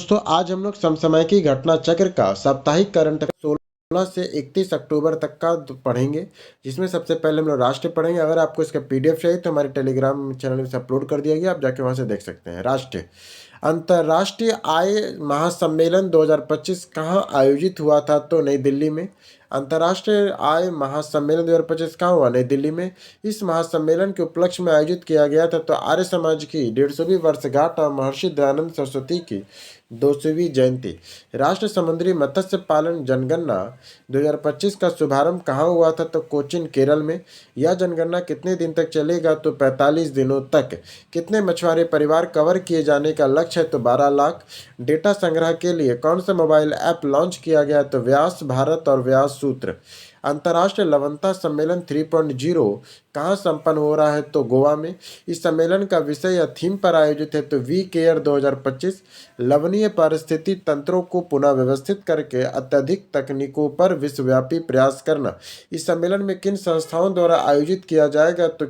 दोस्तों आज हम लोग समसामयिकी घटना चक्र का साप्ताहिक करंट 16 से 31 अक्टूबर तक का पढ़ेंगे। जिसमें सबसे पहले हम लोग राष्ट्र पढ़ेंगे। अगर आपको इसका पीडीएफ चाहिए तो हमारे टेलीग्राम चैनल में से अपलोड कर दिया गया, आप जाके वहां से देख सकते हैं। राष्ट्र अंतर्राष्ट्रीय आय महासम्मेलन 2025 कहाँ आयोजित हुआ था? तो नई दिल्ली में। अंतर्राष्ट्रीय आय महासम्मेलन 2025 कहाँ हुआ? नई दिल्ली में। इस महासम्मेलन के उपलक्ष्य में आयोजित किया गया था तो आर्य समाज की 150वीं वर्षगांठ और महर्षि दयानंद सरस्वती की 200वीं जयंती। राष्ट्रीय समुद्री मत्स्य पालन जनगणना 2025 का शुभारंभ कहाँ हुआ था? तो कोचीन केरल में। यह जनगणना कितने दिन तक चलेगा? तो 45 दिनों तक। कितने मछुआरे परिवार कवर किए जाने का लक्ष्य है? तो 12 लाख। डेटा संग्रह के लिए कौन सा मोबाइल ऐप लॉन्च किया गया? तो व्यास भारत और व्यास सूत्र। अंतर्राष्ट्रीय लवणता सम्मेलन 3.0 कहाँ संपन्न हो रहा है? तो गोवा में। इस सम्मेलन का विषय या थीम पर आयोजित है तो वी केयर 2025। लवणीय पारिस्थितिक तंत्रों को पुनः व्यवस्थित करके अत्यधिक तकनीकों पर विश्वव्यापी प्रयास करना। इस सम्मेलन में किन संस्थाओं द्वारा आयोजित किया जाएगा? तो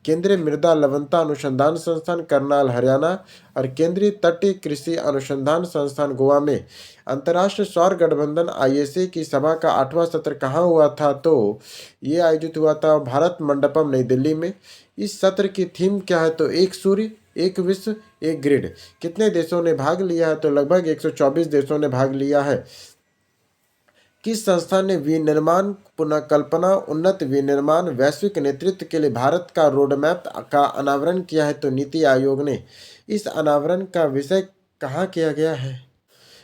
केंद्रीय मृदा लवणता अनुसंधान संस्थान करनाल हरियाणा और केंद्रीय तटीय कृषि अनुसंधान संस्थान गोवा में। अंतर्राष्ट्रीय सौर गठबंधन आईएसए की सभा का 8वां सत्र कहाँ हुआ था? तो ये आयोजित हुआ था भारत मंडपम नई दिल्ली में। इस सत्र की थीम क्या है? तो एक सूर्य, एक विश्व, एक ग्रिड। कितने देशों ने भाग लिया है? तो लगभग 124 देशों ने भाग लिया है। किस संस्था ने विनिर्माण पुनर्कल्पना उन्नत विनिर्माण वैश्विक नेतृत्व के लिए भारत का रोडमैप का अनावरण किया है? तो नीति आयोग ने। इस अनावरण का विषय कहाँ किया गया है?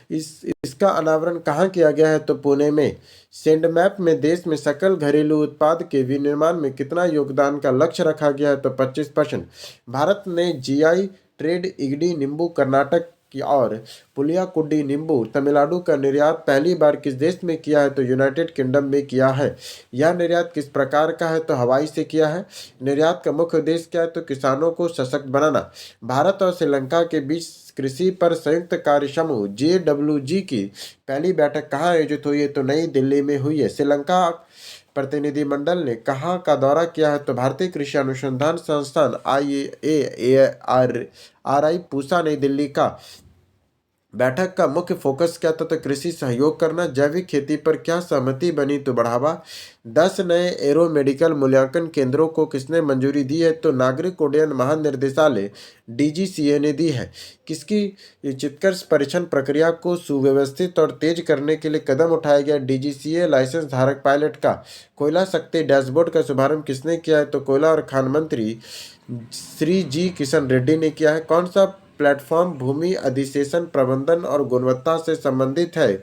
इसका अनावरण कहाँ किया गया है? तो पुणे में। सेंडमैप में देश में सकल घरेलू उत्पाद के विनिर्माण में कितना योगदान का लक्ष्य रखा गया है? तो 25%। भारत ने जीआई ट्रेड इगडी नींबू कर्नाटक की और पुलियाकुड्डी नींबू तमिलनाडु का निर्यात पहली बार किस देश में किया है? तो यूनाइटेड किंगडम में किया है। यह निर्यात किस प्रकार का है? तो हवाई से किया है। निर्यात का मुख्य उद्देश्य क्या है? तो किसानों को सशक्त बनाना। भारत और श्रीलंका के बीच कृषि पर संयुक्त कार्य समूह JWG की पहली बैठक कहाँ आयोजित हुई है? तो नई दिल्ली में हुई है। श्रीलंका प्रतिनिधिमंडल ने कहाँ का दौरा किया है? तो भारतीय कृषि अनुसंधान संस्थान IARI पूसा नई दिल्ली का। बैठक का मुख्य फोकस क्या था? तो कृषि सहयोग करना। जैविक खेती पर क्या सहमति बनी? तो बढ़ावा। 10 नए एरो मेडिकल मूल्यांकन केंद्रों को किसने मंजूरी दी है? तो नागरिक उड्डयन महानिर्देशालय DGCA ने दी है। किसकी चित्कर्ष परीक्षण प्रक्रिया को सुव्यवस्थित और तेज करने के लिए कदम उठाया गया? DGCA लाइसेंस धारक पायलट का। कोयला शक्ति डैशबोर्ड का शुभारंभ किसने किया है? तो कोयला और खान मंत्री श्री जी किशन रेड्डी ने किया है। कौन सा प्लेटफॉर्म भूमि अधिशेषण प्रबंधन और गुणवत्ता से संबंधित है?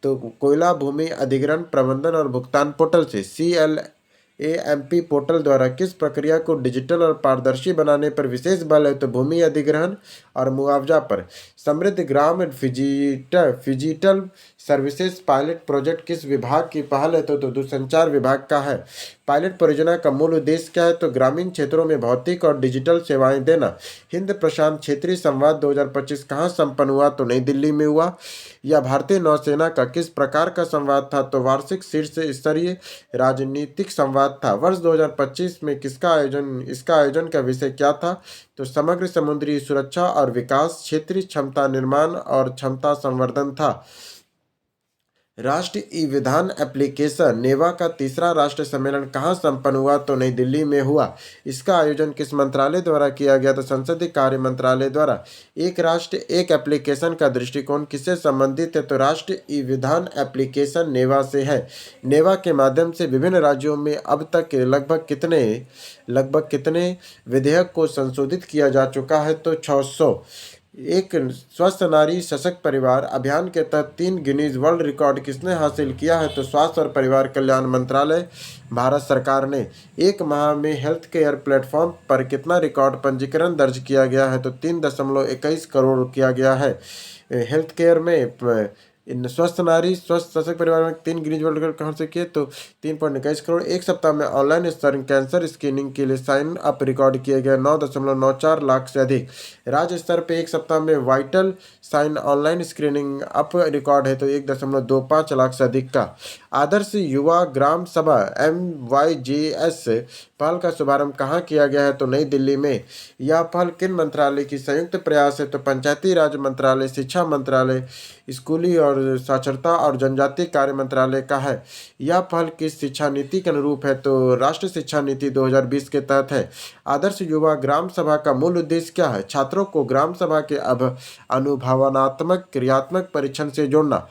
तो कोयला भूमि अधिग्रहण प्रबंधन और भुगतान पोर्टल से CLAMP पोर्टल द्वारा किस प्रक्रिया को डिजिटल और पारदर्शी बनाने पर विशेष बल है? तो भूमि अधिग्रहण और मुआवजा पर। समृद्ध ग्राम फिजिटल सर्विसेज पायलट प्रोजेक्ट किस विभाग की पहल है? तो दूरसंचार विभाग का है। पायलट परियोजना का मूल उद्देश्य क्या है? तो ग्रामीण क्षेत्रों में भौतिक और डिजिटल सेवाएं देना। हिंद प्रशांत क्षेत्रीय संवाद 2025 कहाँ संपन्न हुआ? तो नई दिल्ली में हुआ। यह भारतीय नौसेना का किस प्रकार का संवाद था? तो वार्षिक शीर्ष स्तरीय राजनीतिक संवाद था। वर्ष 2025 में इसका आयोजन का विषय क्या था? तो समग्र समुद्री सुरक्षा और विकास, क्षेत्रीय क्षमता निर्माण और क्षमता संवर्धन था। राष्ट्रीय ई विधान एप्लीकेशन नेवा का तीसरा राष्ट्रीय सम्मेलन कहाँ संपन्न हुआ? तो नई दिल्ली में हुआ। इसका आयोजन किस मंत्रालय द्वारा किया गया? तो संसदीय कार्य मंत्रालय द्वारा। एक राष्ट्र एक एप्लीकेशन का दृष्टिकोण किससे संबंधित है? तो राष्ट्रीय ई विधान एप्लीकेशन नेवा से है। नेवा के माध्यम से विभिन्न राज्यों में अब तक लगभग कितने विधेयक को संशोधित किया जा चुका है? तो 600। एक स्वस्थ नारी सशक्त परिवार अभियान के तहत 3 गिनीज वर्ल्ड रिकॉर्ड किसने हासिल किया है? तो स्वास्थ्य और परिवार कल्याण मंत्रालय भारत सरकार ने। एक माह में हेल्थ केयर प्लेटफॉर्म पर कितना रिकॉर्ड पंजीकरण दर्ज किया गया है? तो 3.21 करोड़ किया गया है। हेल्थ केयर में इन स्वस्थ नारी स्वस्थ सशक्त परिवार में 3 गिनीज वर्ल्ड रिकॉर्ड कहाँ से किए, तो 3.21 करोड़। एक सप्ताह में ऑनलाइन स्तन कैंसर स्क्रीनिंग के लिए साइन अप रिकॉर्ड किए गए 9.94 लाख से अधिक। राज्य स्तर पे एक सप्ताह में vital sign online screening up record है तो 1.25 लाख से अधिक का। आदर्श युवा ग्राम सभा MYGS पहल का शुभारंभ कहाँ किया गया है, तो नई दिल्ली में। यह पहल किन मंत्रालय की संयुक्त प्रयास है, तो पंचायती राज मंत्रालय, शिक्षा मंत्रालय, स्कूली और साक्षरता और जनजातीय कार्य मंत्रालय का है। यह पहल किस शिक्षा नीति के अनुरूप है, तो राष्ट्रीय शिक्षा नीति 2020 के तहत है। आदर्श युवा ग्राम सभा का मूल उद्देश्य क्या है, छात्रों को ग्राम सभा के अनुभवात्मक क्रियात्मक परीक्षण से जोड़ना।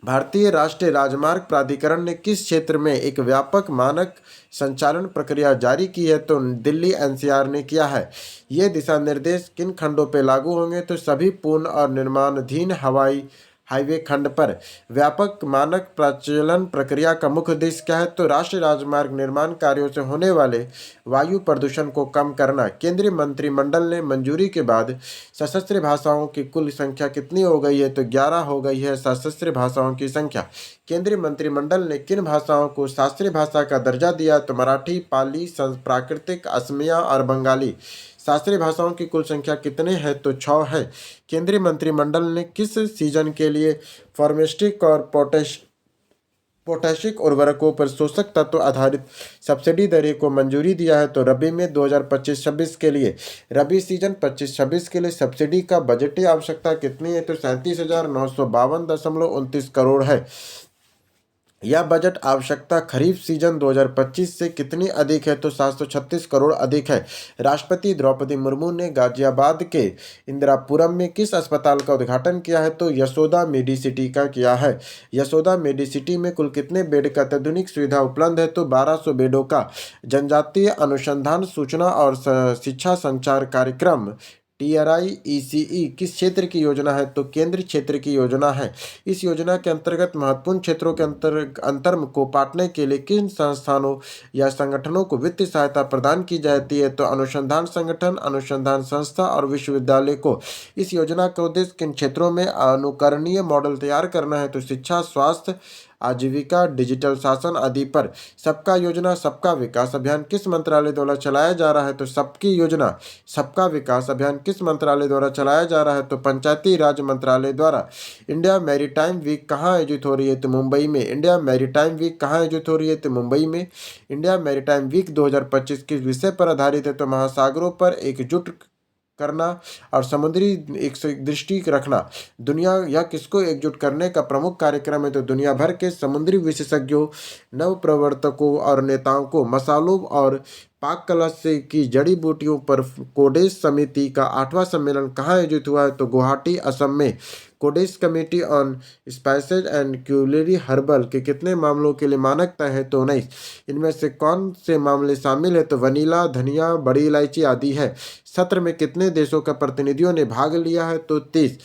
भारतीय राष्ट्रीय राजमार्ग प्राधिकरण ने किस क्षेत्र में एक व्यापक मानक संचालन प्रक्रिया जारी की है, तो दिल्ली NCR ने किया है। ये दिशा निर्देश किन खंडों पर लागू होंगे, तो सभी पूर्ण और निर्माणाधीन हवाई हाईवे खंड पर। व्यापक मानक प्रचलन प्रक्रिया का मुख्य उद्देश्य क्या है, तो राष्ट्रीय राजमार्ग निर्माण कार्यों से होने वाले वायु प्रदूषण को कम करना। केंद्रीय मंत्रिमंडल ने मंजूरी के बाद सशस्त्र भाषाओं की कुल संख्या कितनी हो गई है, तो 11 हो गई है सशस्त्र भाषाओं की संख्या। केंद्रीय मंत्रिमंडल ने किन भाषाओं को शास्त्रीय भाषा का दर्जा दिया, तो मराठी, पाली, प्राकृतिक, असमिया और बंगाली। शास्त्रीय भाषाओं की कुल संख्या कितने हैं, तो 6 है। केंद्रीय मंत्रिमंडल ने किस सीजन के लिए फार्मास्यूटिक और पोटैशिक उर्वरकों पर शोषक तत्व आधारित सब्सिडी दरें को मंजूरी दिया है, तो रबी में 2025-26 के लिए। रबी सीजन 25-26 के लिए सब्सिडी का बजटीय आवश्यकता कितनी है, तो 37,952.29 करोड़ है। यह बजट आवश्यकता खरीफ सीजन 2025 से कितनी अधिक है, तो 736 करोड़ अधिक है। राष्ट्रपति द्रौपदी मुर्मू ने गाजियाबाद के इंदिरापुरम में किस अस्पताल का उद्घाटन किया है, तो यशोदा मेडिसिटी का किया है। यशोदा मेडिसिटी में कुल कितने बेड का अत्याधुनिक सुविधा उपलब्ध है, तो 1200 बेडों का। जनजातीय अनुसंधान सूचना और शिक्षा संचार कार्यक्रम TRI-ECE किस क्षेत्र की योजना है, तो केंद्रीय क्षेत्र की योजना है। इस योजना के अंतर्गत महत्वपूर्ण क्षेत्रों के अंतर को पाटने के लिए किन संस्थानों या संगठनों को वित्तीय सहायता प्रदान की जाती है, तो अनुसंधान संगठन, अनुसंधान संस्था और विश्वविद्यालय को। इस योजना का उद्देश्य किन क्षेत्रों में अनुकरणीय मॉडल तैयार करना है, तो शिक्षा, स्वास्थ्य, आजीविका, डिजिटल शासन आदि पर। सबका योजना सबका विकास अभियान किस मंत्रालय द्वारा चलाया जा रहा है, तो सबकी योजना सबका विकास अभियान किस मंत्रालय द्वारा चलाया जा रहा है, तो पंचायती राज मंत्रालय द्वारा। इंडिया मैरीटाइम वीक कहाँ आयोजित हो रही है, तो मुंबई में। इंडिया मैरीटाइम वीक कहाँ आयोजित हो रही है, तो मुंबई में। इंडिया मैरीटाइम वीक 2025 किस विषय पर आधारित है, तो महासागरों पर एकजुट करना और समुद्री एक दृष्टि रखना। दुनिया या किसको एकजुट करने का प्रमुख कार्यक्रम है, तो दुनिया भर के समुद्री विशेषज्ञों, नव प्रवर्तकों और नेताओं को मसालों और पाक कला से की जड़ी बूटियों पर कोडेश समिति का 8वां सम्मेलन कहाँ आयोजित हुआ है, तो गुवाहाटी असम में। Codex committee on spices and culinary herbal के कितने मामलों के लिए मानक तय है, तो 19। इनमें से कौन से मामले शामिल है, तो वनीला, धनिया, बड़ी इलायची आदि है। सत्र में कितने देशों का प्रतिनिधियों ने भाग लिया है, तो 30।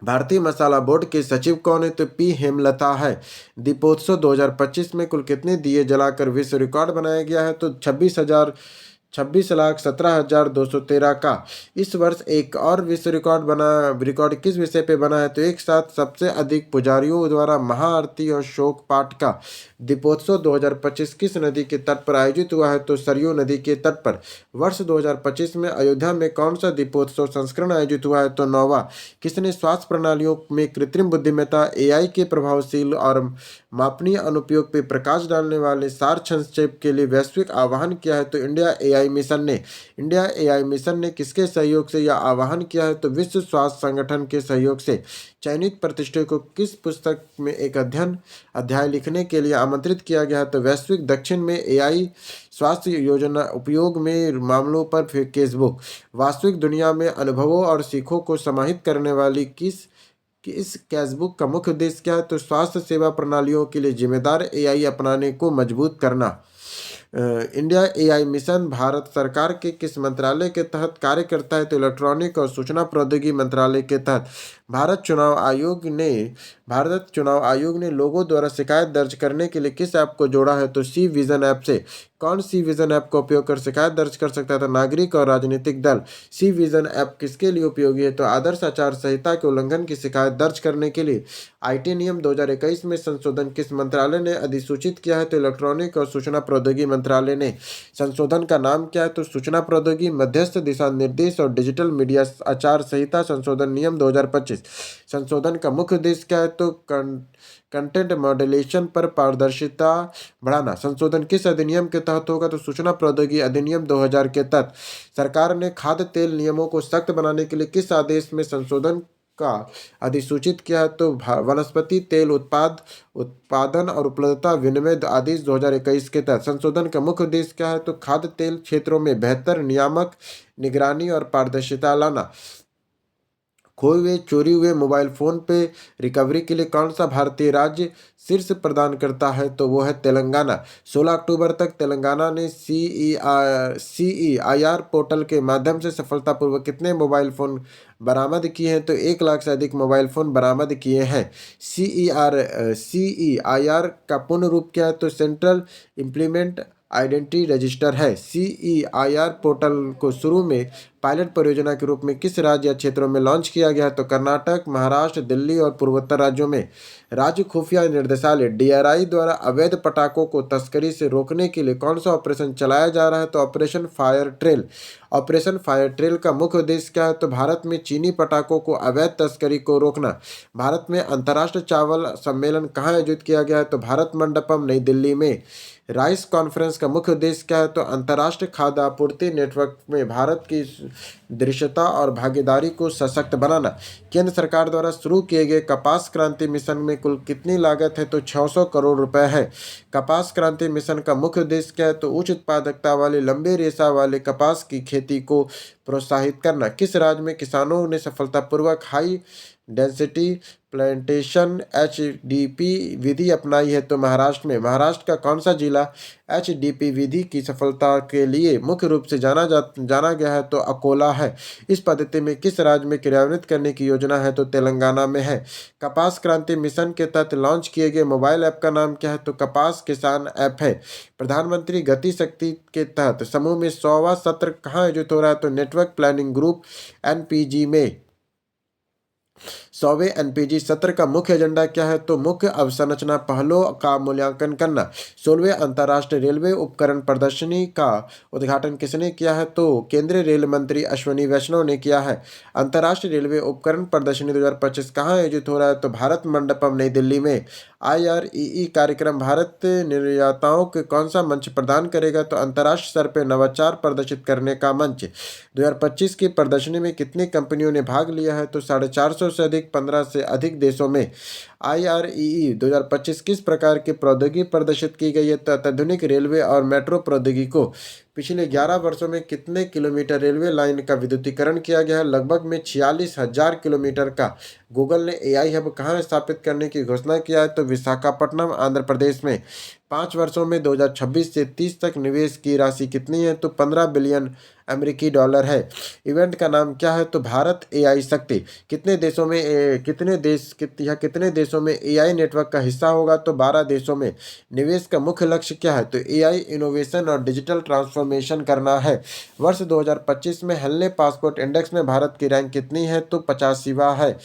भारतीय मसाला बोर्ड के सचिव कौन है, तो P हेमलता है। दीपोत्सव 2025 में कुल कितने दिए जलाकर विश्व रिकॉर्ड बनाया गया है, तो 26,17,213 का। इस वर्ष एक और विश्व रिकॉर्ड किस विषय पे बना है, तो एक साथ सबसे अधिक पुजारियों द्वारा महाआरती और शोक पाठ का। दीपोत्सव 2025 किस नदी के तट पर आयोजित हुआ है, तो सरयू नदी के तट पर। वर्ष 2025 में अयोध्या में कौन सा दीपोत्सव संस्करण आयोजित हुआ है, तो 9वां। किसने स्वास्थ्य प्रणालियों में कृत्रिम बुद्धिमत्ता AI के प्रभावशील और मापनीय अनुप्रयोग पर प्रकाश डालने वाले सार संक्षेप के लिए वैश्विक आह्वान किया है, तो इंडिया AI मिशन ने। इंडिया AI मिशन ने किसके सहयोग से यह आह्वान किया है, तो विश्व स्वास्थ्य संगठन के सहयोग से। चयनित प्रतिष्ठित को किस पुस्तक में एक अध्याय लिखने के लिए आमंत्रित किया गया है, तो वैश्विक दक्षिण में AI स्वास्थ्य योजना उपयोग में मामलों पर केसबुक। वास्तविक दुनिया में अनुभवों और सीखों को समाहित करने वाली इस कैशबुक का मुख्य उद्देश्य क्या है, तो स्वास्थ्य सेवा प्रणालियों के लिए जिम्मेदार AI अपनाने को मजबूत करना। इंडिया एआई मिशन भारत सरकार के किस मंत्रालय के तहत कार्य करता है? तो इलेक्ट्रॉनिक और सूचना प्रौद्योगिकी मंत्रालय के तहत। भारत चुनाव आयोग ने भारत चुनाव आयोग ने लोगों द्वारा शिकायत दर्ज करने के लिए किस ऐप को जोड़ा है? तो सी विजन ऐप से। कौन सी विजन ऐप का उपयोग कर शिकायत दर्ज कर सकता है? तो नागरिक और राजनीतिक दल। सी विजन ऐप किसके लिए उपयोगी है? तो आदर्श आचार संहिता के उल्लंघन की शिकायत दर्ज करने के लिए। आईटी नियम 2021 में संशोधन किस मंत्रालय ने अधिसूचित किया है? तो इलेक्ट्रॉनिक और सूचना प्रौद्योगिकी मंत्रालय ने। संशोधन का नाम क्या है? तो सूचना प्रौद्योगिकी मध्यस्थ दिशा निर्देश और डिजिटल मीडिया आचार संहिता संशोधन नियम 2025। संशोधन का मुख्य उद्देश्य क्या है? तो कंटेंट मॉडरेशन पर पारदर्शिता बढ़ाना। संशोधन किस अधिनियम के तहत होगा? तो सूचना प्रौद्योगिकी अधिनियम 2000 के तहत। सरकार ने खाद्य तेल नियमों को सख्त बनाने के लिए किस आदेश में संशोधन का अधिसूचित किया है? तो वनस्पति तेल उत्पादन और उपलब्धता विनिमय आदेश 2021 के तहत। संशोधन का मुख्य उद्देश्य क्या है? तो खाद्य तेल क्षेत्रों में बेहतर नियामक निगरानी और पारदर्शिता लाना। खोए हुए चोरी हुए मोबाइल फोन पे रिकवरी के लिए कौन सा भारतीय राज्य शीर्ष प्रदान करता है? तो वो है तेलंगाना। 16 अक्टूबर तक तेलंगाना ने CEIR पोर्टल के माध्यम से सफलतापूर्वक कितने मोबाइल फ़ोन बरामद किए हैं? तो 1 लाख से अधिक मोबाइल फ़ोन बरामद किए हैं। CEIR का पूर्ण रूप क्या है? तो सेंट्रल इम्प्लीमेंट आइडेंटिटी रजिस्टर है। CEIR पोर्टल को शुरू में पायलट परियोजना के रूप में किस राज्य या क्षेत्रों में लॉन्च किया गया है? तो कर्नाटक, महाराष्ट्र, दिल्ली और पूर्वोत्तर राज्यों में। राज्य खुफिया निर्देशालय DRI द्वारा अवैध पटाखों को तस्करी से रोकने के लिए कौन सा ऑपरेशन चलाया जा रहा है? तो operation fire trail. Operation fire trail का मुख्य उद्देश्य क्या है? तो भारत में चीनी पटाखों को अवैध तस्करी को रोकना। भारत में अंतर्राष्ट्रीय चावल सम्मेलन कहाँ आयोजित किया गया है? तो भारत मंडपम, नई दिल्ली में। राइस कॉन्फ्रेंस का मुख्य उद्देश्य क्या है? तो अंतर्राष्ट्रीय खाद्य आपूर्ति नेटवर्क में भारत की दृश्यता और भागीदारी को सशक्त बनाना। केंद्र सरकार द्वारा शुरू किए गए कपास क्रांति मिशन में कुल कितनी लागत है? तो 600 करोड़ रुपए है। कपास क्रांति मिशन का मुख्य उद्देश्य क्या है? तो उच्च उत्पादकता वाले लंबे रेशा वाले कपास की खेती को प्रोत्साहित करना। किस राज्य में किसानों ने सफलतापूर्वक हाई डेंसिटी प्लांटेशन HDP विधि अपनाई है? तो महाराष्ट्र में। महाराष्ट्र का कौन सा जिला HDP विधि की सफलता के लिए मुख्य रूप से जाना गया है? तो अकोला है। इस पद्धति में किस राज्य में क्रियान्वित करने की योजना है? तो तेलंगाना में है। कपास क्रांति मिशन के तहत लॉन्च किए गए मोबाइल ऐप का नाम क्या है? तो कपास किसान ऐप है। प्रधानमंत्री गति शक्ति के तहत समूह में 100वां सत्र कहाँ आयोजित हो रहा है? तो नेटवर्क प्लानिंग ग्रुप NPG में। 100वें NPG सत्र का मुख्य एजेंडा क्या है? तो मुख्य अवसंरचना पहलों का मूल्यांकन करना। 16वें अंतर्राष्ट्रीय रेलवे उपकरण प्रदर्शनी का उद्घाटन किसने किया है? तो केंद्रीय रेल मंत्री अश्विनी वैष्णव ने किया है। अंतर्राष्ट्रीय रेलवे उपकरण प्रदर्शनी 2025 कहाँ आयोजित हो रहा है? तो भारत मंडपम, नई दिल्ली में। IREE कार्यक्रम भारत निर्याताओं को कौन सा मंच प्रदान करेगा? तो अंतर्राष्ट्रीय स्तर पर नवाचार प्रदर्शित करने का मंच। 2025 की प्रदर्शनी में कितनी कंपनियों ने भाग लिया है? तो 450 से अधिक 15 से अधिक देशों में। IREE 2025 किस प्रकार की प्रौद्योगिकी प्रदर्शित की गई है? तो अत्याधुनिक रेलवे और मेट्रो प्रौद्योगिकी को। पिछले 11 वर्षों में कितने किलोमीटर रेलवे लाइन का विद्युतीकरण किया गया है? लगभग में 46,000 किलोमीटर का। गूगल ने AI हब कहाँ स्थापित करने की घोषणा किया है? तो विशाखापट्टनम, आंध्र प्रदेश में। 5 वर्षों में 2026 से 30 तक निवेश की राशि कितनी है? तो 15 बिलियन अमेरिकी डॉलर है। इवेंट का नाम क्या है? तो भारत AI शक्ति। कितने देशों में AI नेटवर्क का हिस्सा होगा? तो 12 देशों में। निवेश का मुख्य लक्ष्य क्या है? तो AI इनोवेशन और डिजिटल ट्रांसफॉर्मेशन करना है। वर्ष 2025 में हेनले पासपोर्ट इंडेक्स में भारत की रैंक कितनी है? तो 85वां है।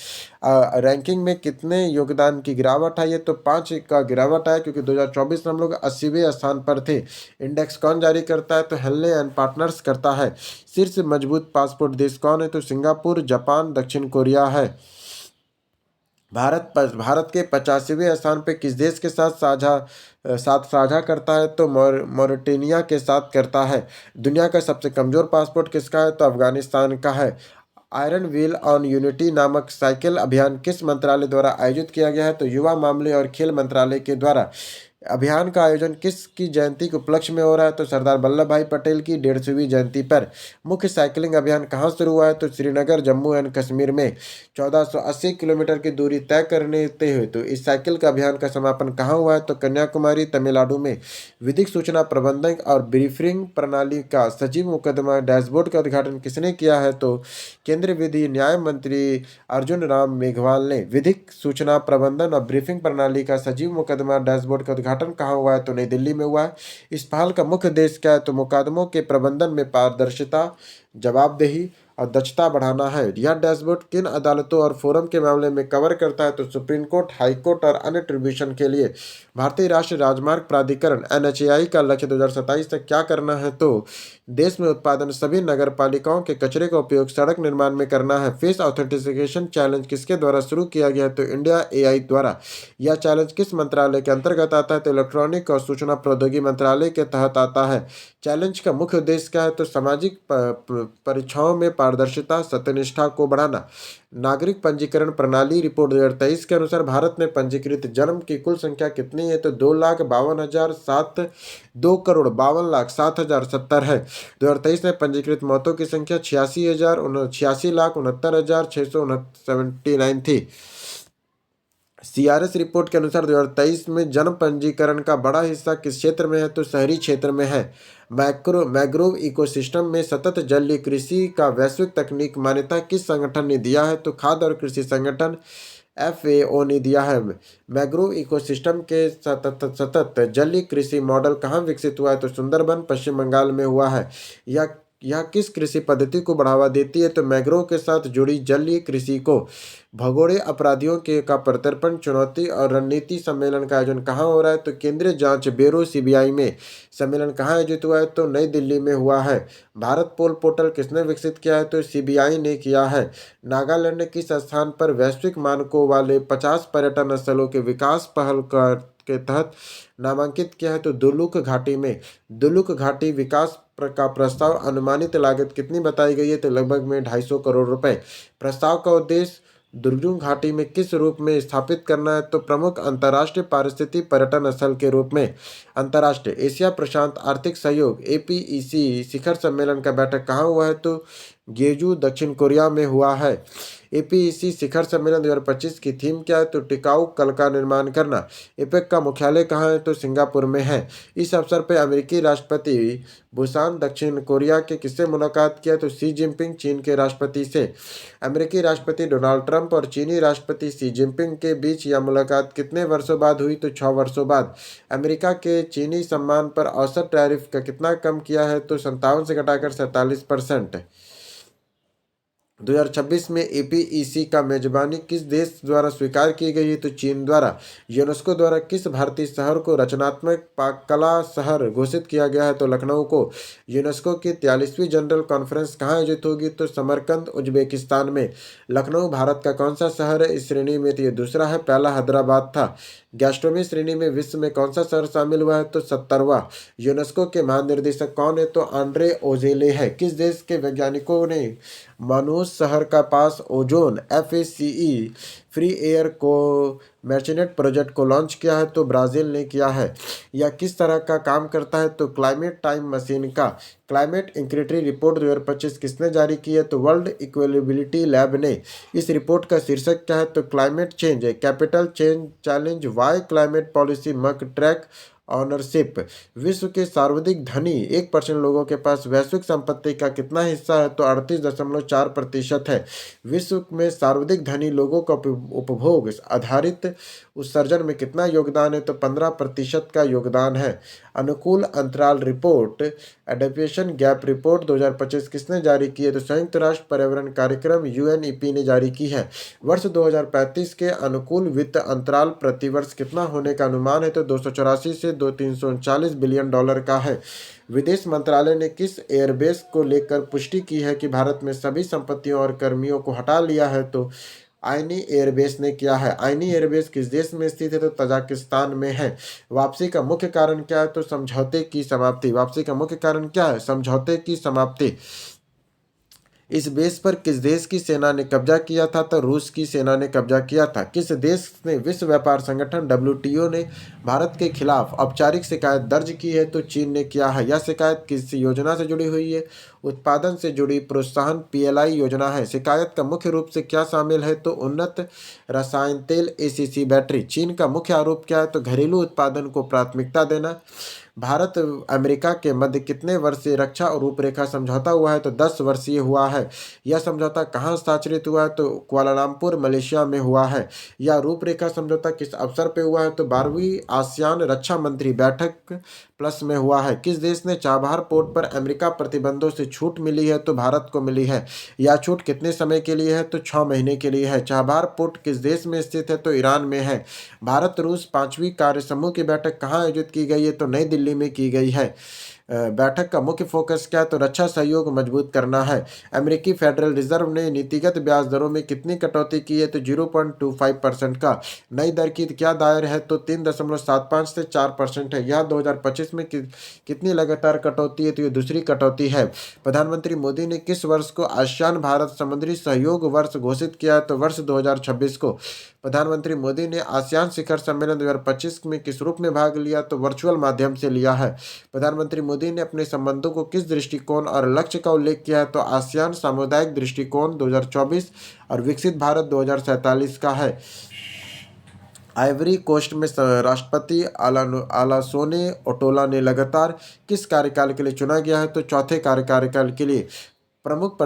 रैंकिंग में कितने योगदान की गिरावट आई है? तो 5 का गिरावट आया, क्योंकि 2024 में हम लोग 80वें स्थान पर थे। इंडेक्स कौन जारी करता है? तो हेनले एंड पार्टनर्स करता है। शीर्ष मजबूत पासपोर्ट देश कौन है? तो सिंगापुर, जापान, दक्षिण कोरिया है। भारत के 85वें स्थान पर किस देश के साथ साझा करता है? तो मॉरिटेनिया के साथ करता है। दुनिया का सबसे कमजोर पासपोर्ट किसका है? तो अफगानिस्तान का है। आयरन व्हील ऑन यूनिटी नामक साइकिल अभियान किस मंत्रालय द्वारा आयोजित किया गया है? तो युवा मामले और खेल मंत्रालय के द्वारा। अभियान का आयोजन किसकी जयंती के उपलक्ष्य में हो रहा है? तो सरदार वल्लभ भाई पटेल की 150वीं जयंती पर। मुख्य साइकिलिंग अभियान कहाँ शुरू हुआ है? तो श्रीनगर जम्मू एंड कश्मीर में 1480 किलोमीटर की दूरी तय करने हुए। तो इस साइकिल का अभियान का समापन कहाँ हुआ है? तो कन्याकुमारी तमिलनाडु में। विधिक सूचना प्रबंधन और ब्रीफिंग प्रणाली का सजीव मुकदमा डैशबोर्ड का उद्घाटन किसने किया है? तो केंद्रीय विधि न्याय मंत्री अर्जुन राम मेघवाल ने। विधिक सूचना प्रबंधन और ब्रीफिंग प्रणाली का सजीव मुकदमा डैशबोर्ड का उद्घाटन कहाँ हुआ है? तो नई दिल्ली में हुआ है। इस पहल का मुख्य उद्देश्य क्या है? तो मुकदमों के प्रबंधन में पारदर्शिता, जवाबदेही और दक्षता बढ़ाना है। यह डैशबोर्ड किन अदालतों और फोरम के मामले में कवर करता है? तो सुप्रीम कोर्ट, हाई कोर्ट और अन्य ट्रिब्यूशन के लिए। भारतीय राष्ट्रीय राजमार्ग प्राधिकरण NHAI का लक्ष्य 2027 तक क्या करना है? तो देश में उत्पादन सभी नगर पालिकाओं के कचरे का उपयोग सड़क निर्माण में करना है। फेस ऑथेंटिकेशन चैलेंज किसके द्वारा शुरू किया गया है? तो इंडिया AI द्वारा। यह चैलेंज किस मंत्रालय के अंतर्गत आता है? तो इलेक्ट्रॉनिक और सूचना प्रौद्योगिकी मंत्रालय के तहत आता है। चैलेंज का मुख्य उद्देश्य क्या है? तो सामाजिक परीक्षाओं में पारदर्शिता, सत्यनिष्ठा को बढ़ाना। नागरिक पंजीकरण प्रणाली रिपोर्ट 2023 के अनुसार भारत में पंजीकृत जन्म की कुल संख्या कितनी है? तो 2,52,007 है। 2023 में पंजीकृत मौतों की संख्या 86,69,679 थी। CRS रिपोर्ट के अनुसार 2023 में जन्म पंजीकरण का बड़ा हिस्सा किस क्षेत्र में है? तो शहरी क्षेत्र में है। मैग्रोव इकोसिस्टम में सतत जलीय कृषि का वैश्विक तकनीक मान्यता किस संगठन ने दिया है? तो खाद्य और कृषि संगठन FAO ने दिया है। मैग्रोव इकोसिस्टम के सतत जलीय कृषि मॉडल कहाँ विकसित हुआ है? तो सुंदरबन पश्चिम बंगाल में हुआ है। यह किस कृषि पद्धति को बढ़ावा देती है? तो मैग्रोव के साथ जुड़ी जलीय कृषि को। भगोड़े अपराधियों के का प्रत्यर्पण चुनौती और रणनीति सम्मेलन का आयोजन कहाँ हो रहा है? तो केंद्रीय जांच ब्यूरो CBI में। सम्मेलन कहाँ आयोजित हुआ है? तो नई दिल्ली में हुआ है। भारत पोल पोर्टल किसने विकसित किया है? तो CBI ने किया है। नागालैंड ने किस स्थान पर वैश्विक मानकों वाले 50 पर्यटन स्थलों के विकास पहल के तहत नामांकित किया है? तो दुलुक घाटी में। दुलुक घाटी विकास का प्रस्ताव अनुमानित लागत कितनी बताई गई है? तो लगभग में 250 करोड़ रुपए। प्रस्ताव का उद्देश्य दुर्गम घाटी में किस रूप में स्थापित करना है? तो प्रमुख अंतर्राष्ट्रीय पारिस्थितिकी पर्यटन स्थल के रूप में। अंतर्राष्ट्रीय एशिया प्रशांत आर्थिक सहयोग APEC शिखर सम्मेलन का बैठक कहाँ हुआ है? तो गेजू दक्षिण कोरिया में हुआ है। APEC शिखर सम्मेलन 2025 की थीम क्या है? तो टिकाऊ कल का निर्माण करना। एपेक का मुख्यालय कहाँ है? तो सिंगापुर में है। इस अवसर पर अमेरिकी राष्ट्रपति बुसान दक्षिण कोरिया के किससे मुलाकात किया? तो शी जिनपिंग चीन के राष्ट्रपति से। अमेरिकी राष्ट्रपति डोनाल्ड ट्रंप और चीनी राष्ट्रपति शी जिनपिंग के बीच यह मुलाकात कितने वर्षों बाद हुई? तो 6 वर्षों बाद। अमेरिका के चीनी सामान पर औसत टैरिफ का कितना कम किया है? तो 57 से घटाकर 47%। 2026 में APEC का मेजबानी किस देश द्वारा स्वीकार की गई है? तो चीन द्वारा। यूनेस्को द्वारा किस भारतीय शहर को रचनात्मक कला शहर घोषित किया गया है? तो लखनऊ को। यूनेस्को की 43वीं जनरल कॉन्फ्रेंस कहाँ आयोजित होगी? तो समरकंद उज्बेकिस्तान में। लखनऊ भारत का कौन सा शहर है इस श्रेणी में? तो ये दूसरा है, पहला हैदराबाद था। गैस्ट्रोनॉमी श्रेणी में विश्व में कौन सा शहर शामिल हुआ है? तो 70वां। यूनेस्को के महानिर्देशक कौन है? तो आंड्रे ओजेले है। किस देश के वैज्ञानिकों ने मानूस शहर का पास ओजोन FACE फ्री एयर को मैचनेट प्रोजेक्ट को लॉन्च किया है? तो ब्राजील ने किया है। यह किस तरह का काम करता है? तो क्लाइमेट टाइम मशीन का। क्लाइमेट इंक्रीटरी रिपोर्ट 2025 किसने जारी की है? तो वर्ल्ड इक्वेलिबिलिटी लैब ने। इस रिपोर्ट का शीर्षक क्या है? तो climate change capital change challenge why climate policy मक ट्रैक ऑनरशिप। विश्व के सर्वाधिक धनी 1% लोगों के पास वैश्विक संपत्ति का कितना हिस्सा है? तो 38.4% है। विश्व में सर्वाधिक धनी लोगों का उपभोग आधारित उत्सर्जन में कितना योगदान है? तो 15% का योगदान है। अनुकूल अंतराल रिपोर्ट एडेप्टेशन गैप रिपोर्ट 2025 किसने जारी की है? तो संयुक्त राष्ट्र पर्यावरण कार्यक्रम UNEP ने जारी की है। वर्ष 2035 के अनुकूल वित्त अंतराल प्रतिवर्ष कितना होने का अनुमान है? तो 284 से 339 बिलियन डॉलर का है। विदेश मंत्रालय ने किस एयरबेस को लेकर पुष्टि की है कि भारत में सभी संपत्तियों और कर्मियों को हटा लिया है? तो आइनी एयरबेस ने किया है। आइनी एयरबेस किस देश में स्थित है? तो तजाकिस्तान में है। वापसी का मुख्य कारण क्या है? तो समझौते की समाप्ति। वापसी का मुख्य कारण क्या है? समझौते की समाप्ति। इस बेस पर किस देश की सेना ने कब्जा किया था? तो रूस की सेना ने कब्जा किया था। किस देश ने विश्व व्यापार संगठन WTO ने भारत के खिलाफ औपचारिक शिकायत दर्ज की है? तो चीन ने किया है। यह शिकायत किस योजना से जुड़ी हुई है? उत्पादन से जुड़ी प्रोत्साहन PLI योजना है। शिकायत का मुख्य रूप से क्या शामिल है? तो उन्नत रसायन तेल ACC बैटरी। चीन का मुख्य आरोप क्या है? तो घरेलू उत्पादन को प्राथमिकता देना। भारत अमेरिका के मध्य कितने वर्षीय रक्षा और रूपरेखा समझौता हुआ है? तो 10 वर्षीय हुआ है। यह समझौता कहाँ हस्ताक्षरित हुआ है? तो कुआलालंपुर मलेशिया में हुआ है। यह रूपरेखा समझौता किस अवसर पे हुआ है? तो 12वीं आसियान रक्षा मंत्री बैठक प्लस में हुआ है। किस देश ने चाबहार पोर्ट पर अमेरिका प्रतिबंधों से छूट मिली है? तो भारत को मिली है। यह छूट कितने समय के लिए है? तो 6 महीने के लिए है। चाबहार पोर्ट किस देश में स्थित है? तो ईरान में है। भारत रूस 5वीं कार्य समूह की बैठक कहाँ आयोजित की गई है? तो नई दिल्ली में की गई है। बैठक का मुख्य फोकस क्या है? तो रक्षा सहयोग मजबूत करना है। अमेरिकी फेडरल रिजर्व ने नीतिगत ब्याज दरों में कितनी कटौती की है? तो 0.25% का। नई दर की क्या दायर है? तो 3.75 से 4% है। यह 2025 में कितनी लगातार कटौती है? तो ये दूसरी कटौती है। प्रधानमंत्री मोदी ने किस वर्ष को आसियान भारत समुद्री सहयोग वर्ष घोषित किया है? तो वर्ष 2026 को। प्रधानमंत्री मोदी ने आसियान शिखर सम्मेलन 2025 में किस रूप में भाग लिया? तो वर्चुअल माध्यम से लिया है। प्रधानमंत्री मोदी ने अपने संबंधों को किस दृष्टिकोण और लक्ष्य का उल्लेख किया है? तो आसियान सामुदायिक दृष्टिकोण 2024 और विकसित भारत 2047 का है। आइवरी कोस्ट में राष्ट्रपति आलासोने ओटोला ने लगातार किस कार्यकाल के लिए चुना गया है? तो चौथे कार्यकाल के लिए। प्रमुख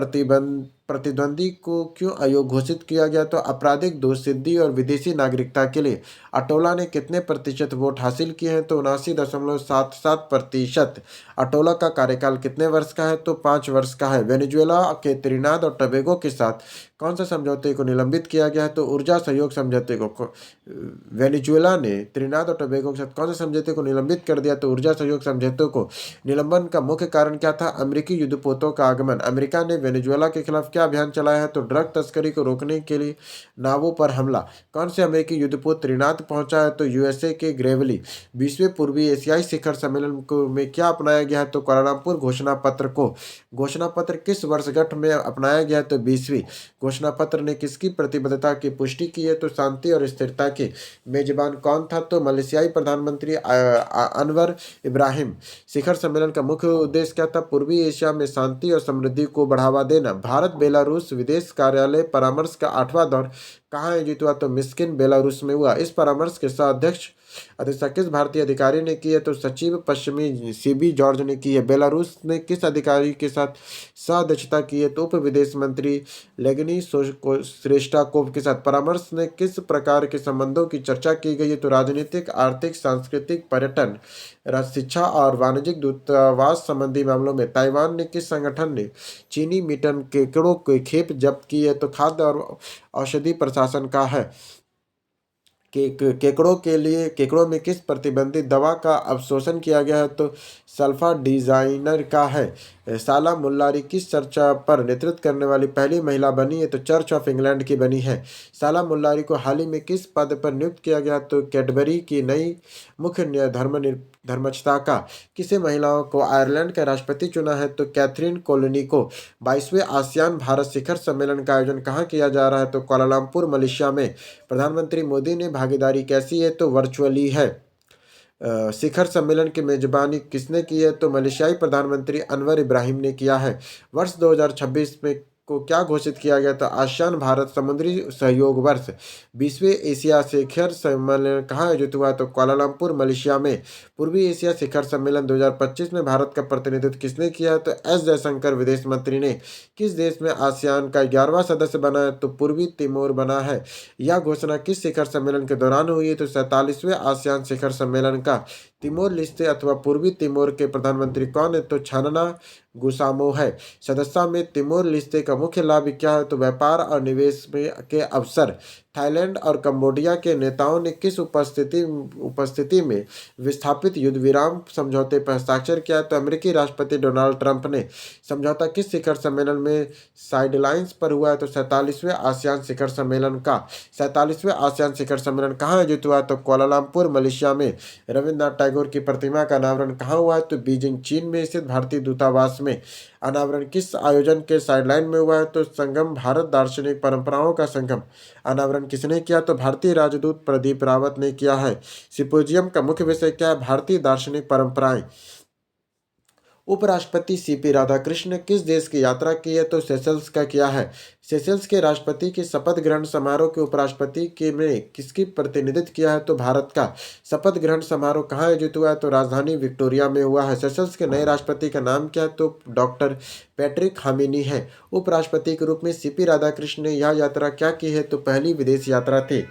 प्रतिद्वंदी को क्यों अयोग्य घोषित किया गया? तो आपराधिक दोषसिद्धि और विदेशी नागरिकता के लिए। अटोला ने कितने प्रतिशत वोट हासिल किए हैं? तो 79.77%। अटोला का कार्यकाल कितने वर्ष का है? तो 5 वर्ष का है। वेनेजुएला के त्रिनाद और टबेगो के साथ कौन सा समझौते को निलंबित किया गया है? तो ऊर्जा सहयोग समझौते को। वेनेजुएला ने त्रिनाद और टबेगो के साथ कौन से समझौते को निलंबित कर दिया? तो ऊर्जा सहयोग समझौते को। निलंबन का मुख्य कारण क्या था? अमेरिकी युद्धपोतों का आगमन। अमेरिका ने वेनेजुएला के खिलाफ क्या अभियान चलाया है? तो ड्रग तस्करी को रोकने के लिए नावों पर हमला। कौन से अमेरिकी युद्धपोत त्रिनाद पहुंचा है? तो USA के ग्रेवली। 20वें पूर्वी एशियाई शिखर सम्मेलन को में क्या अपनाया गया है? तो कुआलालंपुर घोषणा पत्र को। घोषणा पत्र किस वर्षगांठ में अपनाया गया है? तो 20वीं। घोषणा पत्र ने किसकी प्रतिबद्धता की पुष्टि की है? तो शांति और स्थिरता की। मेजबान कौन था? तो मलेशियाई प्रधानमंत्री अनवर इब्राहिम। शिखर सम्मेलन का मुख्य उद्देश्य क्या था? पूर्वी एशिया में शांति और समृद्धि को बढ़ावा देना। भारत बेलारूस विदेश कार्यालय परामर्श का 8वां दौर कहाँ आयोजित हुआ? तो मिस्किन बेलारूस में हुआ। इस परामर्श के सह अध्यक्षता किस भारतीय अधिकारी ने की है? तो सचिव पश्चिमी CB जॉर्ज ने की है। बेलारूस ने किस अधिकारी के साथ सह अध्यक्षता की है? तो उप विदेश मंत्री लेगनी श्रेष्ठाकोव के साथ। परामर्श ने किस प्रकार के संबंधों की चर्चा की गई है? तो राजनीतिक, आर्थिक, सांस्कृतिक, पर्यटन, शिक्षा और वाणिज्यिक दूतावास संबंधी मामलों में। ताइवान ने किस संगठन ने चीनी मीटन केकड़ों के खेप जब्त की है? तो खाद्य और औषधि प्रशासन का है। केकड़ों में किस प्रतिबंधित दवा का अवशोषण किया गया है? तो सल्फा डिजाइनर का है। साला मुल्लारी किस चर्चा पर नेतृत्व करने वाली पहली महिला बनी है? तो चर्च ऑफ इंग्लैंड की बनी है। साला मुल्लारी को हाल ही में किस पद पर नियुक्त किया गया? तो कैडबरी की नई मुख्य धर्मस्थता का। किसे महिलाओं को आयरलैंड का राष्ट्रपति चुना है? तो कैथरीन कोलोनी को। 22वें आसियान भारत शिखर सम्मेलन का आयोजन कहाँ किया जा रहा है? तो कुआलालंपुर मलेशिया में। प्रधानमंत्री मोदी ने भागीदारी कैसी है? तो वर्चुअली है। शिखर सम्मेलन की मेजबानी किसने की है? तो मलेशियाई प्रधानमंत्री अनवर इब्राहिम ने किया है। वर्ष 2026 में को क्या घोषित किया गया? तो आसियान भारत समुद्री सहयोग वर्ष। 20वें एशिया शिखर सम्मेलन कहाँ आयोजित हुआ? तो कुआलालंपुर मलेशिया में। पूर्वी एशिया शिखर सम्मेलन 2025 में भारत का प्रतिनिधित्व किसने किया? तो S जयशंकर विदेश मंत्री ने। किस देश में आसियान का 11वां सदस्य बना है? तो पूर्वी तिमोर बना है। यह घोषणा किस शिखर सम्मेलन के दौरान हुई है? तो 47वें आसियान शिखर सम्मेलन का। तिमोर लिस्ते अथवा पूर्वी तिमोर के प्रधानमंत्री कौन है? तो छानना गुसामो है। सदस्यता में तिमोर लिस्ते का मुख्य लाभ क्या है? तो व्यापार और निवेश के अवसर। थाईलैंड और कंबोडिया के नेताओं ने किस उपस्थिति में विस्थापित युद्ध विराम समझौते पर हस्ताक्षर किया? तो अमेरिकी राष्ट्रपति डोनाल्ड ट्रंप ने। समझौता किस शिखर सम्मेलन में साइडलाइंस पर हुआ है? तो 47वें आसियान शिखर सम्मेलन का। 47वें आसियान शिखर सम्मेलन कहाँ आयोजित हुआ? तो कुआलालंपुर मलेशिया में। रविन्द्रनाथ टैगोर की प्रतिमा का अनावरण कहाँ हुआ है? तो बीजिंग चीन में स्थित भारतीय दूतावास में। अनावरण किस आयोजन के साइडलाइन में हुआ है? तो संगम, भारत दार्शनिक परंपराओं का संगम। अनावरण किसने किया? तो भारतीय राजदूत प्रदीप रावत ने किया है। सिंपोजियम का मुख्य विषय क्या है? भारतीय दार्शनिक परंपराएं। उपराष्ट्रपति सीपी राधाकृष्ण ने किस देश की यात्रा की है? तो सेशल्स का किया है। सेशल्स के राष्ट्रपति के शपथ ग्रहण समारोह के उपराष्ट्रपति के में किसकी प्रतिनिधित्व किया है? तो भारत का। शपथ ग्रहण समारोह कहाँ आयोजित हुआ है? तो राजधानी विक्टोरिया में हुआ है। सेशल्स के नए राष्ट्रपति का नाम क्या है? तो डॉक्टर पैट्रिक हामिनी है। उपराष्ट्रपति के रूप में सीपी राधाकृष्ण ने यह यात्रा क्या की है? तो पहली विदेश यात्रा थी।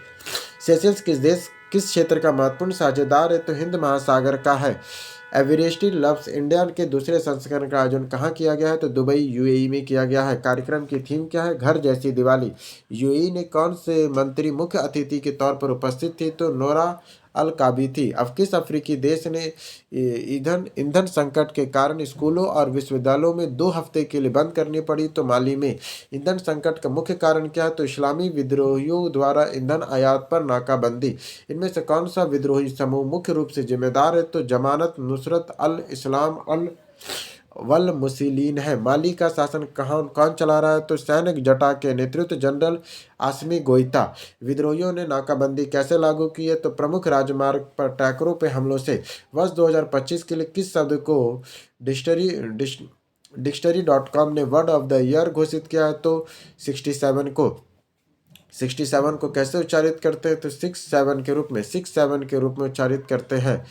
सेशल्स किस क्षेत्र का महत्वपूर्ण साझेदार है? तो हिंद महासागर का है। एवरेस्ट लव्स इंडिया के दूसरे संस्करण का आयोजन कहाँ किया गया है? तो दुबई, यूएई में किया गया है। कार्यक्रम की थीम क्या है? घर जैसी दिवाली। यूएई ने कौन से मंत्री मुख्य अतिथि के तौर पर उपस्थित थी? तो नोरा अल काबी थी। अब किस अफ्रीकी देश ने ईंधन ईंधन संकट के कारण स्कूलों और विश्वविद्यालयों में 2 हफ्ते के लिए बंद करनी पड़ी? तो माली में। ईंधन संकट का मुख्य कारण क्या है? तो इस्लामी विद्रोहियों द्वारा ईंधन आयात पर नाकाबंदी। इनमें से कौन सा विद्रोही समूह मुख्य रूप से जिम्मेदार है? तो जमानत नुसरत अल इस्लाम अल वल मुसीलीन है। माली का शासन कहाँ कौन चला रहा है? तो सैन्य जटा के नेतृत्व जनरल आसमी गोइता। विद्रोहियों ने नाकाबंदी कैसे लागू की है? तो प्रमुख राजमार्ग पर टैंकरों पे हमलों से। वर्ष 2025 के लिए किस शब्द को डिक्शनरी.com ने वर्ड ऑफ द ईयर घोषित किया है? तो 67 को कैसे उच्चारित करते हैं? तो 67 के रूप में उच्चारित करते हैं।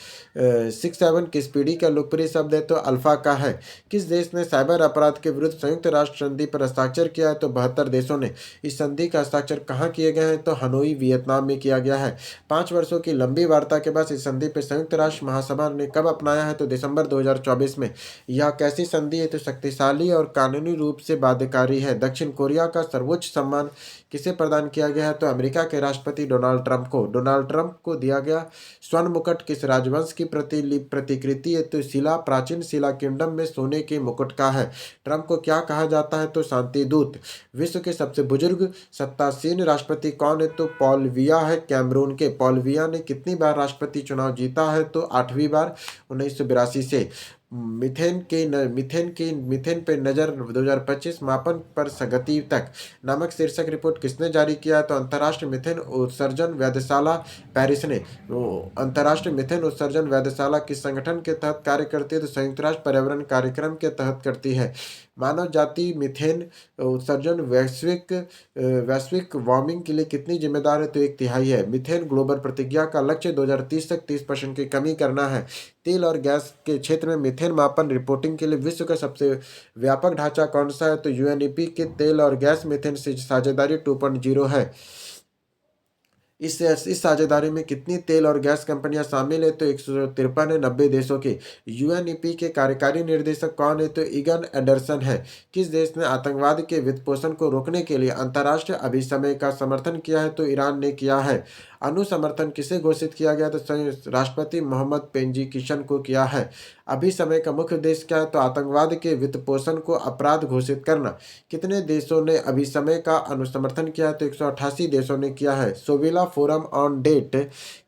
67 किस पीढ़ी का लोकप्रिय शब्द है? तो अल्फा का है। किस देश ने साइबर अपराध के विरुद्ध संयुक्त राष्ट्र संधि पर हस्ताक्षर किया है? तो 72 देशों ने। इस संधि का हस्ताक्षर कहाँ किए गए हैं? तो हनोई, वियतनाम में किया गया है। 5 वर्षों की लंबी वार्ता के बाद इस संधि पर संयुक्त राष्ट्र महासभा ने कब अपनाया है? तो दिसंबर 2024 में। यह कैसी संधि है? तो शक्तिशाली और कानूनी रूप से बाध्यकारी है। दक्षिण कोरिया का सर्वोच्च सम्मान किसे प्रदान किया गया है? तो अमेरिका के राष्ट्रपति डोनाल्ड ट्रंप को। डोनाल्ड ट्रंप को दिया गया स्वर्ण मुकुट किस राजवंश की प्रतिकृति है? तो प्राचीन शिला किंगडम में सोने के मुकुट का है। ट्रंप को क्या कहा जाता है? तो शांति दूत। विश्व के सबसे बुजुर्ग सत्तासीन राष्ट्रपति कौन है? तो पॉल बिया है, कैमरून के। पॉल बिया ने कितनी बार राष्ट्रपति चुनाव जीता है? तो 8वीं बार, 1982 से। मीथेन पे नजर 2025 मापन पर सगति तक नामक शीर्षक रिपोर्ट किसने जारी किया? तो अंतर्राष्ट्रीय मीथेन उत्सर्जन वेधशाला पेरिस ने। अंतर्राष्ट्रीय मीथेन उत्सर्जन वेधशाला किस संगठन के तहत कार्य करती है? तो संयुक्त राष्ट्र पर्यावरण कार्यक्रम के तहत करती है। मानव जाति मीथेन उत्सर्जन वैश्विक वार्मिंग के लिए कितनी जिम्मेदार है? तो 1/3 है। मीथेन ग्लोबल प्रतिज्ञा का लक्ष्य 2030 तक 30% की कमी करना है। तेल और गैस के क्षेत्र में मीथेन मापन रिपोर्टिंग के लिए विश्व का सबसे व्यापक ढांचा कौन सा है? तो यूएनईपी के तेल और गैस मीथेन से साझेदारी 2.0 है। इस साझेदारी में कितनी तेल और गैस कंपनियां शामिल है? तो 153 है 90 देशों के। यूएनईपी के कार्यकारी निर्देशक कौन है? तो ईगन एंडरसन है। किस देश ने आतंकवाद के वित्तपोषण को रोकने के लिए अंतर्राष्ट्रीय अभिसमय का समर्थन किया है? तो ईरान ने किया है। अणु समर्थन किसे घोषित किया गया? तो राष्ट्रपति मोहम्मद पेंजी किशन को किया है। अभिसमय का मुख्य उद्देश्य क्या है? तो आतंकवाद के वित्तपोषण को अपराध घोषित करना। कितने देशों ने अभिसमय का अनुसमर्थन किया? तो 188 देशों ने किया है। सोविला फोरम ऑन डेट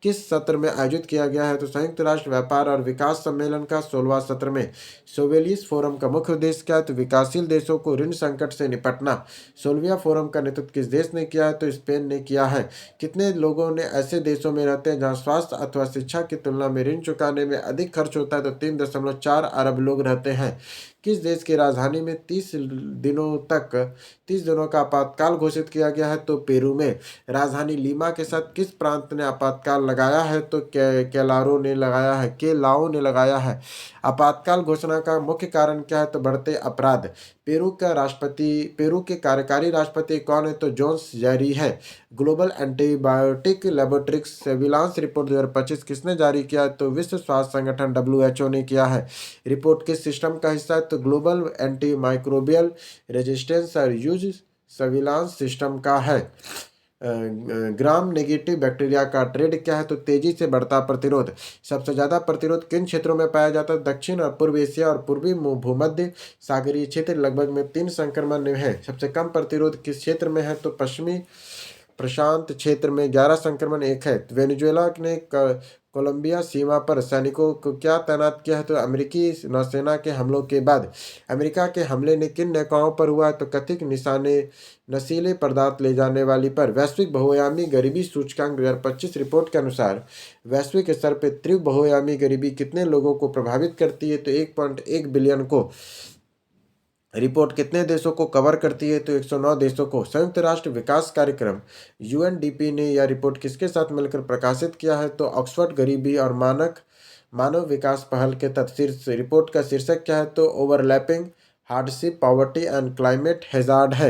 किस सत्र में आयोजित किया गया है? तो संयुक्त राष्ट्र व्यापार और विकास सम्मेलन का 16वां सत्र में। सोवेलियस फोरम का मुख्य उद्देश्य क्या है? तो विकासशील देशों को ऋण संकट से निपटना। 16वें फोरम का नेतृत्व किस देश ने किया है? तो स्पेन ने किया है। कितने लोगों ने ऐसे देशों में रहते हैं जहां स्वास्थ्य अथवा शिक्षा की तुलना में ऋण चुकाने में अधिक खर्च होता है? तो 3.4 अरब लोग रहते हैं। किस देश की राजधानी में 30 दिनों का आपातकाल घोषित किया गया है? तो पेरू में। राजधानी लीमा के साथ किस प्रांत ने आपातकाल लगाया है? तो केलाओ ने लगाया है। आपातकाल घोषणा का मुख्य कारण क्या है? तो बढ़ते अपराध। पेरू के कार्यकारी राष्ट्रपति कौन है? तो जोन्स जैरी है। Global antibiotic laboratory surveillance report 2025 किसने जारी किया है? तो विश्व स्वास्थ्य संगठन WHO ने किया है। रिपोर्ट किस सिस्टम का हिस्सा है? तो ग्लोबल एंटी माइक्रोबियल रेजिस्टेंस और यूज सर्विलांस सिस्टम का है। ग्राम नेगेटिव बैक्टीरिया का ट्रेड क्या है? तो तेजी से बढ़ता प्रतिरोध। सबसे ज्यादा प्रतिरोध किन क्षेत्रों में पाया जाता है? दक्षिण और पूर्व एशिया और पूर्वी भूमध्य सागरीय क्षेत्र लगभग में 3 संक्रमण है। सबसे कम प्रतिरोध किस क्षेत्र में है? तो प्रशांत क्षेत्र में 11 संक्रमण एक है। वेनेजुएला ने कोलंबिया सीमा पर सैनिकों को क्या तैनात किया है? तो अमेरिकी नौसेना के हमलों के बाद अमेरिका के हमले ने किन नौकाओं पर हुआ? तो कथित निशाने नशीले पदार्थ ले जाने वाली पर। वैश्विक बहुआयामी गरीबी सूचकांक 2025 रिपोर्ट के अनुसार वैश्विक स्तर पर तीव्र बहुआयामी गरीबी कितने लोगों को प्रभावित करती है? तो 1.1 बिलियन को। रिपोर्ट कितने देशों को कवर करती है? तो 109 देशों को। संयुक्त राष्ट्र विकास कार्यक्रम यूएनडीपी ने यह रिपोर्ट किसके साथ मिलकर प्रकाशित किया है? तो ऑक्सफर्ड गरीबी और मानव विकास पहल के तहत। रिपोर्ट का शीर्षक क्या है? तो overlapping hardship poverty and climate hazard है।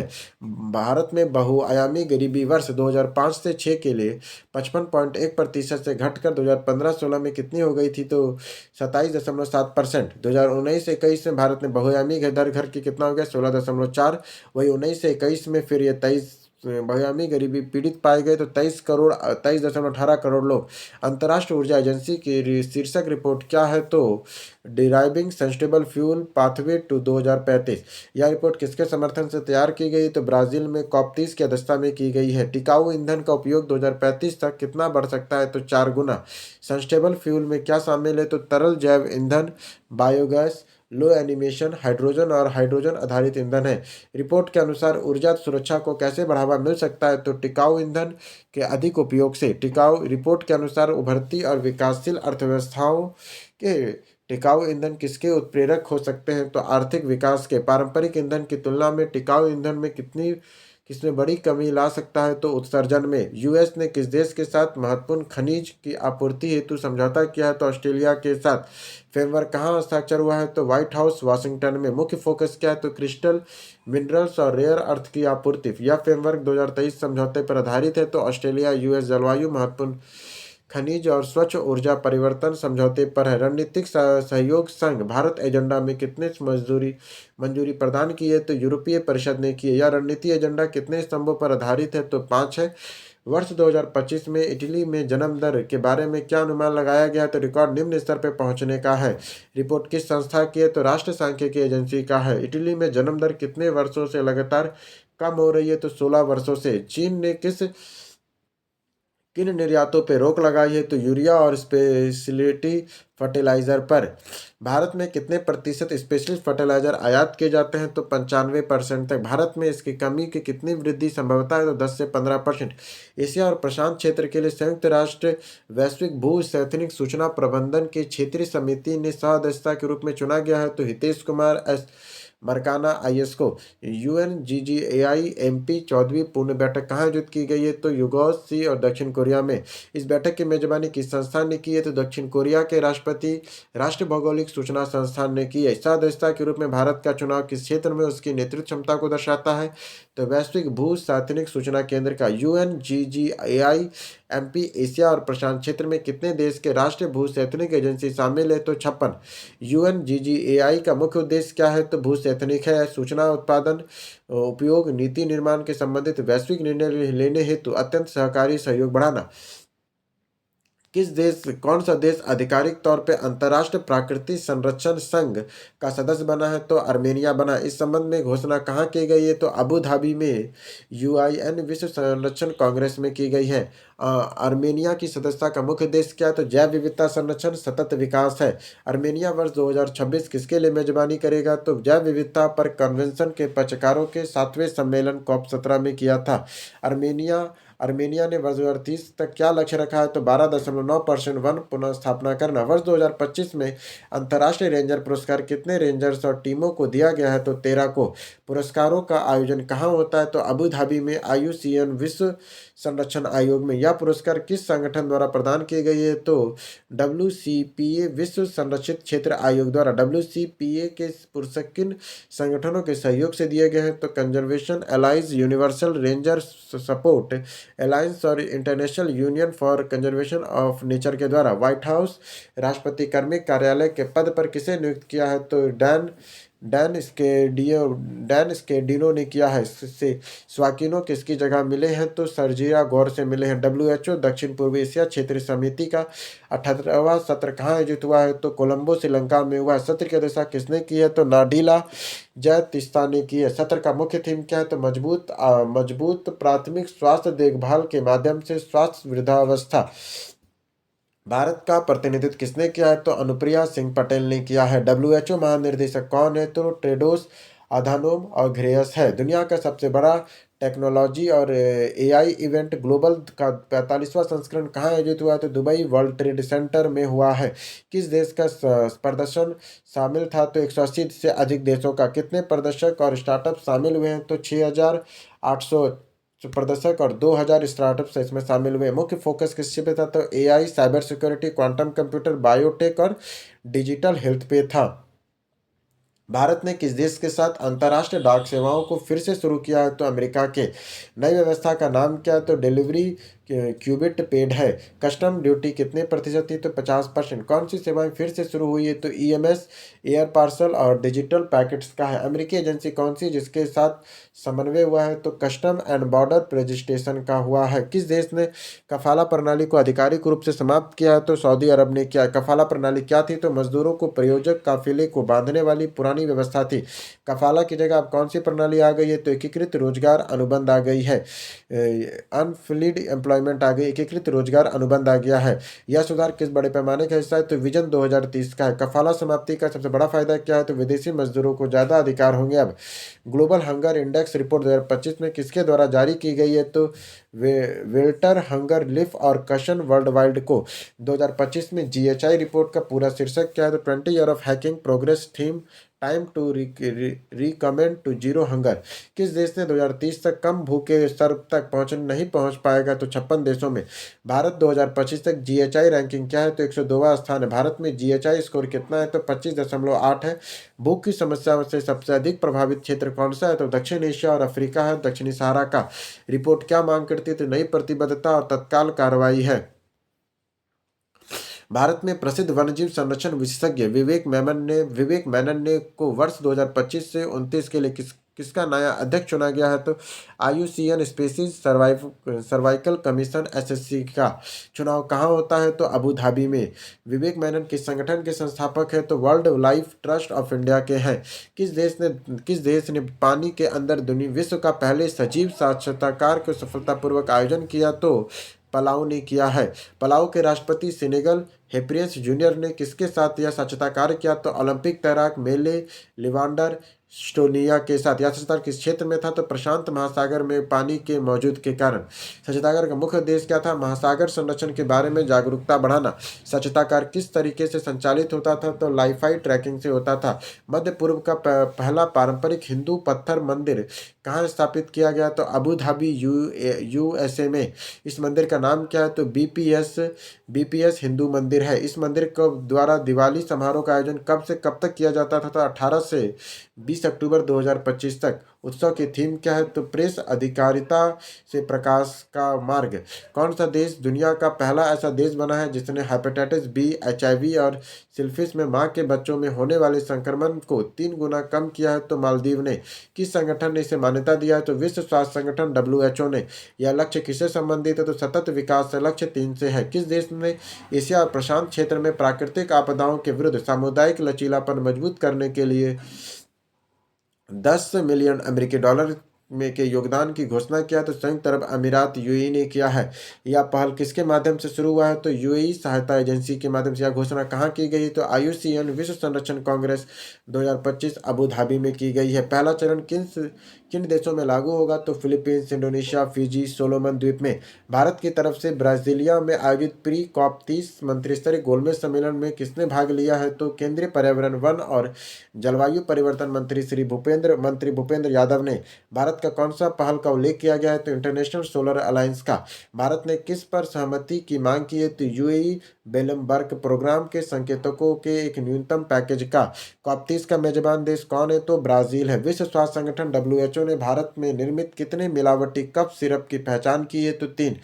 भारत में बहुआयामी गरीबी वर्ष 2005 से 6 के लिए 55.1% से घटकर 2015-16 में कितनी हो गई थी? तो 27.7%। 2019-21 में भारत में बहुआयामी दर घर की कितना हो गया? 16.4। वही 19 से 21 में फिर ये 23 बहुआयामी गरीबी पीड़ित पाए गए तो 23.18 करोड़ लोग। अंतर्राष्ट्रीय ऊर्जा एजेंसी की शीर्षक रिपोर्ट क्या है? तो deriving sustainable fuel pathway to 2035। यह रिपोर्ट किसके समर्थन से तैयार की गई? तो ब्राजील में COP30 की अध्यक्षता में की गई है। टिकाऊ ईंधन का उपयोग 2035 तक कितना बढ़ सकता है? तो 4 गुना। सस्टेनेबल फ्यूल में क्या शामिल है? तो तरल जैव ईंधन, बायोगैस, लो एनिमेशन, हाइड्रोजन और हाइड्रोजन आधारित ईंधन है। रिपोर्ट के अनुसार ऊर्जा सुरक्षा को कैसे बढ़ावा मिल सकता है? तो टिकाऊ ईंधन के अधिक उपयोग से। रिपोर्ट के अनुसार उभरती और विकासशील अर्थव्यवस्थाओं के टिकाऊ ईंधन किसके उत्प्रेरक हो सकते हैं? तो आर्थिक विकास के। पारंपरिक ईंधन की तुलना में टिकाऊ ईंधन में किसमें बड़ी कमी ला सकता है? तो उत्सर्जन में। यूएस ने किस देश के साथ महत्वपूर्ण खनिज की आपूर्ति हेतु समझौता किया है? तो ऑस्ट्रेलिया के साथ। फ्रेमवर्क कहाँ हस्ताक्षर हुआ है? तो व्हाइट हाउस वाशिंगटन में। मुख्य फोकस क्या है? तो क्रिस्टल मिनरल्स और रेयर अर्थ की आपूर्ति। यह फ्रेमवर्क 2023 समझौते पर आधारित है। तो ऑस्ट्रेलिया यूएस जलवायु महत्वपूर्ण खनिज और स्वच्छ ऊर्जा परिवर्तन समझौते पर है। रणनीतिक सहयोग संघ भारत एजेंडा में कितने मंजूरी प्रदान की है? तो यूरोपीय परिषद ने की है। यह रणनीति एजेंडा कितने स्तंभों पर आधारित है? तो 5 है। वर्ष 2025 में इटली में जन्म दर के बारे में क्या अनुमान लगाया गया? तो रिकॉर्ड निम्न स्तर पर पहुंचने का है। रिपोर्ट किस संस्था की है? तो राष्ट्रीय सांख्यिकी एजेंसी का है। इटली में जन्म दर कितने वर्षों से लगातार कम हो रही है? तो 16 वर्षों से। चीन ने किन निर्यातों पर रोक लगाई है? तो यूरिया और स्पेशलिटी फर्टिलाइजर पर। भारत में कितने प्रतिशत स्पेशलिस्ट फर्टिलाइजर आयात किए जाते हैं? तो 95% तक। भारत में इसकी कमी की कितनी वृद्धि संभवता है? तो 10 से 15%। एशिया और प्रशांत क्षेत्र के लिए संयुक्त राष्ट्र वैश्विक भू स्थैतिक सूचना प्रबंधन की क्षेत्रीय समिति ने सह अध्यक्षता के रूप में चुना गया है। तो हितेश कुमार एस मरकाना IS को। UNGGAI MP 14वीं पूर्ण बैठक कहाँ आयोजित की गई है? तो यूगोस सी और दक्षिण कोरिया में। इस बैठक की मेजबानी किस संस्थान ने की है? तो दक्षिण कोरिया के राष्ट्रपति राष्ट्रीय भौगोलिक सूचना संस्थान ने की है। सदस्यता के रूप में भारत का चुनाव किस क्षेत्र में उसकी नेतृत्व क्षमता को दर्शाता है? तो वैश्विक भू स्थैतिक सूचना केंद्र का। UNGGAI MP एशिया और प्रशांत क्षेत्र में कितने देश के राष्ट्रीय भू स्थैतिक एजेंसी शामिल है? तो 56। UNGGAI का मुख्य उद्देश्य क्या है? तो भू स्थैतिक है। सूचना उत्पादन उपयोग नीति निर्माण के संबंधित वैश्विक निर्णय लेने हेतु अत्यंत सहकारी सहयोग बढ़ाना। कौन सा देश आधिकारिक तौर पर अंतर्राष्ट्रीय प्राकृतिक संरक्षण संघ का सदस्य बना है? तो आर्मेनिया बना। इस संबंध में घोषणा कहाँ की गई है? तो अबू धाबी में UN विश्व संरक्षण कांग्रेस में की गई है। आर्मेनिया की सदस्यता का मुख्य उद्देश्य क्या है? तो जैव विविधता संरक्षण सतत विकास है। आर्मेनिया वर्ष 2026 किसके लिए मेजबानी करेगा? तो जैव विविधता पर कन्वेंशन के पक्षकारों के 7वें सम्मेलन COP17 में किया था। आर्मेनिया ने वर्ष 2030 तक क्या लक्ष्य रखा है? तो 12.9% वन पुनः स्थापना करना। वर्ष 2025 में अंतर्राष्ट्रीय रेंजर पुरस्कार कितने रेंजर्स और टीमों को दिया गया है? तो 13 को। पुरस्कारों का आयोजन कहाँ होता है? तो अबू धाबी में IUCN विश्व संरक्षण आयोग में। यह पुरस्कार किस संगठन द्वारा प्रदान की गई है? तो WCPA विश्व संरक्षित क्षेत्र आयोग द्वारा। WCPA के पुरस्कार किन संगठनों के सहयोग से दिए गए हैं? तो conservation allies, universal ranger support alliance और international union for conservation of nature के द्वारा। व्हाइट हाउस राष्ट्रपति कार्मिक कार्यालय के पद पर किसे नियुक्त किया है? तो डैन डैन स्केडिनो ने किया है। इससे स्वाकिनो किसकी जगह मिले हैं? तो सर्जिया गौर से मिले हैं। डब्ल्यूएचओ दक्षिण पूर्व एशिया क्षेत्रीय समिति का 78वां सत्र कहाँ आयोजित हुआ है? तो कोलंबो श्रीलंका में हुआ है। सत्र की अध्यक्षता किसने की है? तो नाडीला जयतिस्ता ने की है। सत्र का मुख्य थीम क्या है? तो मजबूत प्राथमिक स्वास्थ्य देखभाल के माध्यम से स्वास्थ्य वृद्धावस्था। भारत का प्रतिनिधित्व किसने किया है? तो अनुप्रिया सिंह पटेल ने किया है। डब्ल्यूएचओ महानिर्देशक कौन है? तो टेड्रोस अधानोम और घ्रेयस है। दुनिया का सबसे बड़ा टेक्नोलॉजी और एआई इवेंट ग्लोबल का 45वां संस्करण कहाँ आयोजित हुआ? तो दुबई वर्ल्ड ट्रेड सेंटर में हुआ है। किस देश का प्रदर्शन शामिल था? तो 180 से अधिक देशों का। कितने प्रदर्शक और स्टार्टअप शामिल हुए हैं? तो 6,800 प्रदर्शक और 2,000 स्टार्टअप्स इसमें शामिल हुए। मुख्य फोकस किस पे था? तो AI, cyber security, quantum computer, biotech और डिजिटल हेल्थ पे था। भारत ने किस देश के साथ अंतर्राष्ट्रीय डाक सेवाओं को फिर से शुरू किया है? तो अमेरिका के। नई व्यवस्था का नाम क्या है? तो डिलीवरी क्यूबिट पेड है। कस्टम ड्यूटी कितने प्रतिशत थी? तो 50%। कौन सी सेवाएं फिर से शुरू हुई है? तो ईएमएस, एयर पार्सल और डिजिटल पैकेट्स का है। अमेरिकी एजेंसी कौन सी जिसके साथ समन्वय हुआ है? तो कस्टम एंड बॉर्डर रजिस्ट्रेशन का हुआ है। किस देश ने कफाला प्रणाली को आधिकारिक रूप से समाप्त किया है? तो सऊदी अरब ने किया। कफाला प्रणाली क्या थी? तो मजदूरों को प्रयोजक काफिले को बांधने वाली पुरानी व्यवस्था थी। कफाला की जगह अब कौन सी प्रणाली आ गई है? तो एकीकृत रोजगार अनुबंध आ गई है। अनफिल्ड एम्प्लॉयमेंट आ गई, एकीकृत रोजगार अनुबंध आ गया है। यह सुधार किस बड़े पैमाने का हिस्सा है? तो विजन 2030 का है। कफाला समाप्ति का सबसे बड़ा फायदा क्या है? तो विदेशी मजदूरों को ज्यादा अधिकार होंगे अब। ग्लोबल हंगर इंडेक्स रिपोर्ट 2025 में किसके द्वारा जारी की गई है? तो वेल्टर हंगर लिफ और कशन वर्ल्ड वाइड को। 2025 में जीएचआई रिपोर्ट का पूरा शीर्षक क्या है? तो 20 year of hacking progress theme time to recommend to zero hunger. किस देश ने 2030 तक कम भूखे स्तर तक नहीं पहुंच पाएगा? तो 56 देशों में। भारत 2025 तक जीएचआई रैंकिंग क्या है? तो 102वां स्थान है। भारत में जीएचआई स्कोर कितना है? तो 25.8 है। भूख की समस्या से सबसे अधिक प्रभावित क्षेत्र कौन सा है? तो दक्षिण एशिया और अफ्रीका है। दक्षिणी सहारा का। रिपोर्ट क्या मांग करती थी? नई प्रतिबद्धता और तत्काल कार्रवाई है। भारत में प्रसिद्ध वन्यजीव संरक्षण विशेषज्ञ विवेक मेनन ने को वर्ष 2025 से 29 के लिए किसका नया अध्यक्ष चुना गया है? तो IUCN species cervical commission SSC का चुनाव कहाँ होता है? तो अबू धाबी में। विवेक मेनन किस संगठन के संस्थापक है? तो world life trust of India के हैं। किस देश ने पानी के अंदर दुनिया विश्व का पहले सजीव साक्षात्कार को सफलतापूर्वक आयोजन किया? तो पलाऊ ने किया है। पलाऊ के राष्ट्रपति सेनेगल हेप्रियंस जूनियर ने किसके साथ यह साक्षात्कार किया? तो ओलंपिक तैराक मेले लिवांडर स्टोनिया के साथ। यह साक्षात्कार किस क्षेत्र में था? तो प्रशांत महासागर में पानी के मौजूद के कारण। साक्षात्कार का मुख्य उद्देश्य क्या था? महासागर संरक्षण के बारे में जागरूकता बढ़ाना। साक्षात्कार किस तरीके से संचालित होता था? तो लाईफाई ट्रैकिंग से होता था। मध्य पूर्व का पहला पारंपरिक हिंदू पत्थर मंदिर कहाँ स्थापित किया गया? तो अबू धाबी यूएसए में। इस मंदिर का नाम क्या है? तो बीपीएस हिंदू मंदिर है। इस मंदिर को द्वारा दिवाली समारोह का आयोजन कब से कब तक किया जाता था? तो 18 से 20 अक्टूबर 2025 तक। उत्सव की थीम क्या है? तो प्रेस अधिकारिता से प्रकाश का मार्ग। कौन सा देश दुनिया का पहला ऐसा देश बना है जिसने हेपेटाइटिस बी, एचआईवी और सिल्फिस में मां के बच्चों में होने वाले संक्रमण को 3 गुना कम किया है? तो मालदीव ने। किस संगठन ने इसे मान्यता दिया है? तो विश्व स्वास्थ्य संगठन डब्ल्यूएचओ ने। यह लक्ष्य किससे संबंधित है? तो सतत विकास लक्ष्य 3 से है। किस देश ने एशिया और प्रशांत क्षेत्र में प्राकृतिक आपदाओं के विरुद्ध सामुदायिक लचीलापन मजबूत करने के लिए 10 मिलियन अमेरिकी डॉलर में के योगदान की घोषणा किया? तो संयुक्त अरब अमीरात यूएई ने किया है। यह पहल किसके माध्यम से शुरू हुआ है? तो यूएई सहायता एजेंसी के माध्यम से। यह घोषणा कहाँ की गई? तो आईयूसीएन विश्व संरक्षण कांग्रेस 2025 अबू धाबी में की गई है। पहला चरण किन किन देशों में लागू होगा? तो फिलीपींस, इंडोनेशिया, फिजी, सोलोमन द्वीप में। भारत की तरफ से ब्राजीलिया में आयोजित प्री कॉप 30 मंत्रिस्तरीय गोलमेज सम्मेलन में किसने भाग लिया है? तो केंद्रीय पर्यावरण, वन और जलवायु परिवर्तन मंत्री भूपेंद्र यादव ने। भारत का कौन सा पहल का उल्लेख किया गया है? तो इंटरनेशनल सोलर अलायंस का। भारत ने किस पर सहमति की मांग की है? तो यूएई बेलमबर्ग प्रोग्राम के संकेतकों के एक न्यूनतम पैकेज का। कॉप 30 का मेजबान देश कौन है? तो ब्राजील है। विश्व स्वास्थ्य संगठन डब्ल्यूएचओ ने भारत में निर्मित कितने मिलावटी कफ सिरप की पहचान की है? तो 3।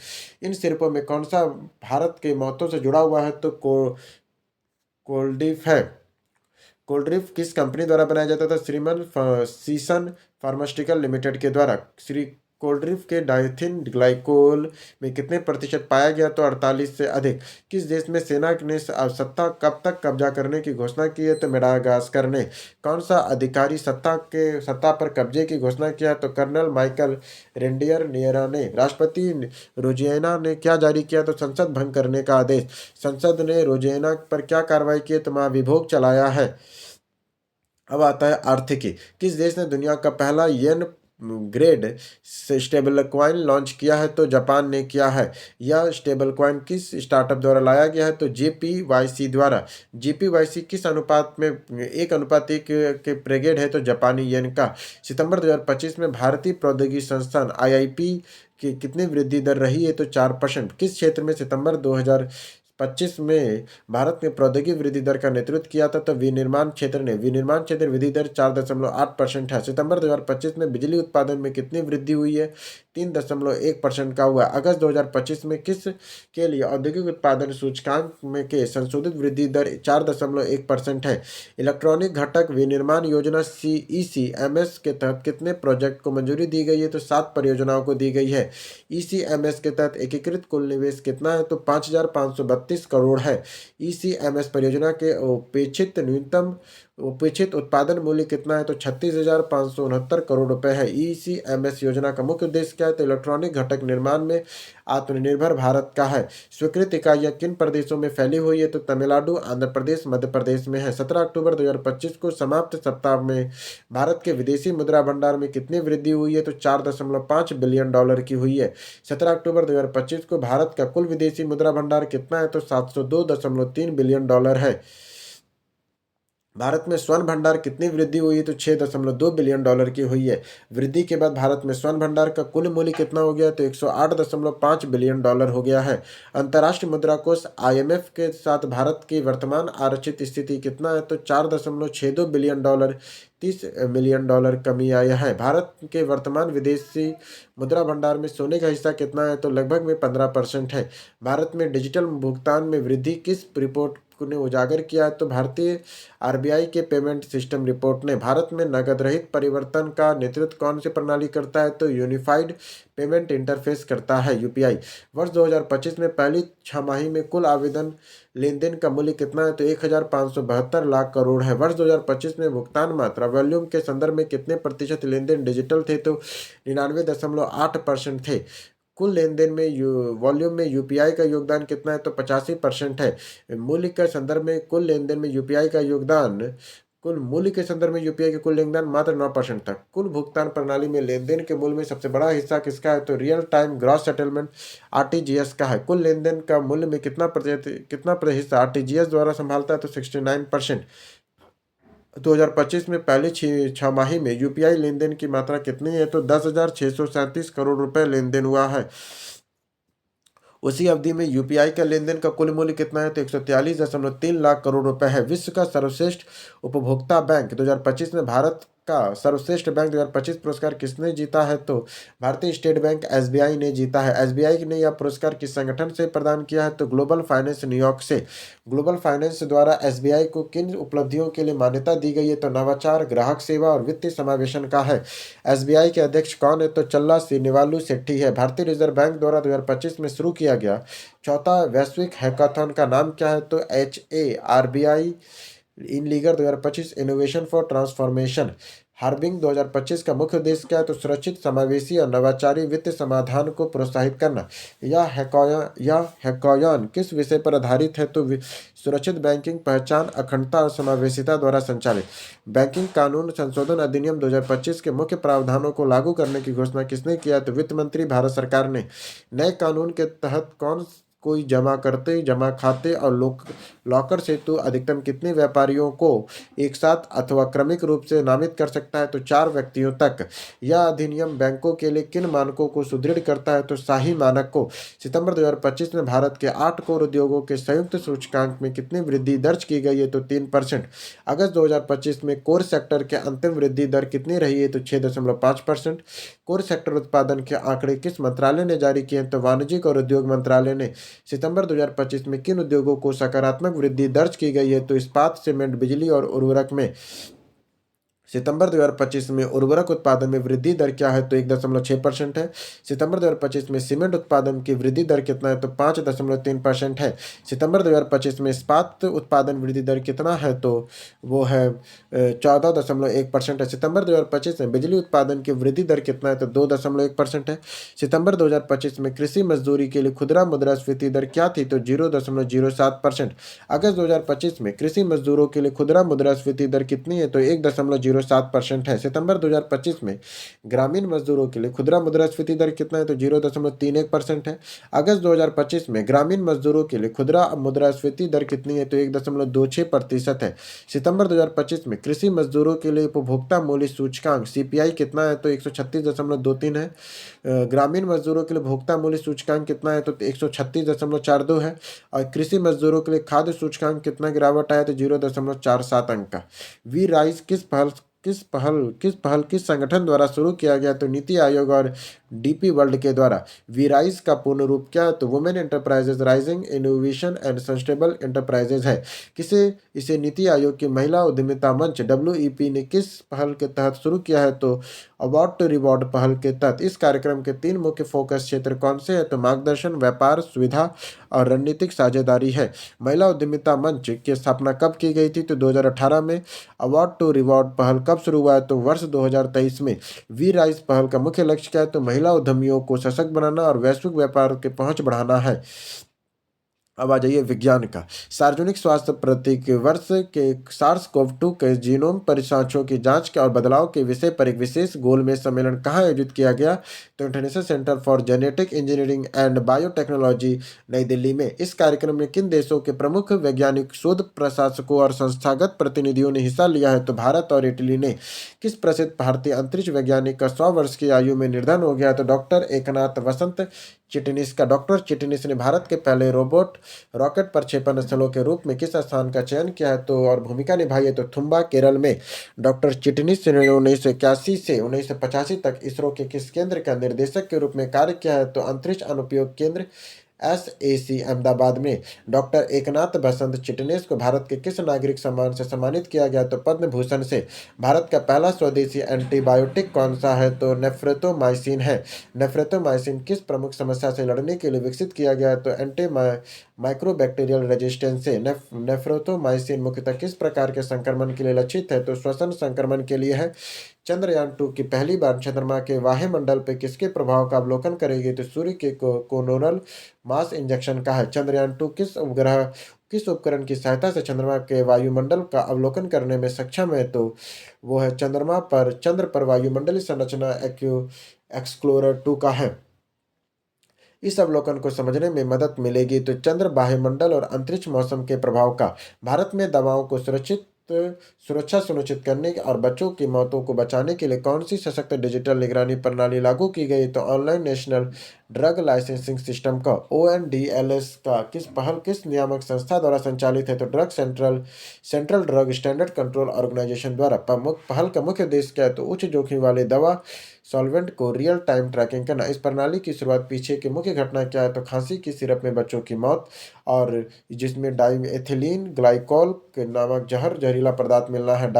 इन सिरपों में कौन सा भारत के मौतों से जुड़ा हुआ है? तो कोल्डिफ है। कोल्ड ड्रिंक किस कंपनी द्वारा बनाया जाता था? सीसन फार्मास्यूटिकल लिमिटेड के द्वारा। श्री कोल्ड ड्रिंक के डाइथिन ग्लाइकोल में कितने प्रतिशत पाया गया? तो 48 से अधिक। किस देश में सेना ने सत्ता कब तक कब्जा करने की घोषणा की है? तो मेडागास्कर ने। कौन सा अधिकारी सत्ता पर कब्जे की घोषणा किया? तो कर्नल माइकल रेंडियर नियरा ने। राष्ट्रपति रोजेना ने क्या जारी किया? तो संसद भंग करने का आदेश। संसद ने रोजेना पर क्या कार्रवाई की? तो महाभियोग चलाया है। अब आता है आर्थिकी। किस देश ने दुनिया का पहला येन ग्रेड स्टेबल कॉइन लॉन्च किया है? तो जापान ने किया है। यह स्टेबल कॉइन किस स्टार्टअप द्वारा लाया गया है? तो जेपीवाईसी द्वारा। जेपीवाईसी किस अनुपात में 1:1 के प्रेगेड है? तो जापानी येन का। सितंबर 2025 में भारतीय प्रौद्योगिकी संस्थान आईआईपी की कितनी वृद्धि दर रही है? तो 4%। किस क्षेत्र में सितंबर 2025 में भारत ने प्रौद्योगिकी वृद्धि दर का नेतृत्व किया था? तो विनिर्माण क्षेत्र ने। विनिर्माण क्षेत्र वृद्धि दर 4.8% है। सितंबर 2025 में बिजली उत्पादन में कितनी वृद्धि हुई है? 3.1% का हुआ। अगस्त 2025 में किस के लिए औद्योगिक उत्पादन सूचकांक में के संशोधित वृद्धि दर 4.1% है। इलेक्ट्रॉनिक घटक विनिर्माण योजना ECMS के तहत कितने प्रोजेक्ट को मंजूरी दी गई है? तो 7 परियोजनाओं को दी गई है। ECMS के तहत एकीकृत कुल निवेश कितना है? तो 5,532 करोड़ है। ECMS परियोजना के उपेक्षित उत्पादन मूल्य कितना है? तो 36,569 करोड़ रुपए है। ECMS योजना का मुख्य उद्देश्य क्या है? तो इलेक्ट्रॉनिक घटक निर्माण में आत्मनिर्भर भारत का है। स्वीकृत इकाइयां किन प्रदेशों में फैली हुई है? तो तमिलनाडु, आंध्र प्रदेश, मध्य प्रदेश में है। 17 अक्टूबर 2025 को समाप्त सप्ताह में भारत के विदेशी मुद्रा भंडार में कितनी वृद्धि हुई है? तो $4.5 बिलियन की हुई है। 17 अक्टूबर 2025 को भारत का कुल विदेशी मुद्रा भंडार कितना है? तो $702.3 बिलियन है। भारत में स्वर्ण भंडार कितनी वृद्धि हुई है? तो $6.2 बिलियन की हुई है। वृद्धि के बाद भारत में स्वर्ण भंडार का कुल मूल्य कितना हो गया? तो $108.5 बिलियन हो गया है। अंतर्राष्ट्रीय मुद्रा कोष IMF के साथ भारत की वर्तमान आरक्षित स्थिति कितना है? तो $4.62 बिलियन, $30 मिलियन कमी आया है। भारत के वर्तमान विदेशी मुद्रा भंडार में सोने का हिस्सा कितना है? तो लगभग में 15% है। भारत में डिजिटल भुगतान में वृद्धि किस रिपोर्ट ने उजागर किया है? तो भारतीय RBI के पेमेंट सिस्टम रिपोर्ट ने। भारत में नकद रहित परिवर्तन का नेतृत्व कौन सी प्रणाली करता है? तो यूनिफाइड पेमेंट इंटरफेस करता है, UPI। वर्ष 2025 में पहली छमाही में कुल आवेदन लेनदेन का मूल्य कितना है? तो 1,572 लाख करोड़ है। वर्ष 2025 में भुगतान मात्रा वॉल्यूम के संदर्भ में कितने प्रतिशत लेनदेन डिजिटल थे? तो 99.8% थे। कुल लेनदेन में वॉल्यूम में UPI का योगदान कितना है? तो 85% है। मूल्य के संदर्भ में कुल लेनदेन में UPI का योगदान कुल मूल्य के संदर्भ में UPI के कुल लेनदेन मात्र 9% था। कुल भुगतान प्रणाली में लेनदेन के मूल्य में सबसे बड़ा हिस्सा किसका है? तो real time gross settlement RTGS का है। कुल लेनदेन का मूल्य में कितना प्रतिशत हिस्सा RTGS द्वारा संभालता है? तो 69%। 2025 में पहली छमाही में UPI लेनदेन की मात्रा कितनी है? तो 10,637 करोड़ रुपए लेनदेन हुआ है। उसी अवधि में UPI का लेनदेन का कुल मूल्य कितना है? तो 143.3 लाख करोड़ रुपए है। विश्व का सर्वश्रेष्ठ उपभोक्ता बैंक 2025 में भारत का सर्वश्रेष्ठ बैंक 2025 पुरस्कार किसने जीता है? तो भारतीय स्टेट बैंक SBI ने जीता है। SBI ने यह पुरस्कार किस संगठन से प्रदान किया है? तो ग्लोबल फाइनेंस न्यूयॉर्क से। ग्लोबल फाइनेंस द्वारा SBI को किन उपलब्धियों के लिए मान्यता दी गई है? तो नवाचार, ग्राहक सेवा और वित्तीय समावेशन का है। SBI के अध्यक्ष कौन है? तो चल्ला श्रीनिवालु शेट्टी है। भारतीय रिजर्व बैंक द्वारा 2025 में शुरू किया गया चौथा वैश्विक हैकाथॉन का नाम क्या है? तो HARBI इन लीगर 2025 इनोवेशन फॉर ट्रांसफॉर्मेशन। हार्बिंग 2025 का मुख्य उद्देश्य क्या है? तो सुरक्षित, समावेशी और नवाचारी वित्तीय समाधान को प्रोत्साहित करना। यह हैकाथॉन किस विषय पर आधारित है? तो सुरक्षित बैंकिंग, पहचान, अखंडता और समावेशिता द्वारा संचालित। बैंकिंग कानून संशोधन अधिनियम 2025 के मुख्य प्रावधानों को लागू करने की घोषणा किसने किया? तो वित्त मंत्री भारत सरकार ने। नए कानून के तहत कोई जमा खाते और लॉकर हेतु अधिकतम कितने व्यापारियों को एक साथ अथवा क्रमिक रूप से नामित कर सकता है? तो 4 व्यक्तियों तक। यह अधिनियम बैंकों के लिए किन मानकों को सुदृढ़ करता है? तो शाही मानक को। सितंबर 2025 में भारत के 8 कोर उद्योगों के संयुक्त सूचकांक में कितनी वृद्धि दर्ज की गई है? तो 3%। अगस्त 2025 में कोर सेक्टर के अंतिम वृद्धि दर कितनी रही है? तो 6.5%। कोर सेक्टर उत्पादन के आंकड़े किस मंत्रालय ने जारी किए हैं? तो वाणिज्यिक और उद्योग मंत्रालय ने। सितंबर 2025 में किन उद्योगों को सकारात्मक वृद्धि दर्ज की गई है। तो इस्पात, सीमेंट, बिजली और उर्वरक में सितंबर 2025 में उर्वरक उत्पादन में वृद्धि दर क्या है? तो 1.6% है। सितंबर 2025 में सीमेंट उत्पादन की वृद्धि दर कितना है? तो 5.3% है। सितंबर 2025 में इस्पात उत्पादन वृद्धि दर कितना है? तो वो है 14.1% है। सितंबर 2025 में बिजली उत्पादन की वृद्धि दर कितना है? तो 2.1% है। सितंबर 2025 में कृषि मजदूरी के लिए खुदरा मुद्रास्फीति दर क्या थी? तो 0.07%। अगस्त 2025 में कृषि मजदूरों के लिए खुदरा मुद्रास्फीति दर कितनी है? तो 1.07% है। सितंबर 2025 में ग्रामीण मजदूरों के लिए खुदरा मुद्रास्फीति दर कितना है? तो 0.31% है। अगस्त 2025 में ग्रामीण मजदूरों के लिए खुदरा मुद्रास्फीति दर कितनी है? तो 1.26% है। सितंबर 2025 में कृषि मजदूरों के लिए उपभोक्ता मूल्य सूचकांक सीपीआई कितना है? तो 136.23 है। ग्रामीण मजदूरों के लिए भोक्ता मूल्य सूचकांक कितना है? तो 136.42 है। और कृषि मजदूरों के लिए खाद्य सूचकांक कितना गिरावट आया? तो 0.47 अंक का। वी राइज किस संगठन द्वारा शुरू किया गया? तो नीति आयोग और डीपी वर्ल्ड के द्वारा। वी राइज का पूर्ण रूप क्या है? तो women enterprises rising innovation and sustainable enterprises है। इसे नीति आयोग की महिला उद्यमिता मंच WEP ने किस पहल के तहत शुरू किया है? तो अवार्ड टू रिवॉर्ड पहल के तहत। इस कार्यक्रम के 3 मुख्य फोकस क्षेत्र कौन से हैं? तो मार्गदर्शन, व्यापार सुविधा और रणनीतिक साझेदारी है। महिला उद्यमिता मंच की स्थापना कब की गई थी? तो 2018 में। अवार्ड टू रिवॉर्ड पहल कब शुरू हुआ है? तो वर्ष 2023 में। वी राइज पहल का मुख्य लक्ष्य क्या है? तो महिला उद्यमियों को सशक्त बनाना और वैश्विक व्यापार के पहुंच बढ़ाना है। अब आ जाइए विज्ञान का। सार्वजनिक स्वास्थ्य प्रतीक वर्ष के SARS-CoV-2 के जीनोम परिसांचों की जांच के और बदलाव के विषय पर एक विशेष गोलमेज सम्मेलन कहाँ आयोजित किया गया? तो international centre for genetic engineering and biotechnology, नई दिल्ली में। इस कार्यक्रम में किन देशों के प्रमुख वैज्ञानिक, शोध प्रशासकों और संस्थागत प्रतिनिधियों ने हिस्सा लिया है? तो भारत और इटली ने। किस प्रसिद्ध भारतीय अंतरिक्ष वैज्ञानिक का 100 वर्ष की आयु में निधन हो गया? तो डॉक्टर एकनाथ वसंत चिटनिस का। डॉक्टर चिटनिस ने भारत के पहले रोबोट रॉकेट प्रक्षेपण स्थलों के रूप में किस स्थान का चयन किया है? तो और भूमिका निभाई है? तो थुम्बा, केरल में। डॉक्टर चिटनिस ने 1981 से 1985 तक इसरो के किस केंद्र का निर्देशक के रूप में कार्य किया है? तो अंतरिक्ष अनुप्रयोग केंद्र SAC अहमदाबाद में। डॉक्टर एकनाथ बसंत चिटनेस को भारत के किस नागरिक सम्मान से सम्मानित किया गया? तो पद्म भूषण से। भारत का पहला स्वदेशी एंटीबायोटिक कौन सा है? तो नेफ्रेटोमाइसिन है। नेफ्रेटोमाइसिन किस प्रमुख समस्या से लड़ने के लिए विकसित किया गया है? तो एंटी माइक्रोबैक्टीरियल रेजिस्टेंस से। नेफ्रेटोमाइसिन मुख्यतः किस प्रकार के संक्रमण के लिए लक्षित है? तो श्वसन संक्रमण के लिए है। चंद्रयान-2 की पहली बार चंद्रमा के वायुमंडल पर किसके प्रभाव का अवलोकन करेगी? तो सूर्य के कोरोनल मास इंजेक्शन का है। चंद्रयान-2 किस उपकरण की सहायता से चंद्रमा के वायुमंडल का अवलोकन करने में सक्षम है? तो वो है चंद्र पर वायुमंडलीय संरचना एक्सप्लोरर 2 का है। इस अवलोकन को समझने में मदद मिलेगी। तो चंद्र बाह्यमंडल और अंतरिक्ष मौसम के प्रभाव का। भारत में दवाओं को सुरक्षा सुनिश्चित करने और बच्चों की मौतों को बचाने के लिए कौन सी सशक्त डिजिटल निगरानी प्रणाली लागू की गई? तो online national drug licensing system का ONDLS का किस नियामक संस्था द्वारा संचालित है? तो central drug standard control organisation द्वारा। पहल का मुख्य उद्देश्य क्या है? तो उच्च जोखिम वाले दवा सॉल्वेंट को रियल टाइम ट्रैकिंग करना। इस प्रणाली की शुरुआत पीछे की मुख्य घटना क्या है? तो खांसी की सिरप में बच्चों की मौत, और जिसमें डाइएथिलीन ग्लाइकोल के नामक जहरीला पदार्थ मिलना है।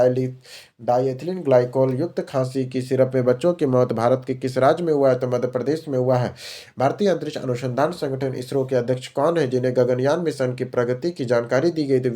डाइएथिलीन ग्लाइकोल युक्त खांसी की सिरप में बच्चों की मौत भारत के किस राज्य में हुआ है? तो मध्य प्रदेश में हुआ है। भारतीय अंतरिक्ष अनुसंधान संगठन इसरो के अध्यक्ष कौन है, जिन्हें गगनयान मिशन की प्रगति की जानकारी दी गई? तो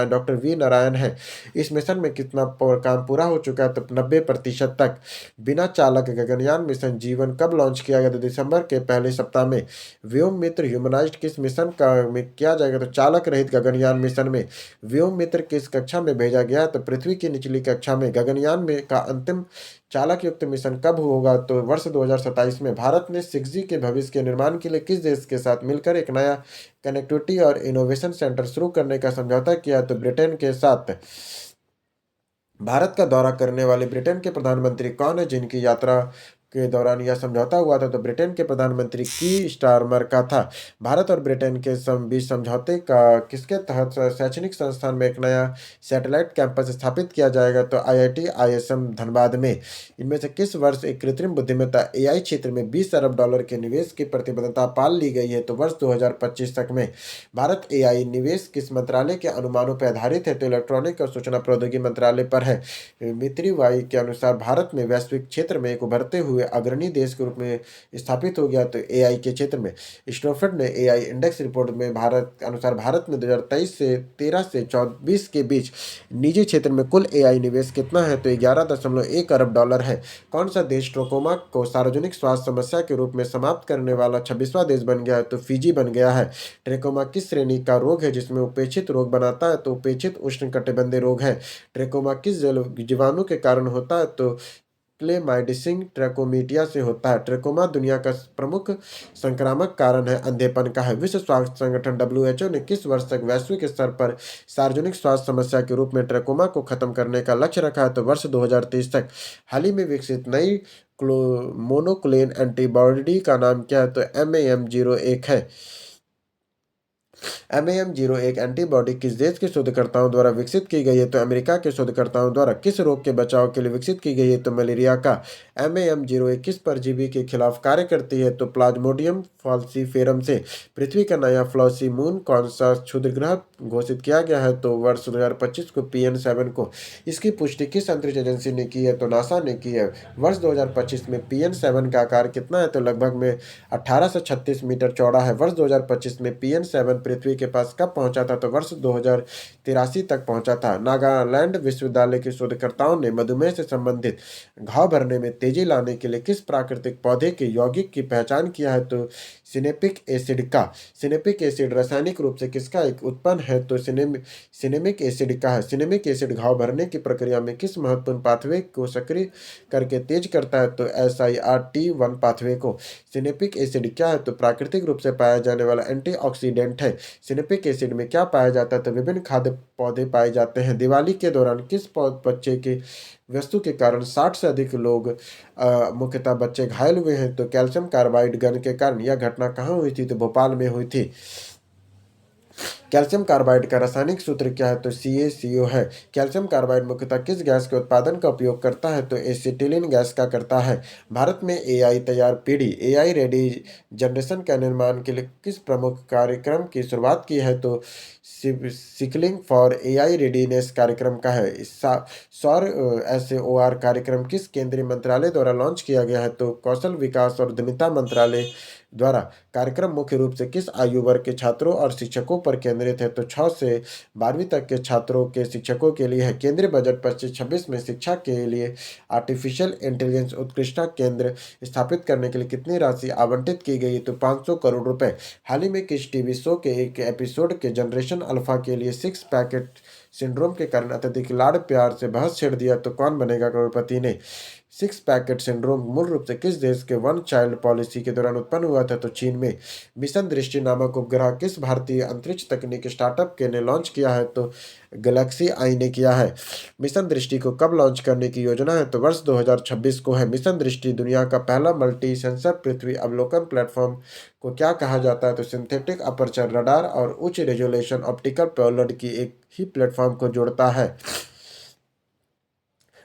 डॉक्टर वी नारायण है। इस मिशन में कितना काम पूरा हो चुका है? तो 90% तक। बिना चालक गगनयान मिशन जीवन कब लॉन्च किया गया? तो दिसंबर के पहले सप्ताह में। व्योम मित्र ह्यूमनाइज्ड किस मिशन का में किया जाएगा? तो चालक रहित गगनयान मिशन में। व्योम मित्र किस कक्षा में भेजा गया? तो पृथ्वी की निचली कक्षा में। गगनयान में का अंतिम चालक युक्त मिशन कब होगा? तो वर्ष 2027 में। भारत ने 6G के भविष्य के निर्माण के लिए किस देश के साथ मिलकर एक नया कनेक्टिविटी और इनोवेशन सेंटर शुरू करने का समझौता किया? तो ब्रिटेन के साथ। भारत का दौरा करने वाले ब्रिटेन के प्रधानमंत्री कौन है, जिनकी यात्रा के दौरान यह समझौता हुआ था तो ब्रिटेन के प्रधानमंत्री की स्टारमर का था। भारत और ब्रिटेन के बीच समझौते का किसके तहत शैक्षणिक संस्थान में एक नया सैटेलाइट कैंपस स्थापित किया जाएगा तो IIT ISM धनबाद में। इनमें से किस वर्ष एक कृत्रिम बुद्धिमत्ता AI क्षेत्र में 20 अरब डॉलर के निवेश की प्रतिबद्धता पाल ली गई है तो वर्ष 2025 तक में। भारत AI निवेश किस मंत्रालय के अनुमानों पर आधारित है तो इलेक्ट्रॉनिक और सूचना प्रौद्योगिकी मंत्रालय पर है। मित्री वाई के अनुसार भारत में वैश्विक क्षेत्र में एक उभरते हुए अग्रणी देश के रूप में स्थापित हो गया तो AI के क्षेत्र में। स्टोफर्ड ने AI इंडेक्स रिपोर्ट में भारत के अनुसार भारत में 2023 से 13 से 24 के बीच निजी क्षेत्र में कुल AI निवेश कितना है तो 11.1 अरब डॉलर है। कौन सा देश ट्रोकोमा को सार्वजनिक स्वास्थ्य समस्या के रूप में समाप्त करने वाला 26वां देश बन गया है तो फिजी बन गया है। ट्रेकोमा किस श्रेणी का रोग है जिसमें उपेक्षित रोग बनाता है तो उपेक्षित उष्णकटिबंधीय रोग है। ट्रेकोमा किस जीवाणु के कारण होता है तो क्लेमाइडिसिन ट्रैकोमीटिया से होता है। ट्रेकोमा दुनिया का प्रमुख संक्रामक कारण है अंधेपन का है। विश्व स्वास्थ्य संगठन WHO ने किस वर्ष तक वैश्विक स्तर पर सार्वजनिक स्वास्थ्य समस्या के रूप में ट्रेकोमा को खत्म करने का लक्ष्य रखा है तो वर्ष 2030 तक। हाल ही में विकसित नई मोनोक्लोनल एंटीबॉडी का नाम क्या है तो MAM01 है। MAM01 एंटीबॉडी किस देश के शोधकर्ताओं द्वारा विकसित की गई है तो अमेरिका के शोधकर्ताओं द्वारा। किस रोग के बचाव के लिए विकसित की गई है तो मलेरिया का। MAM01 किस परजीवी के खिलाफ कार्य करती है तो प्लाज्मोडियम फॉल्सीफेरम से। पृथ्वी का नया फ्लॉसी मून कौन सा क्षुद्र ग्रह घोषित किया गया है तो वर्ष 2025 को PN7 को। इसकी पुष्टि किस अंतरिक्ष एजेंसी ने की है तो नासा ने की है। वर्ष 2025 में PN7 का आकार कितना है तो लगभग में 18 से 36 मीटर चौड़ा है। वर्ष 2025 में PN7 पृथ्वी के पास कब पहुंचा था तो वर्ष 2083 तक पहुंचा था। नागालैंड विश्वविद्यालय के शोधकर्ताओं ने मधुमेह से संबंधित घाव भरने में तेजी लाने के लिए किस प्राकृतिक पौधे के यौगिक की पहचान किया है तो सिनेपिक एसिड का। सिनेपिक एसिड रासायनिक रूप से किसका एक उत्पन्न है तो सिनेमिक एसिड का है। सिनेमिक एसिड घाव भरने की प्रक्रिया में किस महत्वपूर्ण पाथवे को सक्रिय करके तेज करता है तो SIRT1 पाथवे को। सिनेपिक एसिड क्या है तो प्राकृतिक रूप से पाया जाने वाला एंटीऑक्सीडेंट है। सिनेपिक एसिड में क्या पाया जाता है तो विभिन्न खाद्य पौधे पाए जाते हैं। दिवाली के दौरान किस बच्चे के वस्तु के कारण 60 से अधिक लोग मुख्यतः बच्चे घायल हुए हैं तो कैल्शियम कार्बाइड गन के कारण। यह घटना कहाँ हुई थी तो भोपाल में हुई थी। कैल्शियम कार्बाइड का रासायनिक सूत्र क्या है तो CaCO है। कैल्शियम कार्बाइड मुख्यतः किस गैस के उत्पादन का उपयोग करता है तो एसिटिलीन गैस का करता है। भारत में AI तैयार पीढ़ी AI रेडी जनरेशन का निर्माण के लिए किस प्रमुख कार्यक्रम की शुरुआत की है तो सिकलिंग फॉर AI रेडीनेस कार्यक्रम का है। सौर SAOR कार्यक्रम किस केंद्रीय मंत्रालय द्वारा लॉन्च किया गया है तो कौशल विकास और उद्यमिता मंत्रालय द्वारा। कार्यक्रम मुख्य रूप से किस आयु वर्ग के छात्रों और शिक्षकों पर केंद्रित है तो 6 से 12वीं तक के छात्रों के शिक्षकों के लिए है। केंद्रीय बजट 25-26 में शिक्षा के लिए आर्टिफिशियल इंटेलिजेंस उत्कृष्टता केंद्र स्थापित करने के लिए कितनी राशि आवंटित की गई तो 500 करोड़ रुपए। हाल ही में किस टीवी शो के एक एपिसोड के जनरेशन अल्फा के लिए 6 पैकेट सिंड्रोम के कारण अत्यधिक लाड़ प्यार से बहस छेड़ दिया तो कौन बनेगा करोड़पति ने। 6 पैकेट सिंड्रोम मूल रूप से किस देश के वन चाइल्ड पॉलिसी के दौरान उत्पन्न हुआ था तो चीन में। मिशन दृष्टि नामक उपग्रह किस भारतीय अंतरिक्ष तकनीक स्टार्टअप के ने लॉन्च किया है तो गैलेक्सी आई ने किया है। मिशन दृष्टि को कब लॉन्च करने की योजना है तो वर्ष 2026 को है। मिशन दृष्टि दुनिया का पहला मल्टी सेंसर पृथ्वी अवलोकन प्लेटफॉर्म को क्या कहा जाता है तो सिंथेटिक अपर्चर रडार और उच्च रेजोल्यूशन ऑप्टिकल पैलोड की एक ही प्लेटफॉर्म को जोड़ता है।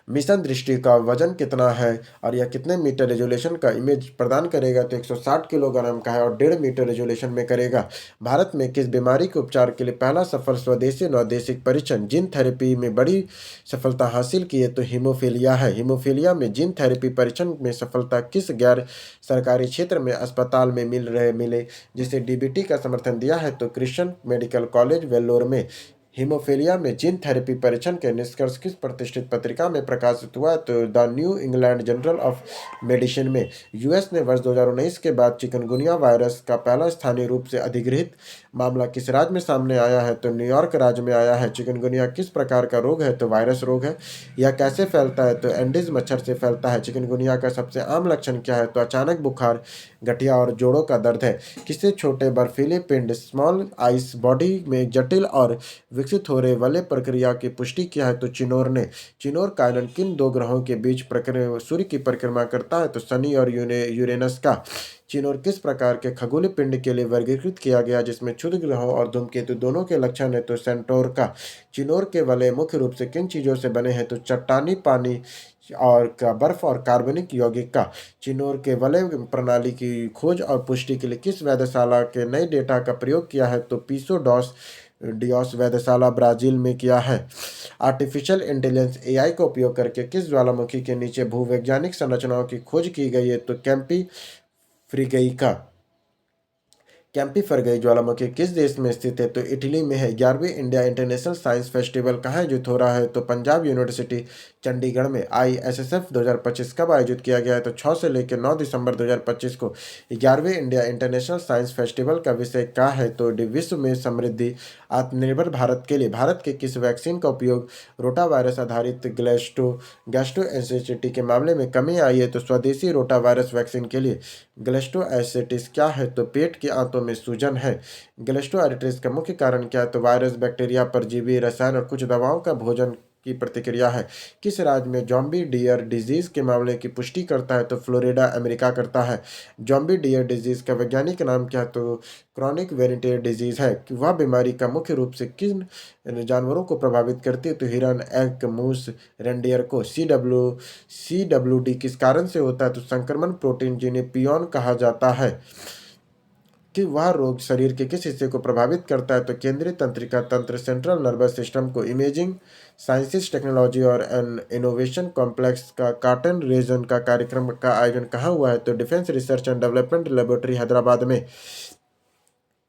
मिशन दृष्टि का वजन कितना है और यह कितने मीटर रेजोल्यूशन का इमेज प्रदान करेगा तो 160 किलोग्राम का है और 1.5 मीटर रेजोल्यूशन में करेगा। भारत में किस बीमारी के उपचार के लिए पहला सफल स्वदेशी नवदेशिक परीक्षण जीन थेरेपी में बड़ी सफलता हासिल की है तो हीमोफीलिया है। हीमोफीलिया में जीन थेरेपी परीक्षण में सफलता किस गैर सरकारी क्षेत्र में अस्पताल में मिले जिसे DBT का समर्थन दिया है तो क्रिश्चियन मेडिकल कॉलेज वेल्लोर में। हीमोफीलिया में जीन थेरेपी परीक्षण के निष्कर्ष किस प्रतिष्ठित पत्रिका में प्रकाशित हुआ तो the new England journal of medicine में। US ने वर्ष 2019 के बाद चिकनगुनिया वायरस का पहला स्थानीय रूप से अधिगृहित मामला किस राज्य में सामने आया है तो न्यूयॉर्क राज्य में आया है। चिकनगुनिया किस प्रकार का रोग है तो वायरस रोग है। यह कैसे फैलता है तो एंडीज मच्छर से फैलता है। चिकनगुनिया का सबसे आम लक्षण क्या है तो अचानक बुखार, गठिया और जोड़ों का दर्द है। किसी छोटे बर्फीले पिंड स्मॉल आइस बॉडी में जटिल और विकसित हो रहे वलय प्रक्रिया की पुष्टि किया है तो चिनोर ने। चिनोर कायनन किन दो ग्रहों के बीच सूर्य की परिक्रमा करता है तो शनि और यूरेनस का। चिनोर किस प्रकार के खगोलीय पिंड के लिए वर्गीकृत किया गया जिसमें क्षुद्र ग्रहों और धूमकेतु दोनों के लक्षण है तो सेंटोर का। चिनोर के वलय मुख्य रूप से किन चीजों से बने हैं तो चट्टानी, पानी और का बर्फ और कार्बनिक यौगिक का। चिनोर के वलय प्रणाली की खोज और पुष्टि के लिए किस वेधशाला के नए डेटा का प्रयोग किया है तो पीसो डॉस डियोस वेधशाला ब्राजील में किया है। आर्टिफिशियल इंटेलिजेंस एआई का उपयोग करके किस ज्वालामुखी के नीचे भूवैज्ञानिक संरचनाओं की खोज की गई है तो कैंपी फ्रिगई का। कैंपी फरगई ज्वालामुखी किस देश में स्थित है तो इटली में है। 11वीं इंडिया इंटरनेशनल साइंस फेस्टिवल कहाँ आयोजित हो रहा है तो पंजाब यूनिवर्सिटी चंडीगढ़ में। ISSF 2025 कब आयोजित किया गया है तो 6 से लेकर 9 दिसंबर 2025 को। 11वीं इंडिया इंटरनेशनल साइंस फेस्टिवल का विषय क्या है तो विश्व में समृद्धि आत्मनिर्भर भारत के लिए भारत के किस वैक्सीन का उपयोग रोटा वायरस आधारित गैस्ट्रोएंटेरिटिस के मामले में कमी आई है तो स्वदेशी रोटा वायरस वैक्सीन के लिए। गैस्ट्रोएंटेरिटिस क्या है तो पेट के आंतों में सूजन है। गैस्ट्रोएंटेरिटिस का मुख्य कारण क्या है तो वायरस, बैक्टीरिया, परजीवी, रसायन और कुछ दवाओं का भोजन की प्रतिक्रिया है। किस राज्य में जॉम्बी डियर डिजीज के मामले की पुष्टि करता है तो फ्लोरिडा अमेरिका करता है। जॉम्बी डियर डिजीज का वैज्ञानिक नाम क्या है तो क्रॉनिक वेरिटेड डिजीज है। कि वह बीमारी का मुख्य रूप से किन जानवरों को प्रभावित करती है तो हिरन, एग, मूस, रेंडियर को। CWD किस कारण से होता है तो संक्रमण प्रोटीन जिन्हें पियोन कहा जाता है। कि वह रोग शरीर के किस हिस्से को प्रभावित करता है तो केंद्रीय तंत्रिका तंत्र सेंट्रल नर्वस सिस्टम को। इमेजिंग साइंसेस टेक्नोलॉजी और एन इनोवेशन कॉम्प्लेक्स का कार्टन रीजन का कार्यक्रम का आयोजन कहाँ हुआ है तो defence research and development laboratory Hyderabad में।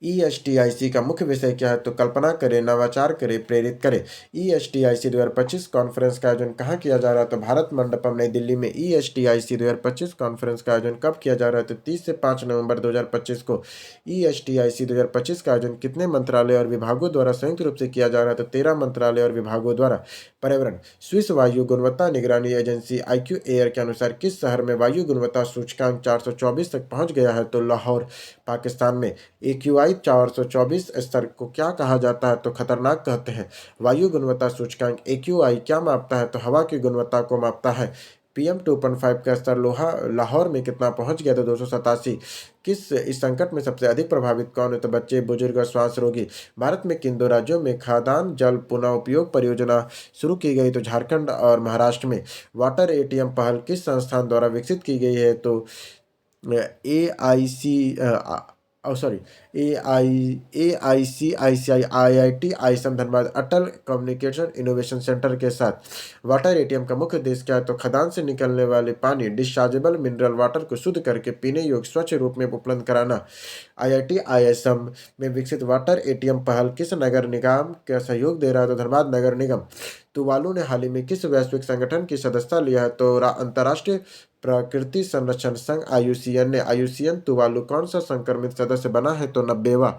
ESTIC का मुख्य विषय क्या है तो कल्पना करें, नवाचार करें, प्रेरित करें। ESTIC 2025 कॉन्फ्रेंस का आयोजन कहाँ किया जा रहा है तो भारत मंडपम नई दिल्ली में। ESTIC 2025 कॉन्फ्रेंस का आयोजन कब किया जा रहा है तो 30 से 5 नवंबर 2025 को। ESTIC 2025 का आयोजन कितने मंत्रालय और विभागों द्वारा संयुक्त रूप से किया जा रहा है तो 13 मंत्रालय और विभागों द्वारा। पर्यावरण। स्विस वायु गुणवत्ता निगरानी एजेंसी IQ-AIR के अनुसार किस शहर में वायु गुणवत्ता सूचकांक 424 तक पहुंच गया है तो लाहौर पाकिस्तान में। AQI 424 स्तर को क्या कहा जाता है तो खतरनाक कहते हैं। वायु गुणवत्ता सूचकांक AQI क्या मापता है तो हवा की गुणवत्ता को मापता है। PM 2.5 का स्तर लाहौर में कितना पहुंच गया तो 287। इस संकट में सबसे अधिक प्रभावित कौन है तो बच्चे, बुजुर्ग और श्वास रोगी। भारत में किन दो राज्यों में खाद्यान्न जल पुनः उपयोग परियोजना शुरू की गई तो झारखंड और महाराष्ट्र में। वाटर ATM पहल किस संस्थान द्वारा विकसित की गई है तो AICICI IIT आईएसएम धनबाद अटल कम्युनिकेशन इनोवेशन सेंटर के साथ। वाटर ATM का मुख्य उद्देश्य क्या है तो खदान से निकलने वाले पानी डिस्चार्जेबल मिनरल वाटर को शुद्ध करके पीने योग्य स्वच्छ रूप में उपलब्ध कराना। IIT IISM में विकसित वाटर ATM पहल किस नगर निगम का सहयोग दे रहा है तो धनबाद नगर निगम। तुवालू ने हाल ही में किस वैश्विक संगठन की सदस्यता लिया है तो अंतर्राष्ट्रीय प्रकृति संरक्षण संघ IUCN ने। IUCN तुवालू कौन सा संक्रमित सदस्य बना है तो 90वां।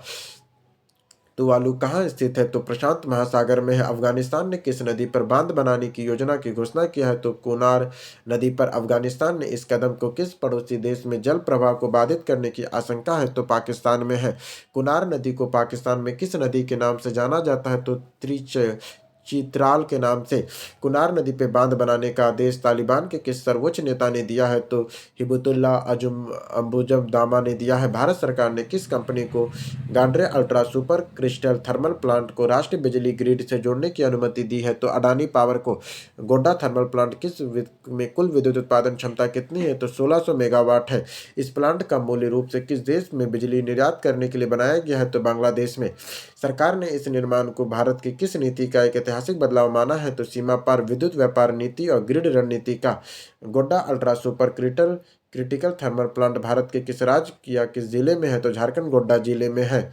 तुवालू कहाँ स्थित है तो प्रशांत महासागर में है। अफगानिस्तान ने किस नदी पर बांध बनाने की योजना की घोषणा किया है तो कुनार नदी पर। अफगानिस्तान ने इस कदम को किस पड़ोसी देश में जल प्रवाह को बाधित करने की आशंका है तो पाकिस्तान में है। कुनार नदी को पाकिस्तान में किस नदी के नाम से जाना जाता है तो चित्राल के नाम से। कुनार नदी पे बांध बनाने का आदेश तालिबान के किस सर्वोच्च नेता ने दिया है तो हिबतुल्लाह अंबुजम दामा ने दिया है। भारत सरकार ने किस कंपनी को गांड्रे ultra super critical thermal plant को राष्ट्रीय बिजली ग्रिड से जोड़ने की अनुमति दी है तो अडानी पावर को। गोड्डा थर्मल प्लांट में कुल विद्युत उत्पादन क्षमता कितनी है तो 1600 मेगावाट है। इस प्लांट का मूल्य रूप से किस देश में बिजली निर्यात करने के लिए बनाया गया है तो बांग्लादेश में। सरकार ने इस निर्माण को भारत की किस नीति का एक ऐतिहासिक बदलाव माना है तो सीमा पार विद्युत व्यापार नीति और ग्रिड रणनीति का। Godda ultra super critical thermal plant Bharat के किस राज्य या किस जिले में है तो झारखंड गोड्डा जिले में है।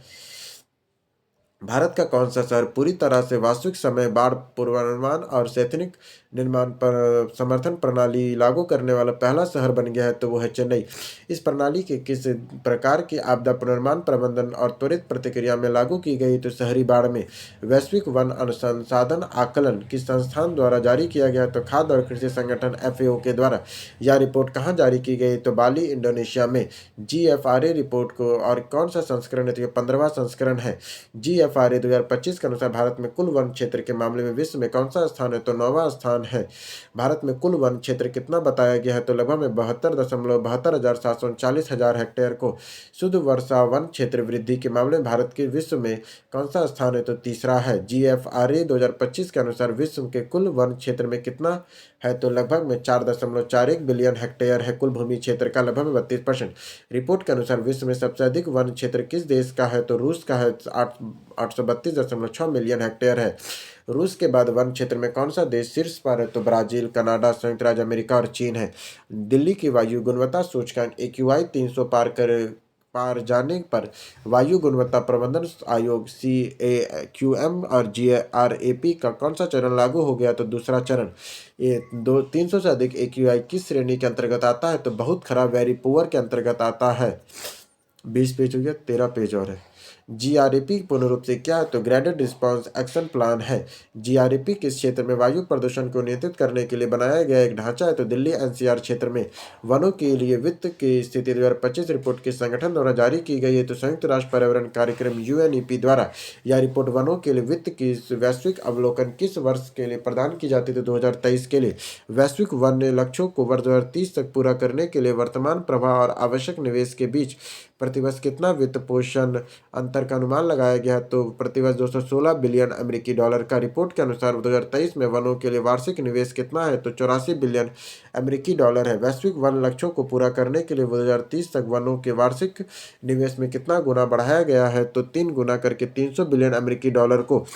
भारत का कौन सा शहर पूरी तरह से वास्तविक समय बाढ़ पूर्वानुमान और शैक्षणिक निर्माण पर समर्थन प्रणाली लागू करने वाला पहला शहर बन गया है तो वो है चेन्नई। इस प्रणाली के किस प्रकार की आपदा पुनर्निर्माण प्रबंधन और त्वरित प्रतिक्रिया में लागू की गई तो शहरी बाढ़ में। वैश्विक वन अनुसंधान आकलन किस संस्थान द्वारा जारी किया गया तो खाद्य और कृषि संगठन FAO के द्वारा। यह रिपोर्ट कहाँ जारी की गई तो बाली इंडोनेशिया में। GFRA रिपोर्ट को और कौन सा संस्करण है तो 15वां संस्करण है। GFRA GFRA 2025 के अनुसार भारत में कुल वन क्षेत्र के मामले में विश्व में कौन सा स्थान है? तो 9वां स्थान है। भारत में कुल वन क्षेत्र कितना बताया गया है? तो लगभग में 72,72,739 हेक्टेयर को शुद्ध वर्षा वन क्षेत्र वृद्धि के मामले में भारत के विश्व में कौन सा स्थान है? तो तीसरा है। GFRA 2025 के अनुसार विश्व के कुल वन क्षेत्र में कितना है? तो लगभग में 4.41 बिलियन हेक्टेयर है। कुल भूमि क्षेत्र का लगभग में 32%। रिपोर्ट के अनुसार विश्व में सबसे अधिक वन क्षेत्र किस देश का है? तो रूस का है। 832.6 मिलियन हेक्टेयर है। रूस के बाद वन क्षेत्र में कौन सा देश शीर्ष पर है? तो ब्राजील, कनाडा, संयुक्त राज्य अमेरिका और चीन है। दिल्ली की वायु गुणवत्ता सूचकांक AQI 300 पार जाने पर वायु गुणवत्ता प्रबंधन आयोग CAQM और GRAP का कौन सा चरण लागू हो गया? तो दूसरा चरण। ये 300 से अधिक AQI किस श्रेणी के अंतर्गत आता है? तो बहुत खराब, वेरी पुअर के अंतर्गत आता है। 20 पेज हो गया, 13 पेज और है। GRAP पूर्ण रूप से क्या है? तो ग्रेडेड रिस्पॉन्स एक्शन प्लान है। GRAP किस क्षेत्र में वायु प्रदूषण को नियंत्रित करने के लिए बनाया गया एक ढांचा है? तो दिल्ली NCR क्षेत्र में। वनों के लिए वित्त की स्थिति 2025 रिपोर्ट किस संगठन द्वारा जारी की गई है? तो संयुक्त राष्ट्र पर्यावरण कार्यक्रम UNEP द्वारा। यह रिपोर्ट वनों के लिए वित्त की वैश्विक अवलोकन किस वर्ष के लिए प्रदान की जाती है? तो 2023 के लिए। वैश्विक वन्य लक्ष्यों को वर्ष 2030 तक पूरा करने के लिए वर्तमान प्रभाव और आवश्यक निवेश के बीच प्रतिवर्ष कितना वित्त पोषण अंतर का अनुमान लगाया गया है? तो प्रतिवर्ष 216 बिलियन अमेरिकी डॉलर का। रिपोर्ट के अनुसार 2023 में वनों के लिए वार्षिक निवेश कितना है? तो 84 बिलियन अमेरिकी डॉलर है। वैश्विक वन लक्ष्यों को पूरा करने के लिए 2030 तक वनों के वार्षिक निवेश में कितना गुना बढ़ाया गया है? तो 3 गुना करके 300 बिलियन अमेरिकी डॉलर को।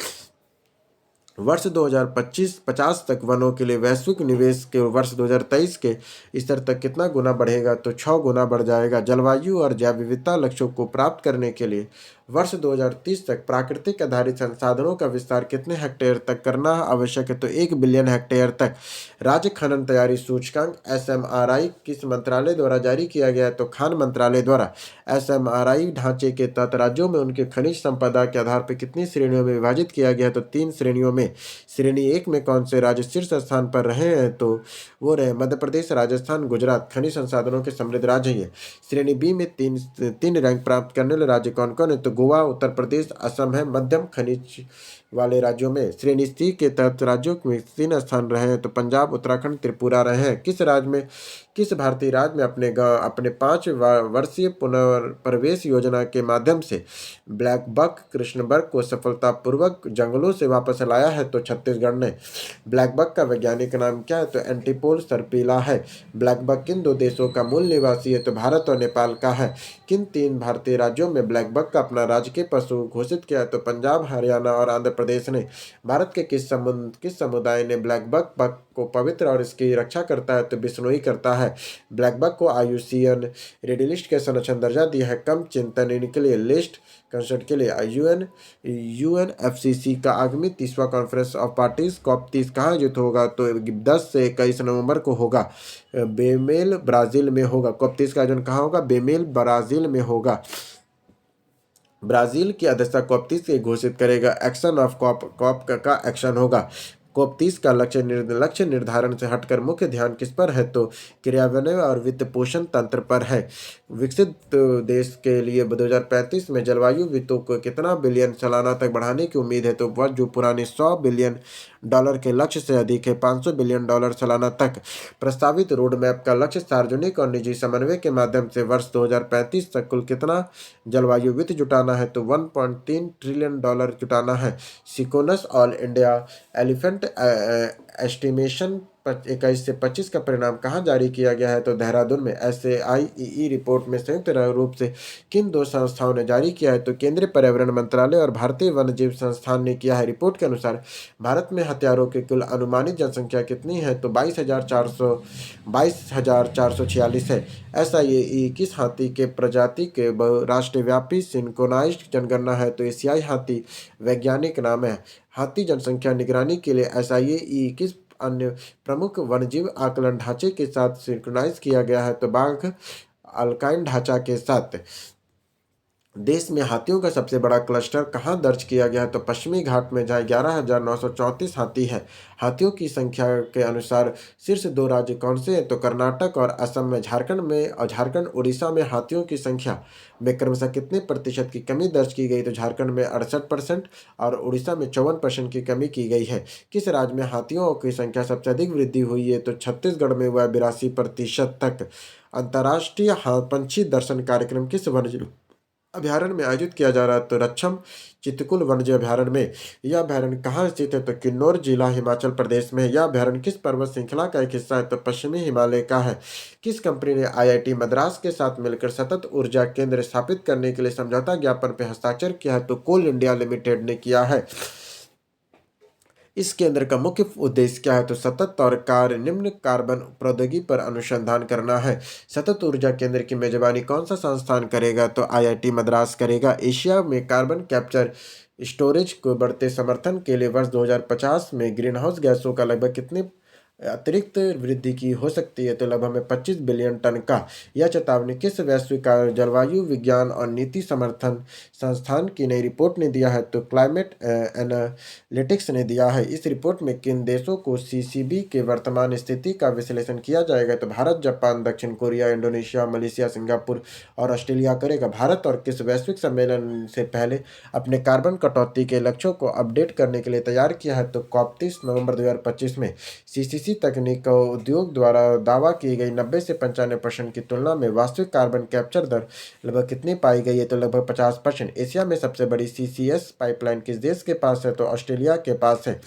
वर्ष 2025-50 तक वनों के लिए वैश्विक निवेश के वर्ष 2023 के स्तर तक कितना गुना बढ़ेगा? तो 6 गुना बढ़ जाएगा। जलवायु और जैव विविधता लक्ष्यों को प्राप्त करने के लिए वर्ष 2030 तक प्राकृतिक आधारित संसाधनों का विस्तार कितने हेक्टेयर तक करना आवश्यक है? तो 1 बिलियन हेक्टेयर तक। राज्य खनन तैयारी सूचकांक SMRI किस मंत्रालय द्वारा जारी किया गया है? तो खान मंत्रालय द्वारा। SMRI ढांचे के तहत राज्यों में उनके खनिज संपदा के आधार पर कितनी श्रेणियों में विभाजित किया गया है? तो 3 श्रेणियों में। श्रेणी 1 में कौन से राज्य शीर्ष स्थान पर रहे हैं? तो वो रहे मध्य प्रदेश, राजस्थान, गुजरात। खनिज संसाधनों के समृद्ध राज्य हैं। श्रेणी बी में तीन रैंक प्राप्त करने वाले राज्य कौन कौन है? तो गोवा, उत्तर प्रदेश, असम है मध्यम खनिज वाले राज्यों में। श्रेणी सी के तहत राज्यों में 3 स्थान रहे हैं। तो पंजाब, उत्तराखंड, त्रिपुरा रहे हैं। किस भारतीय राज्य में अपने 5 वर्षीय पुनर्प्रवेश योजना के माध्यम से ब्लैक बक कृष्णबर्ग को सफलतापूर्वक जंगलों से वापस लाया है? तो छत्तीसगढ़ ने। ब्लैक बक का वैज्ञानिक नाम क्या है? तो एंटीपोल सर्पिला है। ब्लैक बक किन 2 देशों का मूल निवासी है? तो भारत और नेपाल का है। किन 3 भारतीय राज्यों में ब्लैक बक का अपना राजकीय पशु घोषित किया है? तो पंजाब, हरियाणा और आंध्र प्रदेश ने। भारत के किस समुदाय ने ब्लैक बक को पवित्र और इसकी रक्षा करता है? तो बिश्नोई करता है। ब्लैक बक को IUCN रेड लिस्ट के संरक्षण दर्जा दिया है। कम चिंतन के लिए लिस्ट कंसर्ट के लिए UNFCCC का आगामी 30वां कॉन्फ्रेंस ऑफ पार्टीज COP30 कहाँ आयोजित होगा? तो 10 से 21 नवंबर को होगा। बेमेल, ब्राजील में होगा। COP30 का आयोजन कहाँ होगा? बेमेल, ब्राजील में होगा। ब्राजील की अध्यक्षता COP30 के घोषित करेगा। एक्शन ऑफ कॉप का एक्शन होगा। COP30 का लक्ष्य निर्धारण से हटकर मुख्य ध्यान किस पर है? तो क्रियान्वयन और वित्त पोषण तंत्र पर है। विकसित देश के लिए 2035 में जलवायु वित्तों को कितना बिलियन सालाना तक बढ़ाने की उम्मीद है? तो वह जो पुराने $100 बिलियन के लक्ष्य से अधिक है। $500 बिलियन सालाना तक। प्रस्तावित रोड मैप का लक्ष्य सार्वजनिक और निजी समन्वय के माध्यम से वर्ष 2035 तक कुल कितना जलवायु वित्त जुटाना है? तो $1.3 ट्रिलियन जुटाना है। सिकोनस ऑल इंडिया एलिफेंट एस्टिमेशन 21 से 25 का परिणाम कहाँ जारी किया गया है? तो देहरादून में। SAIEE रिपोर्ट में संयुक्त रूप से किन 2 संस्थाओं ने जारी किया है? तो केंद्रीय पर्यावरण मंत्रालय और भारतीय वन्यजीव संस्थान ने किया है। रिपोर्ट के अनुसार भारत में हथियारों की कुल अनुमानित जनसंख्या कितनी है? तो 22,446 है। SIAE किस हाथी के प्रजाति के राष्ट्रव्यापी सिंक्रोनाइज्ड जनगणना है? तो एशियाई हाथी वैज्ञानिक नाम है। हाथी जनसंख्या निगरानी के लिए SIAE किस अन्य प्रमुख वन्यजीव आकलन ढांचे के साथ सिंक्रोनाइज किया गया है? तो बाघ अल्काइन ढांचा के साथ। देश में हाथियों का सबसे बड़ा क्लस्टर कहाँ दर्ज किया गया है? तो पश्चिमी घाट में, जहाँ 11,934 हाथी है। हाथियों की संख्या के अनुसार शीर्ष दो राज्य कौन से हैं? तो कर्नाटक और असम में। झारखंड उड़ीसा में हाथियों की संख्या में क्रमशः कितने प्रतिशत की कमी दर्ज की गई? तो झारखंड में 68% और उड़ीसा में 54% की कमी की गई है। किस राज्य में हाथियों की संख्या सबसे अधिक वृद्धि हुई है? तो छत्तीसगढ़ में हुआ 82% तक। अंतर्राष्ट्रीय पंछी दर्शन कार्यक्रम किस वन्य अभ्यारण्य में आयोजित किया जा रहा है? तो रक्षम चित्रकूट वन्य अभ्यारण्य में। यह अभ्यारण्य कहाँ स्थित है? तो किन्नौर जिला, हिमाचल प्रदेश में। यह अभ्यारण्य किस पर्वत श्रृंखला का एक हिस्सा है? तो पश्चिमी हिमालय का है। किस कंपनी ने आईआईटी मद्रास के साथ मिलकर सतत ऊर्जा केंद्र स्थापित करने के लिए समझौता ज्ञापन पर हस्ताक्षर किया है? तो कोल इंडिया लिमिटेड ने किया है। इस केंद्र का मुख्य उद्देश्य क्या है? तो सतत और निम्न कार्बन प्रौद्योगिकी पर अनुसंधान करना है। सतत ऊर्जा केंद्र की मेजबानी कौन सा संस्थान करेगा? तो आईआईटी मद्रास करेगा। एशिया में कार्बन कैप्चर स्टोरेज को बढ़ते समर्थन के लिए वर्ष 2050 में ग्रीनहाउस गैसों का लगभग कितने अतिरिक्त वृद्धि की हो सकती है? तो लगभग में 25 बिलियन टन का। यह चेतावनी किस वैश्विक जलवायु विज्ञान और नीति समर्थन संस्थान की नई रिपोर्ट ने दिया है? तो क्लाइमेट एनालिटिक्स ने दिया है। इस रिपोर्ट में किन देशों को सीसीबी के वर्तमान स्थिति का विश्लेषण किया जाएगा? तो भारत, जापान, दक्षिण कोरिया, इंडोनेशिया, मलेशिया, सिंगापुर और ऑस्ट्रेलिया करेगा। भारत और किस वैश्विक सम्मेलन से पहले अपने कार्बन कटौती के लक्ष्यों को अपडेट करने के लिए तैयार किया है? तो कॉप 30 नवंबर 2025 में। सीसीसी तकनीक का उद्योग द्वारा दावा की गई 90 से 95% की तुलना में वास्तविक कार्बन कैप्चर दर लगभग कितनी पाई गई है? तो लगभग 50%। एशिया में सबसे बड़ी सीसीएस पाइपलाइन किस देश के पास है? तो ऑस्ट्रेलिया के पास है।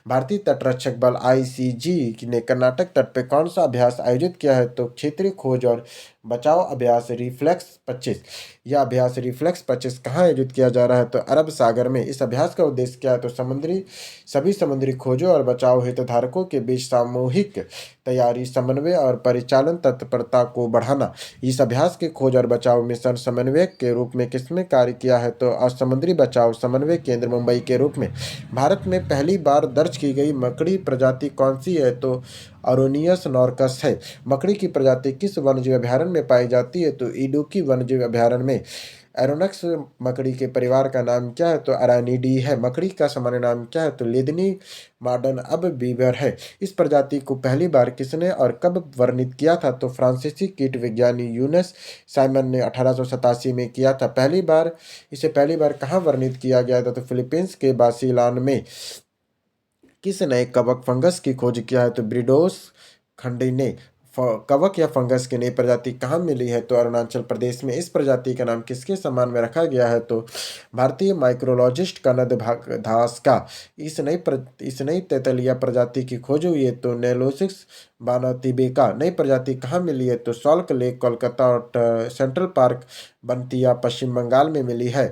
भारतीय तटरक्षक बल आईसीजी ने कर्नाटक तट पर कौन सा अभ्यास आयोजित किया है? तो क्षेत्रीय खोज और बचाव अभ्यास रिफ्लेक्स 25। यह अभ्यास रिफ्लेक्स 25 कहाँ आयोजित किया जा रहा है? तो अरब सागर में। इस अभ्यास का उद्देश्य क्या है? तो सभी समुद्री खोजों और बचाव हितधारकों के बीच सामूहिक तैयारी, समन्वय और परिचालन तत्परता को बढ़ाना। इस अभ्यास के खोज और बचाव मिशन समन्वयक के रूप में किसने कार्य किया है? तो समुद्री बचाव समन्वय केंद्र, मुंबई के रूप में। भारत में पहली बार दर्ज की गई मकड़ी प्रजाति कौन सी है? तो अरोनियस नॉर्कस है। मकड़ी की प्रजाति किस वन्यजीव अभ्यारण्य में पाई जाती है? तो इडुक्की वन्यजीव अभ्यारण्य में। एरोनक्स मकड़ी के परिवार का नाम क्या है? तो अरानिडी है। मकड़ी का सामान्य नाम क्या है? तो लेदनी मॉडर्न अब बीबर है। इस प्रजाति को पहली बार किसने और कब वर्णित किया था? तो फ्रांसीसी कीट विज्ञानी यूनस साइमन ने 1887 में किया था। इसे पहली बार कहाँ वर्णित किया गया था? तो फिलीपींस के बासिलान में। किस नए कवक फंगस की खोज किया है? तो ब्रिडोस खंडी ने। कवक या फंगस की नई प्रजाति कहाँ मिली है? तो अरुणाचल प्रदेश में। इस प्रजाति का नाम किसके सम्मान में रखा गया है? तो भारतीय माइक्रोलॉजिस्ट कनद धास का। इस नई तेतलिया प्रजाति की खोज हुई है? तो नेलोसिस बानातिबेका। नई प्रजाति कहाँ मिली है? तो सॉल्ट लेक कोलकाता और सेंट्रल पार्क बनतिया पश्चिम बंगाल में मिली है।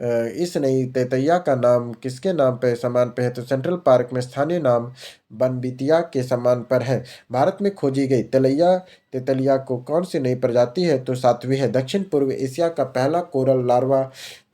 इस नई तेतैया का नाम किसके नाम पे सम्मान पे है? तो सेंट्रल पार्क में स्थानीय नाम बनबितिया के सम्मान पर है। भारत में खोजी गई तेतलिया को कौन सी नई प्रजाति है? तो सातवीं है। दक्षिण पूर्व एशिया का पहला कोरल लार्वा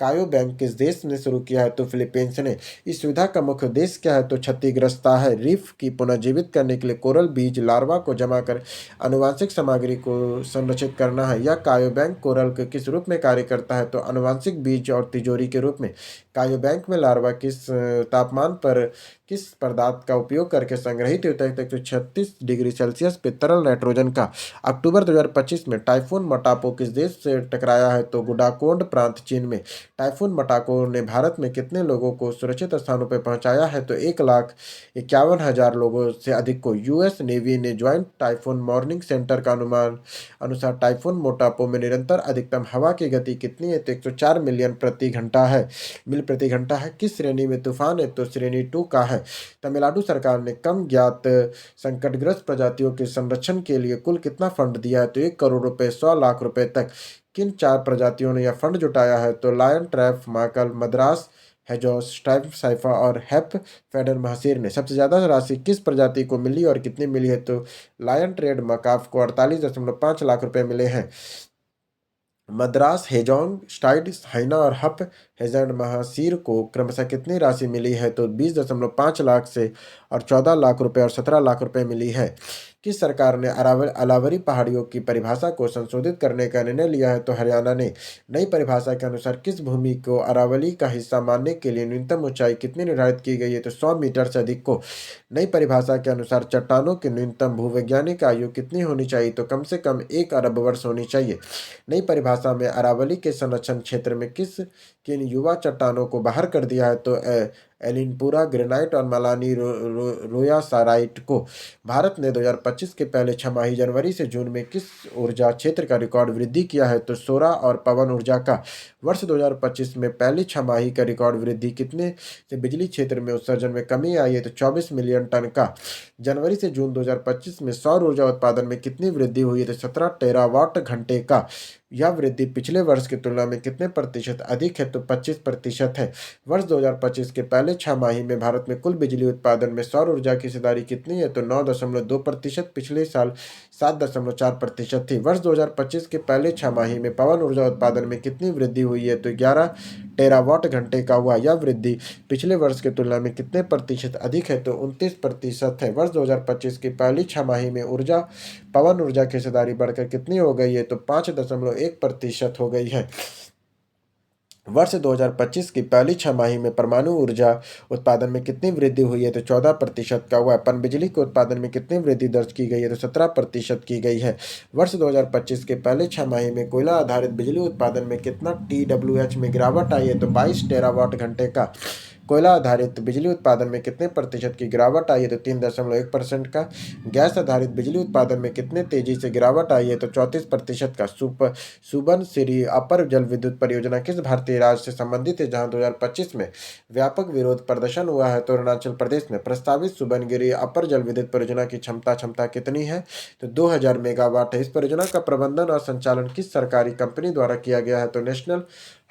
कायो बैंक किस देश ने शुरू किया है? तो फिलीपींस ने। इस सुविधा का मुख्य उद्देश्य क्या है? तो क्षतिग्रस्ता है। रीफ की पुनर्जीवित करने के लिए कोरल बीज लार्वा को जमा कर आनुवांशिक सामग्री को संरक्षित करना है। यह कायो बैंक कोरल के किस रूप में कार्य करता है? तो आनुवांशिक बीज और तिजोरी के रूप में। कायो बैंक में लार्वा किस तापमान पर किस पदार्थ का उपयोग करके संग्रहित होता है? 136 डिग्री सेल्सियस पे तरल नाइट्रोजन का। अक्टूबर 2025 में टाइफून मटापो किस देश से टकराया है? तो गुडाकोंड प्रांत, चीन में। टाइफून मटाको ने भारत में कितने लोगों को सुरक्षित स्थानों पर पहुंचाया है? तो 1,51,000 लोगों से अधिक को। यूएस नेवी ने ज्वाइंट टाइफून मॉर्निंग सेंटर का अनुमान अनुसार टाइफून मोटापो में निरंतर अधिकतम हवा की गति कितनी है? तो 104 मील प्रति घंटा है। किस श्रेणी में तूफान है? तो श्रेणी 2 का है। तमिलनाडु सरकार ने कम ज्ञात संकटग्रस्त प्रजातियों के संरक्षण के लिए कुल कितना फंड दिया है? तो 1 करोड़ रुपए, 100 लाख रुपए तक। किन 4 प्रजातियों ने यह फंड जुटाया है? तो लायन ट्रैप माकल मद्रास हेजोस स्ट्राइप साइफा और हेप फेडर महसीर ने। सबसे ज्यादा राशि किस प्रजाति को मिली और कितनी मिली है? तो लायन ट्रेड मकाफ को 48.5 लाख रुपए मिले हैं। मद्रास हेजोंग स्टाइड हाइना और हप हेजेंड महासीर को क्रमशः कितनी राशि मिली है? तो 20.5 लाख से और 14 लाख रुपए और 17 लाख रुपए मिली है। किस सरकार ने अरावली पहाड़ियों की परिभाषा को संशोधित करने का निर्णय लिया है? तो हरियाणा ने। नई परिभाषा के अनुसार किस भूमि को अरावली का हिस्सा मानने के लिए न्यूनतम ऊंचाई कितनी निर्धारित की गई है? तो 100 मीटर से अधिक को। नई परिभाषा के अनुसार चट्टानों की न्यूनतम भूवैज्ञानिक आयु कितनी होनी चाहिए? तो कम से कम 1 अरब वर्ष होनी चाहिए। नई परिभाषा में अरावली के संरक्षण क्षेत्र में किन युवा चट्टानों को बाहर कर दिया है? तो एलिनपुरा ग्रेनाइट और मलानी रोया साराइट को। भारत ने 2025 के पहले छमाही जनवरी से जून में किस ऊर्जा क्षेत्र का रिकॉर्ड वृद्धि किया है? तो सौर और पवन ऊर्जा का। वर्ष 2025 में पहली छमाही का रिकॉर्ड वृद्धि कितने से बिजली क्षेत्र में उत्सर्जन में कमी आई है? तो 24 मिलियन टन का। जनवरी से जून 2025 में सौर ऊर्जा उत्पादन में कितनी वृद्धि हुई है? तो 17 टेरावाट घंटे का। यह वृद्धि पिछले वर्ष की तुलना में कितने प्रतिशत अधिक है? तो 25% है। वर्ष 2025 के पहले छमाही में भारत में कुल बिजली उत्पादन में सौर ऊर्जा की हिस्सेदारी कितनी है? तो 9.2%। पिछले साल 7.4% थी। वर्ष 2025 के पहले छमाही में पवन ऊर्जा उत्पादन में कितनी वृद्धि हुई है? तो 11 टेरावाट घंटे का हुआ। यह वृद्धि पिछले वर्ष की तुलना में कितने प्रतिशत अधिक है? तो 29% है। वर्ष 2025 की पहली छमाही में पवन ऊर्जा की हिस्सेदारी बढ़कर कितनी हो गई है? तो 5.1% हो गई है। वर्ष 2025 की पहली छमाही में परमाणु ऊर्जा उत्पादन में कितनी वृद्धि हुई है? तो 14% का हुआ है। पनबिजली के उत्पादन में कितनी वृद्धि दर्ज की गई है? तो 17% की गई है। वर्ष 2025 के पहले छमाही में कोयला आधारित बिजली उत्पादन में कितना TWH में गिरावट आई है? तो 22 टेरावाट घंटे का। कोयला आधारित बिजली उत्पादन में कितने प्रतिशत की गिरावट आई है? तो 3.1% का। गैस आधारित बिजली उत्पादन में कितने तेजी से गिरावट आई है? तो 34% का। सुबनसिरी अपर जल विद्युत परियोजना किस भारतीय राज्य से संबंधित है जहां 2025 में व्यापक विरोध प्रदर्शन हुआ है? तो अरुणाचल प्रदेश में। प्रस्तावित सुबनगिरी अपर जल विद्युत परियोजना की क्षमता कितनी है? तो 2000 मेगावाट है। इस परियोजना का प्रबंधन और संचालन किस सरकारी कंपनी द्वारा किया गया है? तो national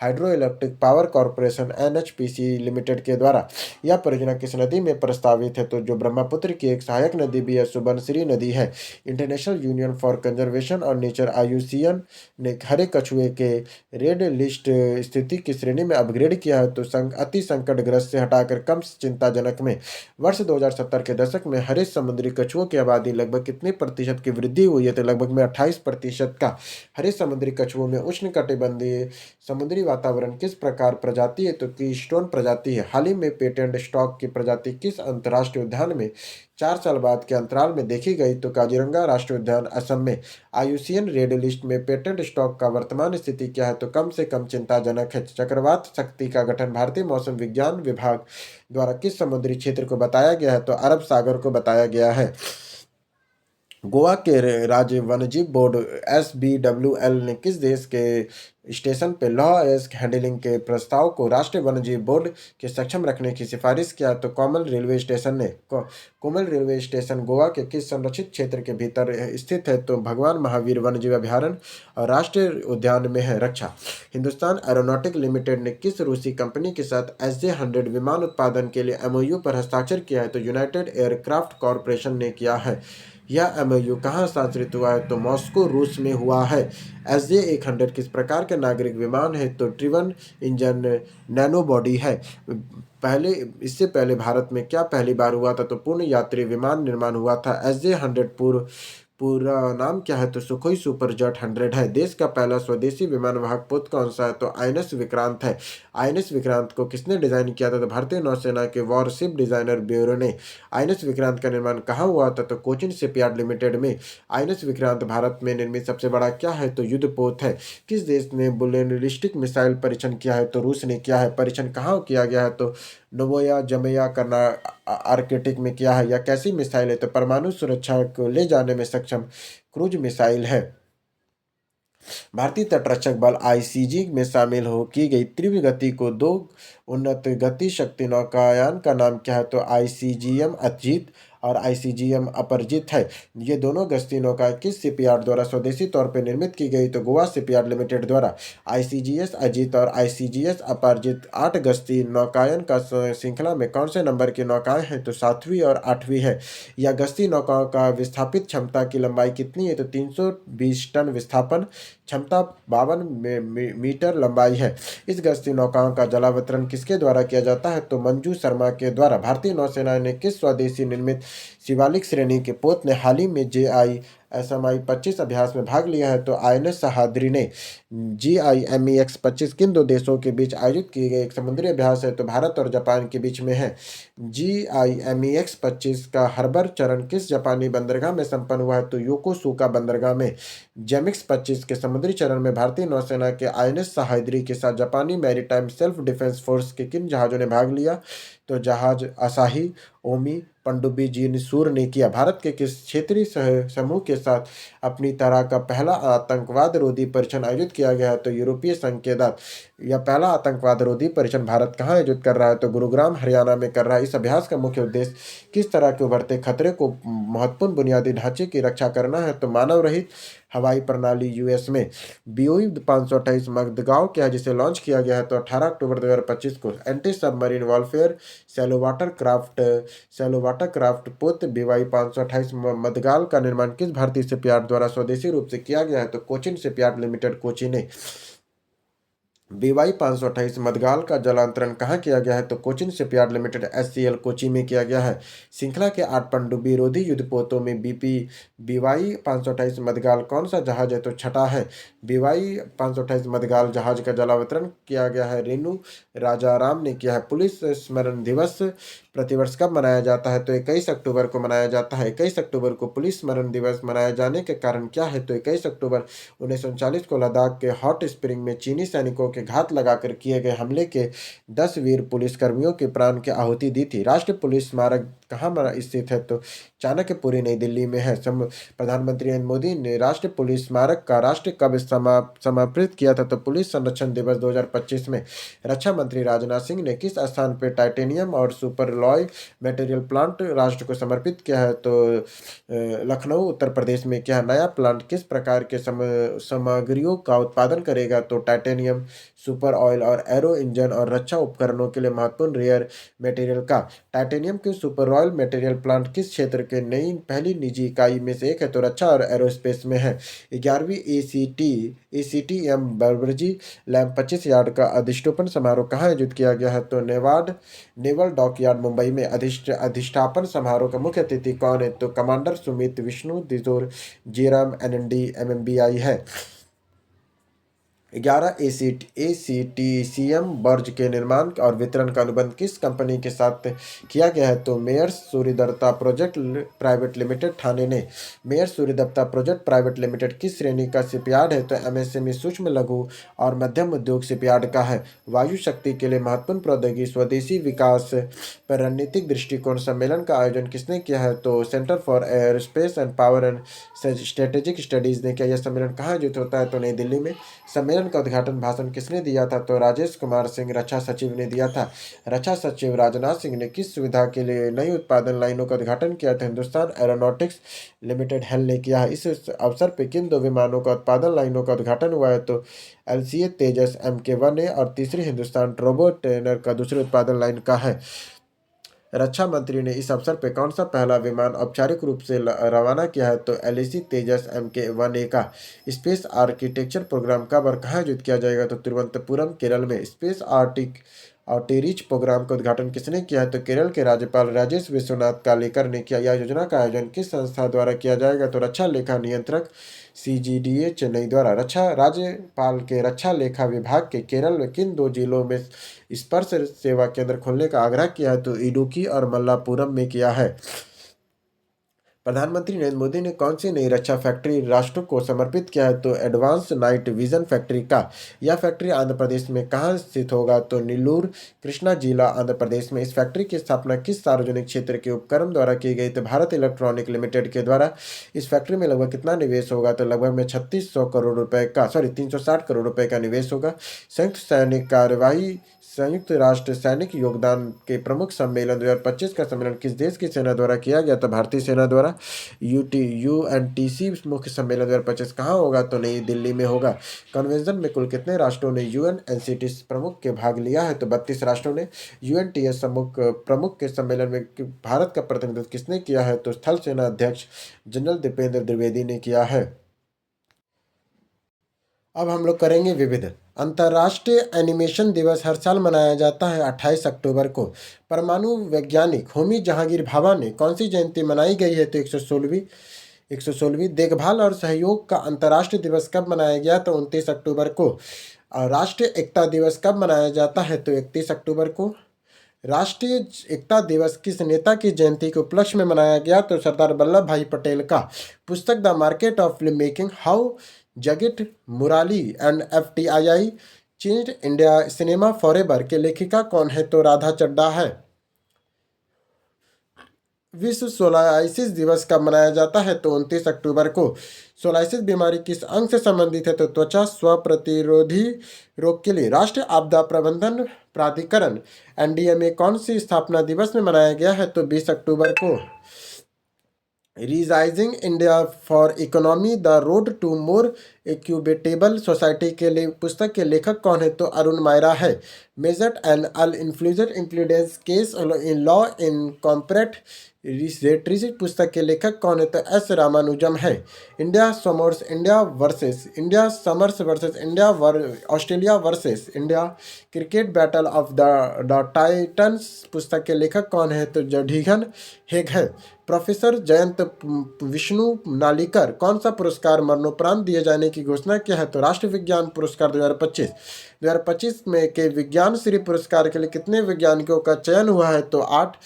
hydro electric power corporation NHPC limited के द्वारा। यह परियोजना किस नदी में प्रस्तावित है? तो जो ब्रह्मपुत्र की एक सहायक नदी भी है, सुबनसिरी नदी है। इंटरनेशनल यूनियन फॉर कंजर्वेशन और नेचर IUCN ने हरे कछुए के रेड लिस्ट स्थिति की श्रेणी में अपग्रेड किया है, तो अति संकटग्रस्त से हटाकर कम चिंताजनक में। वर्ष 2070 के दशक में हरे समुद्री कछुओं की आबादी लगभग कितने प्रतिशत की वृद्धि हुई है? तो लगभग में 28% का। हरे समुद्री कछुओं में उष्णकटिबंधीय समुद्री वातावरण किस प्रकार प्रजाति है? तो कीस्टोन प्रजाति है। हाल ही में पेटेंट स्टॉक की प्रजाति किस अंतर्राष्ट्रीय उद्यान में 4 साल बाद के अंतराल में देखी गई? तो काजीरंगा राष्ट्रीय उद्यान असम में। IUCN रेड लिस्ट में पेटेंट स्टॉक का वर्तमान स्थिति क्या है? तो कम से कम चिंताजनक है। चक्रवात शक्ति का गठन भारतीय मौसम विज्ञान विभाग द्वारा किस समुद्री क्षेत्र को बताया गया है? तो अरब सागर को बताया गया है। गोवा के राज्य वन्यजीव बोर्ड SBWL ने किस देश के स्टेशन पे लॉ एस्क हैंडलिंग के प्रस्ताव को राष्ट्रीय वन्यजीव बोर्ड के सक्षम रखने की सिफारिश किया? तो कोमल रेलवे स्टेशन ने। कोमल रेलवे स्टेशन गोवा के किस संरक्षित क्षेत्र के भीतर स्थित है? तो भगवान महावीर वन्यजीव अभयारण्य और राष्ट्रीय उद्यान में है। रक्षा। हिंदुस्तान एरोनॉटिक लिमिटेड ने किस रूसी कंपनी के साथ SJ-100 विमान उत्पादन के लिए MOU पर हस्ताक्षर किया है? तो यूनाइटेड एयरक्राफ्ट कॉरपोरेशन ने किया है। यह MOU कहाँ हस्ताक्षरित हुआ है? तो मॉस्को रूस में हुआ है। SJ-100 किस प्रकार के नागरिक विमान है? तो ट्रिवन इंजन नैनो बॉडी है। इससे पहले भारत में क्या पहली बार हुआ था? तो पूर्ण यात्री विमान निर्माण हुआ था। SJ-100 पूरा नाम क्या है? तो सुखोई सुपर जेट 100 है। देश का पहला स्वदेशी विमान वाहक पोत कौन सा है? तो INS विक्रांत है। INS विक्रांत को किसने डिजाइन किया था? तो भारतीय नौसेना के वॉरशिप डिजाइनर ब्यूरो ने। INS विक्रांत का निर्माण कहाँ हुआ था? तो कोचिन शिपयार्ड लिमिटेड में। INS विक्रांत भारत में निर्मित सबसे बड़ा क्या है? तो युद्धपोत है। किस देश ने बैलिस्टिक मिसाइल परीक्षण किया है? तो रूस ने किया है। परीक्षण कहाँ किया गया है? तो नोवोया जमेया करना आर्कटिक में किया है। या कैसी मिसाइल है? तो परमाणु सुरक्षा को ले जाने में सक्षम क्रूज मिसाइल है। भारतीय तटरक्षक बल ICG में शामिल हो की गई तीव्र गति को 2 उन्नत गति शक्ति नौकायान का नाम क्या है? तो ICGM अजीत और ICGM अपरजित है। ये दोनों गश्ती नौकाएं किस शिपयार्ड द्वारा स्वदेशी तौर पर निर्मित की गई? तो गोवा शिपयार्ड लिमिटेड द्वारा। ICGS अजीत और ICGS अपरजित 8 गश्ती नौकायन का श्रृंखला में कौन से नंबर की नौकाएं हैं? तो 7वीं और 8वीं है। यह गश्ती नौकाओं का विस्थापित क्षमता की लंबाई कितनी है? तो 320 टन विस्थापन क्षमता 52 मीटर लंबाई है। इस गश्ती नौकाओं का जलावतरण किसके द्वारा किया जाता है? तो मंजू शर्मा के द्वारा। भारतीय नौसेना ने किस स्वदेशी निर्मित शिवालिक श्रेणी के पोत ने हाल ही में JISMI-25 अभ्यास में भाग लिया है। तो INS सह्याद्री ने GIMEX-25 किन दो देशों के बीच आयोजित किए गए एक समुद्री अभ्यास है? तो भारत और जापान के बीच में है। GIMEX-25 का हर्बर चरण किस जापानी बंदरगाह में संपन्न हुआ है? तो योकोसुका बंदरगाह में। JMX-25 के समुद्री चरण में भारतीय नौसेना के INS सह्याद्री के साथ जापानी मैरीटाइम सेल्फ डिफेंस फोर्स के किन जहाजों ने भाग लिया? तो जहाज असाही, ओमी, पनडुब्बी जिनसूर ने किया। भारत के किस क्षेत्रीय समूह के साथ अपनी तरह का पहला आतंकवाद रोधी परीक्षण आयोजित किया गया है? तो यूरोपीय संघ के साथ यह पहला आतंकवाद रोधी परीक्षण भारत कहाँ आयोजित कर रहा है? तो गुरुग्राम हरियाणा में कर रहा है। इस अभ्यास का मुख्य उद्देश्य किस तरह के उभरते खतरे को महत्वपूर्ण बुनियादी ढांचे की रक्षा करना है? तो मानव रहित हवाई प्रणाली यूएस में BOE 528 मगधगांव क्या है जिसे लॉन्च किया गया है? तो 18 अक्टूबर 2025 को। Anti submarine warfare shallow water craft पोत BY 528 मदगाल का निर्माण किस भारतीय शिपयार्ड द्वारा स्वदेशी रूप से किया गया है? तो कोचिन शिपयार्ड लिमिटेड, कोची ने। BY 528 मदगाल का जलांतरण कहाँ किया गया है? तो Cochin shipyard limited SCL, Kochi में किया गया है। श्रृंखला के 8 पनडुब्बी रोधी युद्धपोतों में BY 528 मदगाल कौन सा जहाज है? तो छठा है। BY 528 मदगाल जहाज का जलावतरण किया गया है रेणु राजाराम ने किया है। पुलिस स्मरण दिवस प्रतिवर्ष कब मनाया जाता है? तो 21 अक्टूबर को मनाया जाता है। 21 अक्टूबर को पुलिस स्मरण दिवस मनाए जाने के कारण क्या है? तो 21 अक्टूबर 1939 को लद्दाख के हॉट स्प्रिंग में चीनी सैनिकों के घात लगाकर किए गए हमले के 10 वीर पुलिसकर्मियों के प्राण की आहुति दी थी। राष्ट्रीय पुलिस स्मारक कहाँ स्थित है? तो चाणक्यपुरी, नई दिल्ली में है। प्रधानमंत्री नरेंद्र मोदी ने राष्ट्रीय पुलिस स्मारक का राष्ट्र कब समर्पित किया था? तो पुलिस संरक्षण दिवस 2025 में। रक्षा मंत्री राजनाथ सिंह ने किस स्थान पर टाइटेनियम और सुपरलॉय मटेरियल प्लांट राष्ट्र को समर्पित किया है? तो लखनऊ, उत्तर प्रदेश में। क्या नया प्लांट किस प्रकार के सामग्रियों का उत्पादन करेगा? तो टाइटेनियम, सुपर ऑयल और एरो इंजन और रक्षा उपकरणों के लिए महत्वपूर्ण रेयर मटेरियल का। टाइटेनियम के सुपर ऑयल मटेरियल प्लांट किस क्षेत्र के पहली निजी इकाई में से एक है? तो रक्षा और एरोस्पेस में है। 11वीं ACTM बर्बरजी लैंप 25 यार्ड का अधिष्ठापन समारोह कहाँ आयोजित किया गया है? तो नेवल डॉकयार्ड, मुंबई में। अधिष्ठापन समारोह का मुख्य अतिथि कौन है? तो कमांडर सुमित विष्णु दिजोर जीराम NND MMBI है। 11 ACTCM बर्ज के निर्माण और वितरण का अनुबंध किस कंपनी के साथ किया गया है? तो मेयर्स Suryadatta project private limited, Thane ने। मेयर्स सूर्यदत्ता प्रोजेक्ट प्राइवेट लिमिटेड किस श्रेणी का शिपयार्ड है? तो MSME, सूक्ष्म लघु और मध्यम उद्योग शिपयार्ड का है। वायु शक्ति के लिए महत्वपूर्ण प्रौद्योगिकी स्वदेशी विकास पर रणनीतिक दृष्टिकोण सम्मेलन का आयोजन किसने किया है? तो centre for aerospace and power and strategic studies ने किया। यह सम्मेलन कहाँ आयोजित होता है? तो नई दिल्ली में। सम्मेलन का उद्घाटन भाषण किसने दिया था? तो राजेश कुमार सिंह, रक्षा सचिव ने दिया था। रक्षा सचिव राजनाथ सिंह ने किस सुविधा के लिए नई उत्पादन लाइनों का उद्घाटन किया था? हिंदुस्तान एरोनॉटिक्स लिमिटेड HAL ने किया है। इस अवसर पर किन दो विमानों का उत्पादन लाइनों का उद्घाटन हुआ है? तो LCA तेजस MK-1A और तीसरी हिंदुस्तान ट्रोबो ट्रेनर का दूसरी उत्पादन लाइन का है। रक्षा मंत्री ने इस अवसर पर कौन सा पहला विमान औपचारिक रूप से रवाना किया है? तो LEC तेजस MK-1A का। स्पेस आर्किटेक्चर प्रोग्राम कब और कहाँ आयोजित किया जाएगा? तो तिरुवनंतपुरम, केरल में। स्पेस आउटरीच प्रोग्राम का उद्घाटन किसने किया है? तो केरल के राज्यपाल राजेश विश्वनाथ कालेकर ने किया। यह योजना का आयोजन किस संस्था द्वारा किया जाएगा? तो रक्षा लेखा नियंत्रक CGDA, चेन्नई द्वारा। राज्यपाल के रक्षा लेखा विभाग के केरल में किन दो जिलों में स्पर्श सेवा केंद्र खोलने का आग्रह किया है? तो इडुक्की और मल्लापुरम में किया है। प्रधानमंत्री नरेंद्र मोदी ने कौन सी नई रक्षा फैक्ट्री राष्ट्र को समर्पित किया है? तो एडवांस नाइट विजन फैक्ट्री का। यह फैक्ट्री आंध्र प्रदेश में कहाँ स्थित होगा? तो नीलूर, कृष्णा जिला, आंध्र प्रदेश में। इस फैक्ट्री की स्थापना किस सार्वजनिक क्षेत्र के उपक्रम द्वारा की गई? तो भारत इलेक्ट्रॉनिक लिमिटेड के द्वारा। इस फैक्ट्री में लगभग कितना निवेश होगा? तो लगभग में 360 करोड़ रुपए का निवेश होगा। संयुक्त राष्ट्र सैनिक योगदान के प्रमुख सम्मेलन 2025 का सम्मेलन किस देश की सेना द्वारा किया गया? तो भारतीय सेना द्वारा। UNTC मुख्य सम्मेलन 2025 कहाँ होगा? तो नई दिल्ली में होगा। कन्वेंशन में कुल कितने राष्ट्रों ने UNNCT प्रमुख के भाग लिया है? तो 32 राष्ट्रों ने। UNTS प्रमुख के सम्मेलन में भारत का प्रतिनिधित्व किसने किया है? तो स्थल सेना अध्यक्ष जनरल दीपेंद्र द्विवेदी ने किया है। अब हम लोग करेंगे विविध। अंतर्राष्ट्रीय एनिमेशन दिवस हर साल मनाया जाता है 28 अक्टूबर को। परमाणु वैज्ञानिक होमी जहांगीर भाभा ने कौन सी जयंती मनाई गई है? तो 116वीं। देखभाल और सहयोग का अंतर्राष्ट्रीय दिवस कब मनाया गया? तो 29 अक्टूबर को। और राष्ट्रीय एकता दिवस कब मनाया जाता है? तो 31 अक्टूबर को। राष्ट्रीय एकता दिवस किस नेता की जयंती के उपलक्ष्य में मनाया गया? तो सरदार वल्लभ भाई पटेल का। पुस्तक the market of film making, how Jagat Murali and FTII changed India cinema forever के लेखिका कौन है? तो राधा चड्ढा है। विश्व सोलाइसिस दिवस कब मनाया जाता है? तो 29 अक्टूबर को। सोलाइसिस बीमारी किस अंग से संबंधित है? तो त्वचा स्व प्रतिरोधी रोग के लिए राष्ट्रीय आपदा प्रबंधन प्राधिकरण NDMA कौन सी स्थापना दिवस में मनाया गया है? तो 20 अक्टूबर को। रीजाइजिंग India for economy the road to more equitable society के लिए पुस्तक के लेखक कौन है? तो अरुण मायरा है। मेजर्ड एंड अल इन्फ्लुएंस इंक्लूडेंस case in law in comparative रिसेट्रीज पुस्तक के लेखक कौन है? तो S रामानुजम है। India summers versus India Australia versus India cricket battle of the titans पुस्तक के लेखक कौन है? तो जढीघन हेग है। प्रोफेसर जयंत विष्णु नालिकर कौन सा पुरस्कार मरणोपरांत दिए जाने की घोषणा किया है? तो राष्ट्रीय विज्ञान पुरस्कार 2025 में के विज्ञान श्री पुरस्कार के लिए कितने वैज्ञानिकों का चयन हुआ है? तो 8।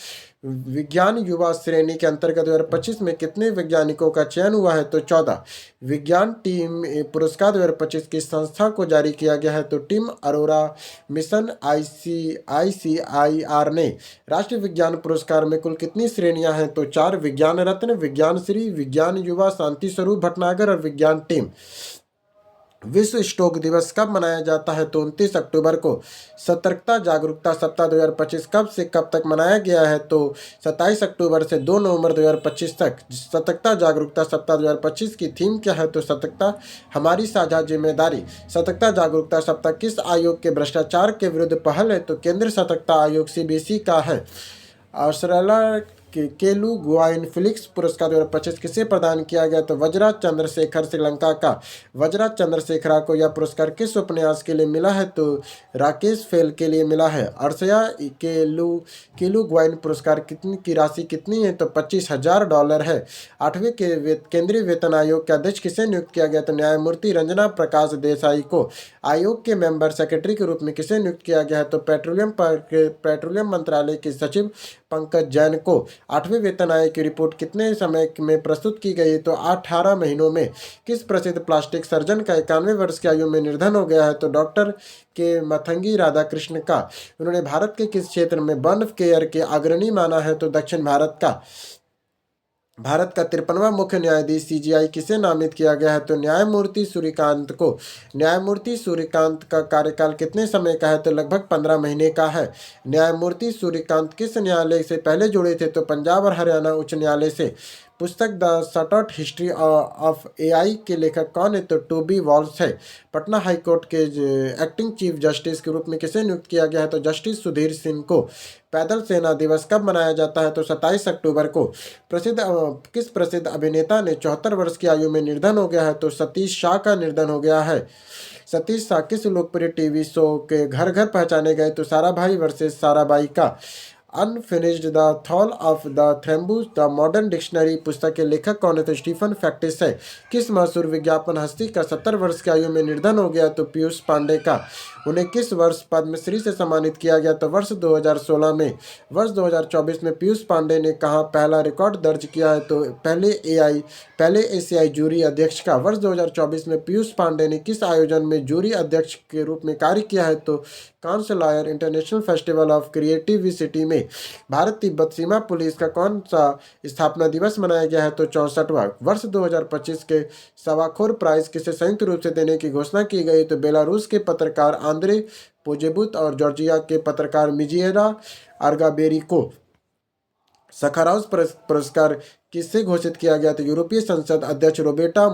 विज्ञान युवा श्रेणी के अंतर्गत 2025 में कितने वैज्ञानिकों का चयन हुआ है? तो 14। विज्ञान टीम पुरस्कार 2025 की संस्था को जारी किया गया है? तो टीम अरोरा मिशन ICIR ने। राष्ट्रीय विज्ञान पुरस्कार में कुल कितनी श्रेणियां हैं? तो 4। विज्ञान रत्न, विज्ञान श्री, विज्ञान युवा, शांति स्वरूप भटनागर और विज्ञान टीम। विश्व स्ट्रोक दिवस कब मनाया जाता है? तो 29 अक्टूबर को। सतर्कता जागरूकता सप्ताह 2025 कब से कब तक मनाया गया है? तो 27 अक्टूबर से 2 नवंबर 2025 तक। सतर्कता जागरूकता सप्ताह 2025 की थीम क्या है? तो सतर्कता हमारी साझा जिम्मेदारी। सतर्कता जागरूकता सप्ताह किस आयोग के भ्रष्टाचार के विरुद्ध पहल है? तो केंद्रीय सतर्कता आयोग CBC का है। ऑस्ट्रेलिया केलू गुआइन फिलिक्स पुरस्कार 2025 किसे प्रदान किया गया? तो वज्रा चंद्रशेखर श्रीलंका का। वज्रा चंद्रशेखरा को यह पुरस्कार किस उपन्यास के लिए मिला है? तो राकेश फेल के लिए मिला है। अर्शया केलू गुआइन पुरस्कार की राशि कितनी है? तो $25,000 है। 8वें केंद्रीय वेतन आयोग के अध्यक्ष किसे नियुक्त किया गया? तो न्यायमूर्ति रंजना प्रकाश देसाई को। आयोग के मेंबर सेक्रेटरी के रूप में किसे नियुक्त किया गया है? तो पेट्रोलियम मंत्रालय के सचिव पंकज जैन को। 8वें वेतन आयोग की रिपोर्ट कितने समय में प्रस्तुत की गई? तो 18 महीनों में। किस प्रसिद्ध प्लास्टिक सर्जन का 91 वर्ष की आयु में निधन हो गया है? तो डॉक्टर के मथंगी राधाकृष्ण का। उन्होंने भारत के किस क्षेत्र में बर्न केयर के अग्रणी माना है? तो दक्षिण भारत का। भारत का 53वां मुख्य न्यायाधीश CGI किसे नामित किया गया है? तो न्यायमूर्ति सूर्यकांत को। न्यायमूर्ति सूर्यकांत का कार्यकाल कितने समय का है? तो लगभग 15 महीने का है। न्यायमूर्ति सूर्यकांत किस न्यायालय से पहले जुड़े थे? तो पंजाब और हरियाणा उच्च न्यायालय से। पुस्तक the short history of AI के लेखक कौन है? तो टोबी वॉल्स है। पटना हाईकोर्ट के एक्टिंग चीफ जस्टिस के रूप में किसे नियुक्त किया गया है? तो जस्टिस सुधीर सिंह को। पैदल सेना दिवस कब मनाया जाता है? तो 27 अक्टूबर को। किस प्रसिद्ध अभिनेता ने 74 वर्ष की आयु में निधन हो गया है? तो सतीश शाह का निधन हो गया है। सतीश शाह किस लोकप्रिय टीवी शो के घर घर पहचाने गए? तो साराभाई वर्सेस साराबाई का। अनफिनिश्ड द थॉल ऑफ द थ्रेम्बूस द मॉडर्न डिक्शनरी पुस्तक के लेखक कौन है? तो स्टीफन फैक्टिस है। किस मशहूर विज्ञापन हस्ती का 70 वर्ष की आयु में निधन हो गया? तो पीयूष पांडे का। उन्हें किस वर्ष पद्मश्री से सम्मानित किया गया? तो वर्ष 2016 में। वर्ष 2024 में पीयूष पांडे ने कहा पहला रिकॉर्ड दर्ज किया है? तो पहले एशियाई जूरी अध्यक्ष का। वर्ष 2024 में पीयूष पांडे ने किस आयोजन में जूरी अध्यक्ष के रूप में कार्य किया है? तो कांस लायर इंटरनेशनल फेस्टिवल ऑफ क्रिएटिविटी में। भारत तिब्बत सीमा पुलिस का कौन सा स्थापना दिवस मनाया गया है? तो 64वां। वर्ष 2025 के सवाखोर प्राइज किसे संयुक्त रूप से देने की घोषणा की गई? तो बेलारूस के पत्रकार आंद्रे पोजेबुत और जॉर्जिया के पत्रकार मिजिएरा आर्गाबेरी को। सखाराउस पुरस्कार किससे घोषित किया गया? तो यूरोपीय संसद अध्यक्ष रोबेर्टा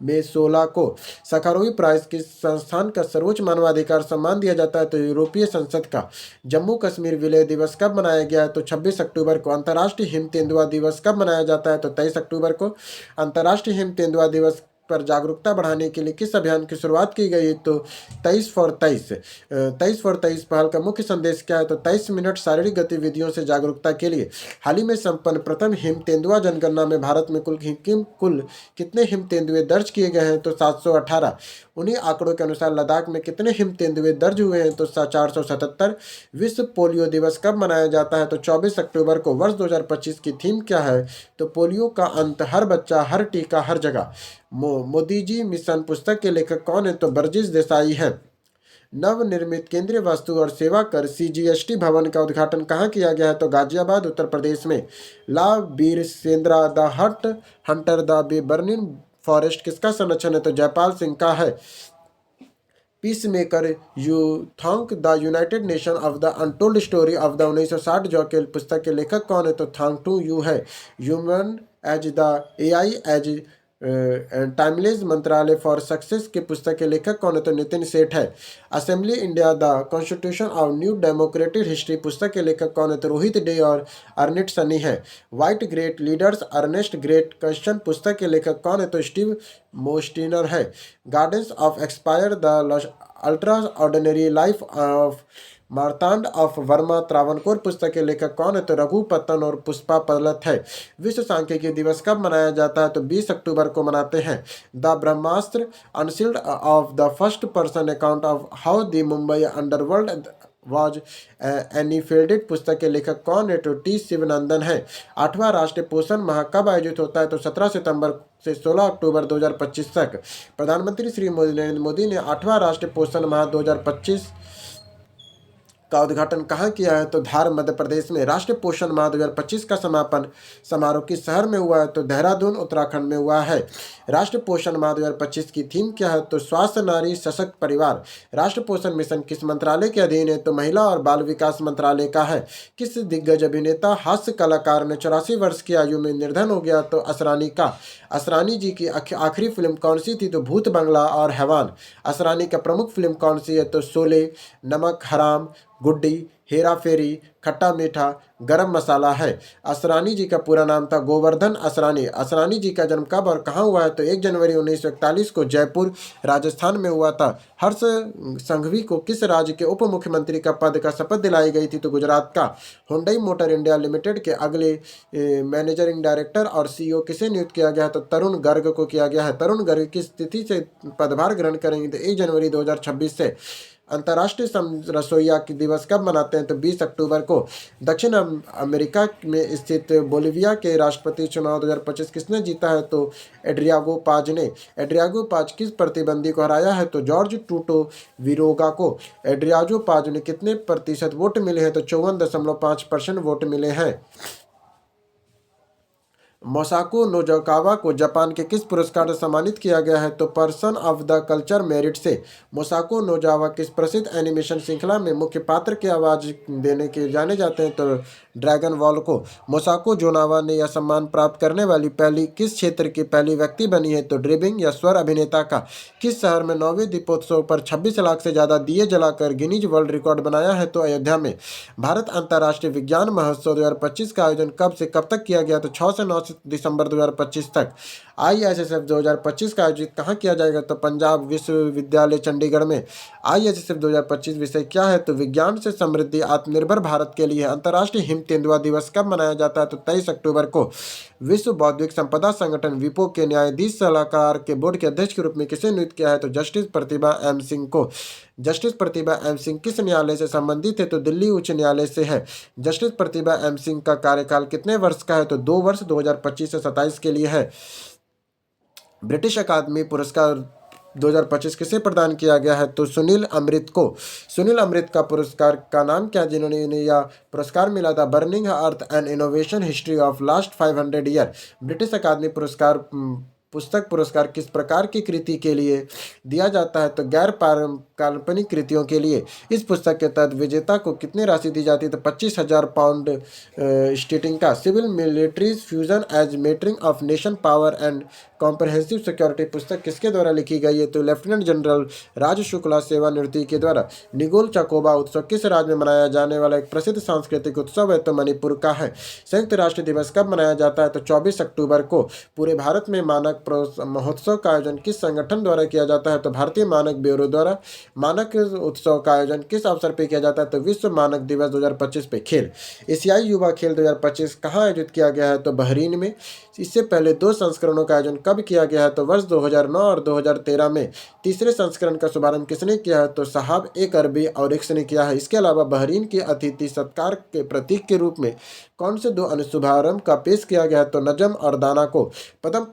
मेसोला को। सखारोवी प्राइज किस संस्थान का सर्वोच्च मानवाधिकार सम्मान दिया जाता है? तो यूरोपीय संसद का। जम्मू कश्मीर विलय दिवस कब मनाया गया है? तो 26 अक्टूबर को। अंतर्राष्ट्रीय हिम तेंदुआ दिवस कब मनाया जाता है? तो 23 अक्टूबर को। अंतर्राष्ट्रीय हिम तेंदुआ दिवस पर जागरूकता बढ़ाने के लिए किस अभियान की शुरुआत की गई? तो 23 पहल का मुख्य संदेश क्या है? तो 23 मिनट शारीरिक गतिविधियों से जागरूकता के लिए। हाल ही में संपन्न प्रथम हिम तेंदुआ जनगणना में भारत में कुल कितने हिम तेंदुए दर्ज किए गए हैं? तो 718। उन्हीं आंकड़ों के अनुसार लद्दाख में कितने हिम तेंदुए दर्ज हुए हैं? तो 477। विश्व पोलियो दिवस कब मनाया जाता है? तो 24 अक्टूबर को। वर्ष 2025 की थीम क्या है? तो पोलियो का अंत, हर बच्चा, हर टीका, हर जगह। मोदी जी मिशन पुस्तक के लेखक कौन है? तो बर्जिस देसाई है। नवनिर्मित केंद्रीय वस्तु और सेवा कर सीजीएसटी भवन का उद्घाटन कहाँ किया गया है? तो गाजियाबाद, उत्तर प्रदेश में। La Bir Sendra the hut hunter the burning forest किसका संरक्षण है? तो जयपाल सिंह का है। Peacemaker U Thant the united nation of the untold story of the 1960 जो के पुस्तक के लेखक कौन है? तो थॉन्ग टू यू है। Human edge the AI age timeless मंत्रालय फॉर सक्सेस के पुस्तक के लेखक कौन है? तो नितिन सेठ है। Assembly India the constitution of new democratic history पुस्तक के लेखक कौन है? तो रोहित डे और अर्नेस्ट सनी है। White great leaders earnest great question पुस्तक के लेखक कौन है? तो स्टीव मोस्टिनर है। Gardens of expire the ultra ordinary life of Martand of Varma Travancore पुस्तक के लेखक कौन है? तो रघुपतन और पुष्पा पलत है। विश्व सांख्यिकी दिवस कब मनाया जाता है? तो 20 अक्टूबर को मनाते हैं। The Brahmastra unsealed of the first person account of how the Mumbai underworld was annihilated पुस्तक के लेखक कौन है? तो टी शिवनंदन है। 8वां राष्ट्रीय पोषण माह कब आयोजित होता है? तो 17 सितंबर से 16 अक्टूबर 2025 तक। प्रधानमंत्री श्री नरेंद्र मोदी ने 8वां राष्ट्रीय पोषण माह 2025 का उद्घाटन कहाँ किया है? तो धार, मध्य प्रदेश में। राष्ट्रीय पोषण माह 2025 का समापन समारोह किस शहर में हुआ है? तो देहरादून, उत्तराखंड में हुआ है। राष्ट्रीय पोषण माह 2025 की थीम क्या है? तो स्वास्थ्य, नारी, सशक्त परिवार। राष्ट्रीय पोषण मिशन किस मंत्रालय के अधीन है? तो महिला और बाल विकास मंत्रालय का है। किस दिग्गज अभिनेता हास्य कलाकार ने 84 वर्ष की आयु में निर्धन हो गया? तो असरानी का। असरानी जी की आखिरी फिल्म कौन सी थी? तो भूत बंगला और हैवान। असरानी का प्रमुख फिल्म कौन सी है? तो शोले, नमक हराम, गुड्डी, हेरा फेरी, खट्टा मीठा, गरम मसाला है। असरानी जी का पूरा नाम था गोवर्धन असरानी। असरानी जी का जन्म कब और कहाँ हुआ है? तो 1 जनवरी 1941 को जयपुर, राजस्थान में हुआ था। हर्ष संघवी को किस राज्य के उप मुख्यमंत्री का पद का शपथ दिलाई गई थी? तो गुजरात का। हुंडई मोटर इंडिया लिमिटेड के अगले मैनेजरिंग डायरेक्टर और सीईओ किसे नियुक्त किया गया है? तो तरुण गर्ग को किया गया है। तरुण गर्ग किस तिथि से पदभार ग्रहण करेंगे? तो 1 जनवरी 2026 से। अंतर्राष्ट्रीय रसोइया दिवस कब मनाते हैं? तो 20 अक्टूबर को। दक्षिण अमेरिका में स्थित बोलिविया के राष्ट्रपति चुनाव 2025 किसने जीता है? तो एड्रियागो पाज ने। एड्रियागो पाज किस प्रतिद्वंदी को हराया है? तो जॉर्ज टूटो विरोगा को। एड्रियागो पाज ने कितने प्रतिशत वोट मिले हैं? तो 54.5% वोट मिले हैं। मोसाको नोजोकावा को जापान के किस पुरस्कार से सम्मानित किया गया है? तो person of the culture merit से। मोसाको नोजावा किस प्रसिद्ध एनिमेशन श्रृंखला में मुख्य पात्र की आवाज देने के जाने जाते हैं? तो ड्रैगन वॉल को। मोसाको जोनावा ने यह सम्मान प्राप्त करने वाली पहली किस क्षेत्र की पहली व्यक्ति बनी है? तो ड्रिबिंग या स्वर अभिनेता का। किस शहर में 9वें दीपोत्सव पर 26 लाख से ज्यादा दिए जलाकर गिनीज वर्ल्ड रिकॉर्ड बनाया है? तो अयोध्या में। भारत अंतर्राष्ट्रीय विज्ञान महोत्सव 2025 का आयोजन कब से कब तक किया गया? तो 6 से 9 दिसंबर 2025 तक। ISSF 2025 का आयोजित कहाँ किया जाएगा? तो पंजाब विश्वविद्यालय चंडीगढ़ में। ISSF 2025 विषय क्या है? तो विज्ञान से समृद्धि आत्मनिर्भर भारत के लिए। अंतर्राष्ट्रीय हिम तेंदुआ दिवस कब मनाया जाता है? तो 23 अक्टूबर को। विश्व बौद्धिक संपदा संगठन विपो के न्यायाधीश सलाहकार के बोर्ड के अध्यक्ष के रूप में किसे नियुक्त किया है? तो जस्टिस प्रतिभा एम सिंह को। जस्टिस प्रतिभा एम सिंह किस न्यायालय से संबंधित है? तो दिल्ली उच्च न्यायालय से है। जस्टिस प्रतिभा एम सिंह का कार्यकाल कितने वर्ष का है? तो 2 वर्ष 2025 से 27 के लिए है। ब्रिटिश अकादमी पुरस्कार 2025 किसे प्रदान किया गया है? तो सुनील अमृत को। सुनील अमृत का पुरस्कार का नाम क्या है जिन्होंने यह पुरस्कार मिला था? Burning earth and innovation history of last 500 year. British अकादमी पुरस्कार पुस्तक पुरस्कार किस प्रकार की कृति के लिए दिया जाता है? तो गैर काल्पनिक कृतियों के लिए। इस पुस्तक के तहत विजेता को कितनी राशि दी जाती है? तो 25,000 पाउंड स्टेटिंग का। Civil militaries fusion as mattering of nation power and comprehensive security पुस्तक किसके द्वारा लिखी गई है? तो लेफ्टिनेंट जनरल राज शुक्ला सेवानिवृत्ति के द्वारा। निगोल चकोबा उत्सव किस राज्य में मनाया जाने वाला एक प्रसिद्ध सांस्कृतिक उत्सव है? तो मणिपुर का है। संयुक्त राष्ट्र दिवस कब मनाया जाता है? तो 24 अक्टूबर को। पूरे भारत में मानक महोत्सव का आयोजन किस संगठन द्वारा किया जाता है? तो भारतीय मानक ब्यूरो द्वारा। मानक उत्सव का आयोजन किस अवसर पर किया जाता है? तो विश्व मानक दिवस 2025 पे। खेल एशियाई युवा खेल 2025 कहाँ आयोजित किया गया है? तो बहरीन में। इससे पहले 2 संस्करणों का आयोजन कब किया गया है? तो वर्ष 2009 और 2013 में। तीसरे संस्करण का शुभारंभ किसने किया है? तो साहब एक अरबी और एक ने किया है। इसके अलावा बहरीन के अतिथि सत्कार के प्रतीक के रूप में कौन से 2 शुभारंभ का पेश किया गया है? तो नजम और दाना को। पदम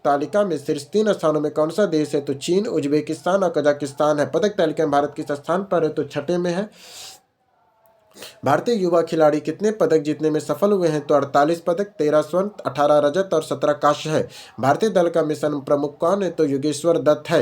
तालिका में शीर्ष 3 स्थानों में कौन सा देश है? तो चीन, उज्बेकिस्तान और कजाकिस्तान है। पदक तालिका में भारत किस स्थान पर है? तो छठे में है। भारतीय युवा खिलाड़ी कितने पदक जीतने में सफल हुए हैं? तो 48 पदक, 13 स्वर्ण, 18 रजत और 17 कांस्य है। भारतीय दल का मिशन प्रमुख कौन है? तो योगेश्वर दत्त है।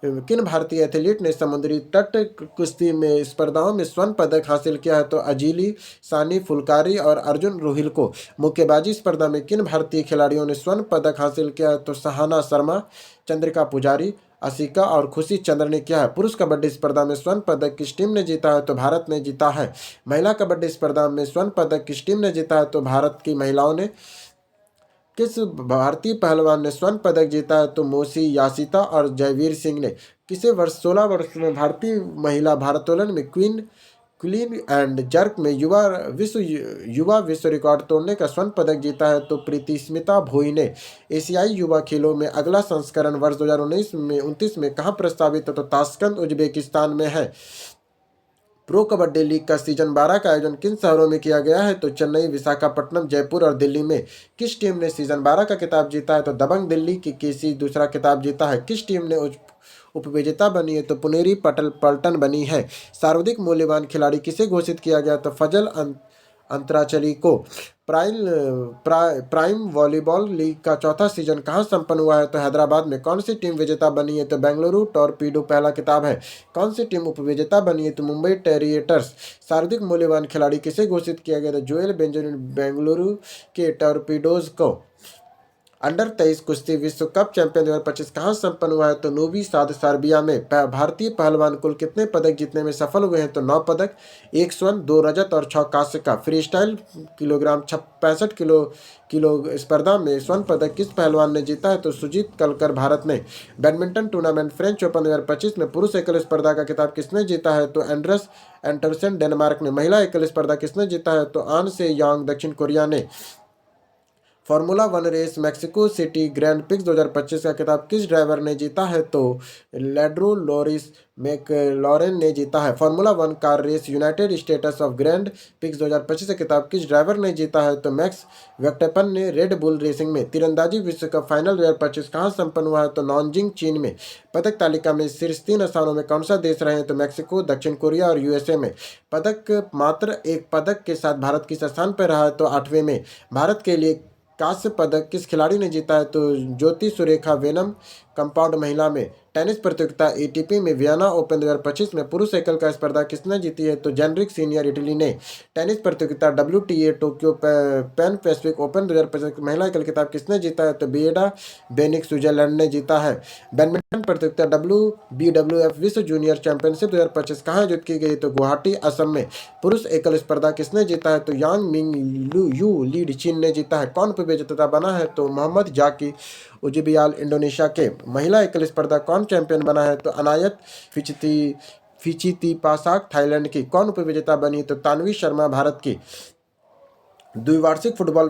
किन भारतीय एथलीट ने समुद्री तट कुश्ती में स्पर्धाओं में स्वर्ण पदक हासिल किया है? तो अजीली, सानी फुलकारी और अर्जुन रोहिल को। मुक्केबाजी स्पर्धा में किन भारतीय खिलाड़ियों ने स्वर्ण पदक हासिल किया है? तो सहाना शर्मा, चंद्रिका पुजारी, असिका और खुशी चंद्र ने किया है। पुरुष कबड्डी स्पर्धा में स्वर्ण पदक किस टीम ने जीता है? तो भारत ने जीता है। महिला कबड्डी स्पर्धा में स्वर्ण पदक किस टीम ने जीता है? तो भारत की महिलाओं ने। किस भारतीय पहलवान ने स्वर्ण पदक जीता है? तो मोसी यासिता और जयवीर सिंह ने। किसे वर्ष 16 वर्ष में भारतीय महिला भारोत्तोलन में क्लीन एंड जर्क में युवा विश्व रिकॉर्ड तोड़ने का स्वर्ण पदक जीता है? तो प्रीतिस्मिता भोई ने। एशियाई युवा खेलों में अगला संस्करण वर्ष 2029 में कहाँ प्रस्तावित है? तो ताशकंद उज्बेकिस्तान में है। प्रो कबड्डी लीग का सीजन 12 का आयोजन किन शहरों में किया गया है? तो चेन्नई, विशाखापट्टनम, जयपुर और दिल्ली में। किस टीम ने सीजन 12 का खिताब जीता है? तो दबंग दिल्ली की केसी दूसरा खिताब जीता है। किस टीम ने उपविजेता बनी है? तो पुनेरी पल्टन बनी है। सर्वाधिक मूल्यवान खिलाड़ी किसे घोषित किया गया? तो फजल अंतराचली को। प्राइम वॉलीबॉल लीग का चौथा सीजन कहाँ संपन्न हुआ है? तो हैदराबाद में। कौन सी टीम विजेता बनी है? तो बेंगलुरु टॉर्पीडो पहला खिताब है। कौन सी टीम उपविजेता बनी है? तो मुंबई टेरिएटर्स। सर्वाधिक मूल्यवान खिलाड़ी किसे घोषित किया गया? तो जोएल बेंजामिन बेंगलुरु के टॉर्पीडोज को। अंडर 23 कुश्ती विश्व कप चैंपियन 2025 कहाँ संपन्न हुआ है? तो नोवी साद सर्बिया में। भारतीय पहलवान कुल कितने पदक जीतने में सफल हुए हैं? तो 9 पदक, 1 स्वर्ण, 2 रजत और 6 कांस्य का। फ्री स्टाइल किलोग्राम 65 किलो स्पर्धा में स्वर्ण पदक किस पहलवान ने जीता है? तो सुजीत कलकर भारत ने। बैडमिंटन टूर्नामेंट फ्रेंच ओपन 2025 में पुरुष एकल स्पर्धा का खिताब किसने जीता है? तो एंड्रस एंडरसन डेनमार्क ने। महिला एकल स्पर्धा किसने जीता है? तो आन से यांग दक्षिण कोरिया ने। Formula 1 race Mexico City grand prix 2025 का खिताब किस ड्राइवर ने जीता है? तो लेड्रो लॉरिस मैकलॉरेन ने जीता है। Formula 1 car race United States of grand prix 2025 का खिताब किस ड्राइवर ने जीता है? तो मैक्स वेक्टरपन ने रेड बुल रेसिंग में। तीरंदाजी विश्व कप फाइनल 2025 कहाँ संपन्न हुआ है? तो नॉनजिंग चीन में। पदक तालिका में शीर्ष 3 स्थानों में कौन सा देश रहे हैं? तो मैक्सिको, दक्षिण कोरिया और यूएसए में। पदक मात्र एक पदक के साथ भारत किस स्थान पर रहा है? तो 8वें में। भारत के लिए कांस्य पदक किस खिलाड़ी ने जीता है? तो ज्योति सुरेखा वेनम। कंपाउंड महिला में। टेनिस प्रतियोगिता एटीपी में वियना ओपन 2025 में पुरुष एकल का स्पर्धा किसने जीती है? तो जेनरिक सीनियर इटली ने। टेनिस प्रतियोगिता WTA Tokyo pan Pacific open 2025 महिला एकल खिताब किसने जीता है? तो बिएडा बेनिक स्विट्जरलैंड ने जीता है। बैडमिंटन प्रतियोगिता WBWF विश्व जूनियर चैंपियनशिप 2025 कहाँ आयोजित की गई? तो गुवाहाटी असम में। पुरुष एकल स्पर्धा किसने जीता है? तो यांग मिंग यू लीड चीन ने जीता है। कौन उपविजेता बना है? तो मोहम्मद जाकी उजबियाल इंडोनेशिया के। महिला एकल स्पर्धा कौन चैंपियन बना है? तो अनायत फिचितिपासाक थाईलैंड की। कौन उपविजेता बनी? तो तानवी शर्मा भारत की। द्विवार्षिक फुटबॉल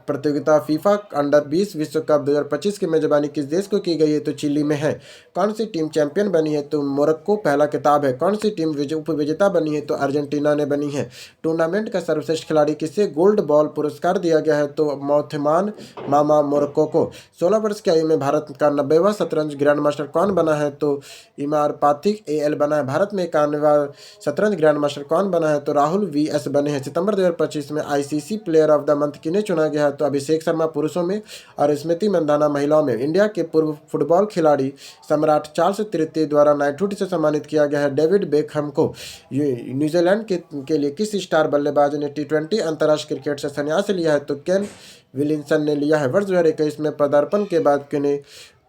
प्रतियोगिता फीफा अंडर 20 विश्व कप 2025 की मेजबानी किस देश को की गई है? तो चिली में है। कौन सी टीम चैंपियन बनी है? तो मोरक्को पहला खिताब है। कौन सी टीम उपविजेता बनी है? तो अर्जेंटीना ने बनी है। टूर्नामेंट का सर्वश्रेष्ठ खिलाड़ी किसे गोल्ड बॉल पुरस्कार दिया गया है? तो मौथमान मामा मोरक्को को। 16 वर्ष की आयु में भारत का 90वां शतरंज ग्रैंड मास्टर कौन बना है? तो इमार पाथिक AL बना है। भारत में 91वां शतरंज ग्रैंड मास्टर कौन बना है? तो राहुल VS बने हैं। सितंबर 2025 में ICC player of the month किन्हें चुना गया है? तो अभिषेक शर्मा पुरुषों में और स्मृति मंदाना महिलाओं में। इंडिया के पूर्व फुटबॉल खिलाड़ी सम्राट चार्ल्स तृतीय द्वारा नाइटहुड से सम्मानित किया गया है। डेविड बेकहम को न्यूजीलैंड के लिए किस स्टार बल्लेबाज ने T20 अंतर्राष्ट्रीय क्रिकेट से संन्यास लिया है? तो केन विलियमसन ने लिया है। वर्ष 2021 में पदार्पण के बाद किन्हें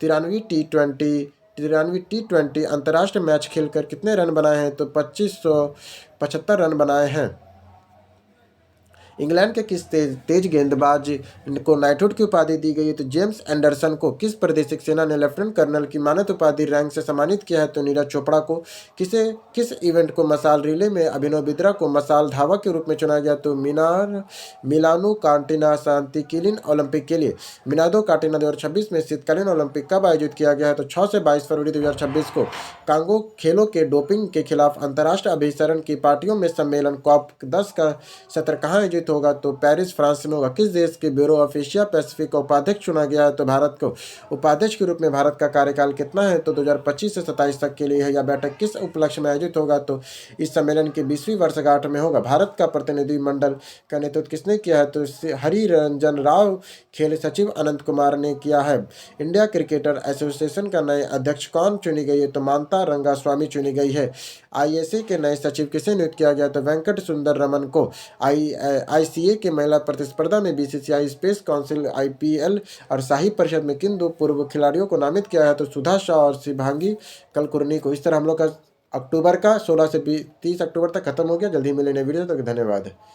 तिरानवे टी20 अंतर्राष्ट्रीय मैच खेलकर कितने रन बनाए हैं? तो 2575 रन बनाए हैं। इंग्लैंड के किस तेज गेंदबाज को नाइटहुड की उपाधि दी गई है? तो जेम्स एंडरसन को। किस प्रादेशिक सेना ने लेफ्टिनेंट कर्नल की मानद उपाधि रैंक से सम्मानित किया है? तो नीरज चोपड़ा को। किस इवेंट को मसाल रिले में अभिनव बिंद्रा को मसाल धावक के रूप में चुना गया? तो मिलानो कार्टिना शांतिकीलिन ओलंपिक के लिए। मिलानो कार्टिना 2026 में शीतकालीन ओलंपिक कब आयोजित किया गया है? तो 6 से 22 फरवरी 2026 को। कांगो खेलों के डोपिंग के खिलाफ अंतर्राष्ट्रीय अभिसरण की पार्टियों में सम्मेलन COP10 का सत्र कहाँ आयोजित होगा? तो पेरिस, फ्रांस में होगा। किस देश के ब्यूरो ऑफ एशिया पैसिफिक का उपाध्यक्ष चुना गया है? तो भारत को। उपाध्यक्ष के रूप में भारत का कार्यकाल कितना है? तो 2025 से 27 तक के लिए है। यह बैठक किस उपलक्ष्य में आयोजित होगा? तो इस सम्मेलन की 20वीं वर्षगांठ में होगा। भारत का प्रतिनिधिमंडल का नेतृत्व किसने किया है? तो हरि रंजन राव खेल सचिव अनंत कुमार ने किया है। इंडिया क्रिकेटर एसोसिएशन का नए अध्यक्ष कौन चुनी गई है? तो मानता रंगास्वामी चुनी गई है। ISA के नए सचिव किसे नियुक्त किया गया? तो वेंकट सुंदर रमन को। ICA के महिला प्रतिस्पर्धा में BCCI स्पेस काउंसिल IPL और शाही परिषद में किन 2 पूर्व खिलाड़ियों को नामित किया है? तो सुधा शाह और शिवांगी कलकुर्नी को। इस तरह हम लोग का अक्टूबर का 16 से 30 अक्टूबर तक खत्म हो गया। जल्दी मिलेंगे वीडियो तक। धन्यवाद।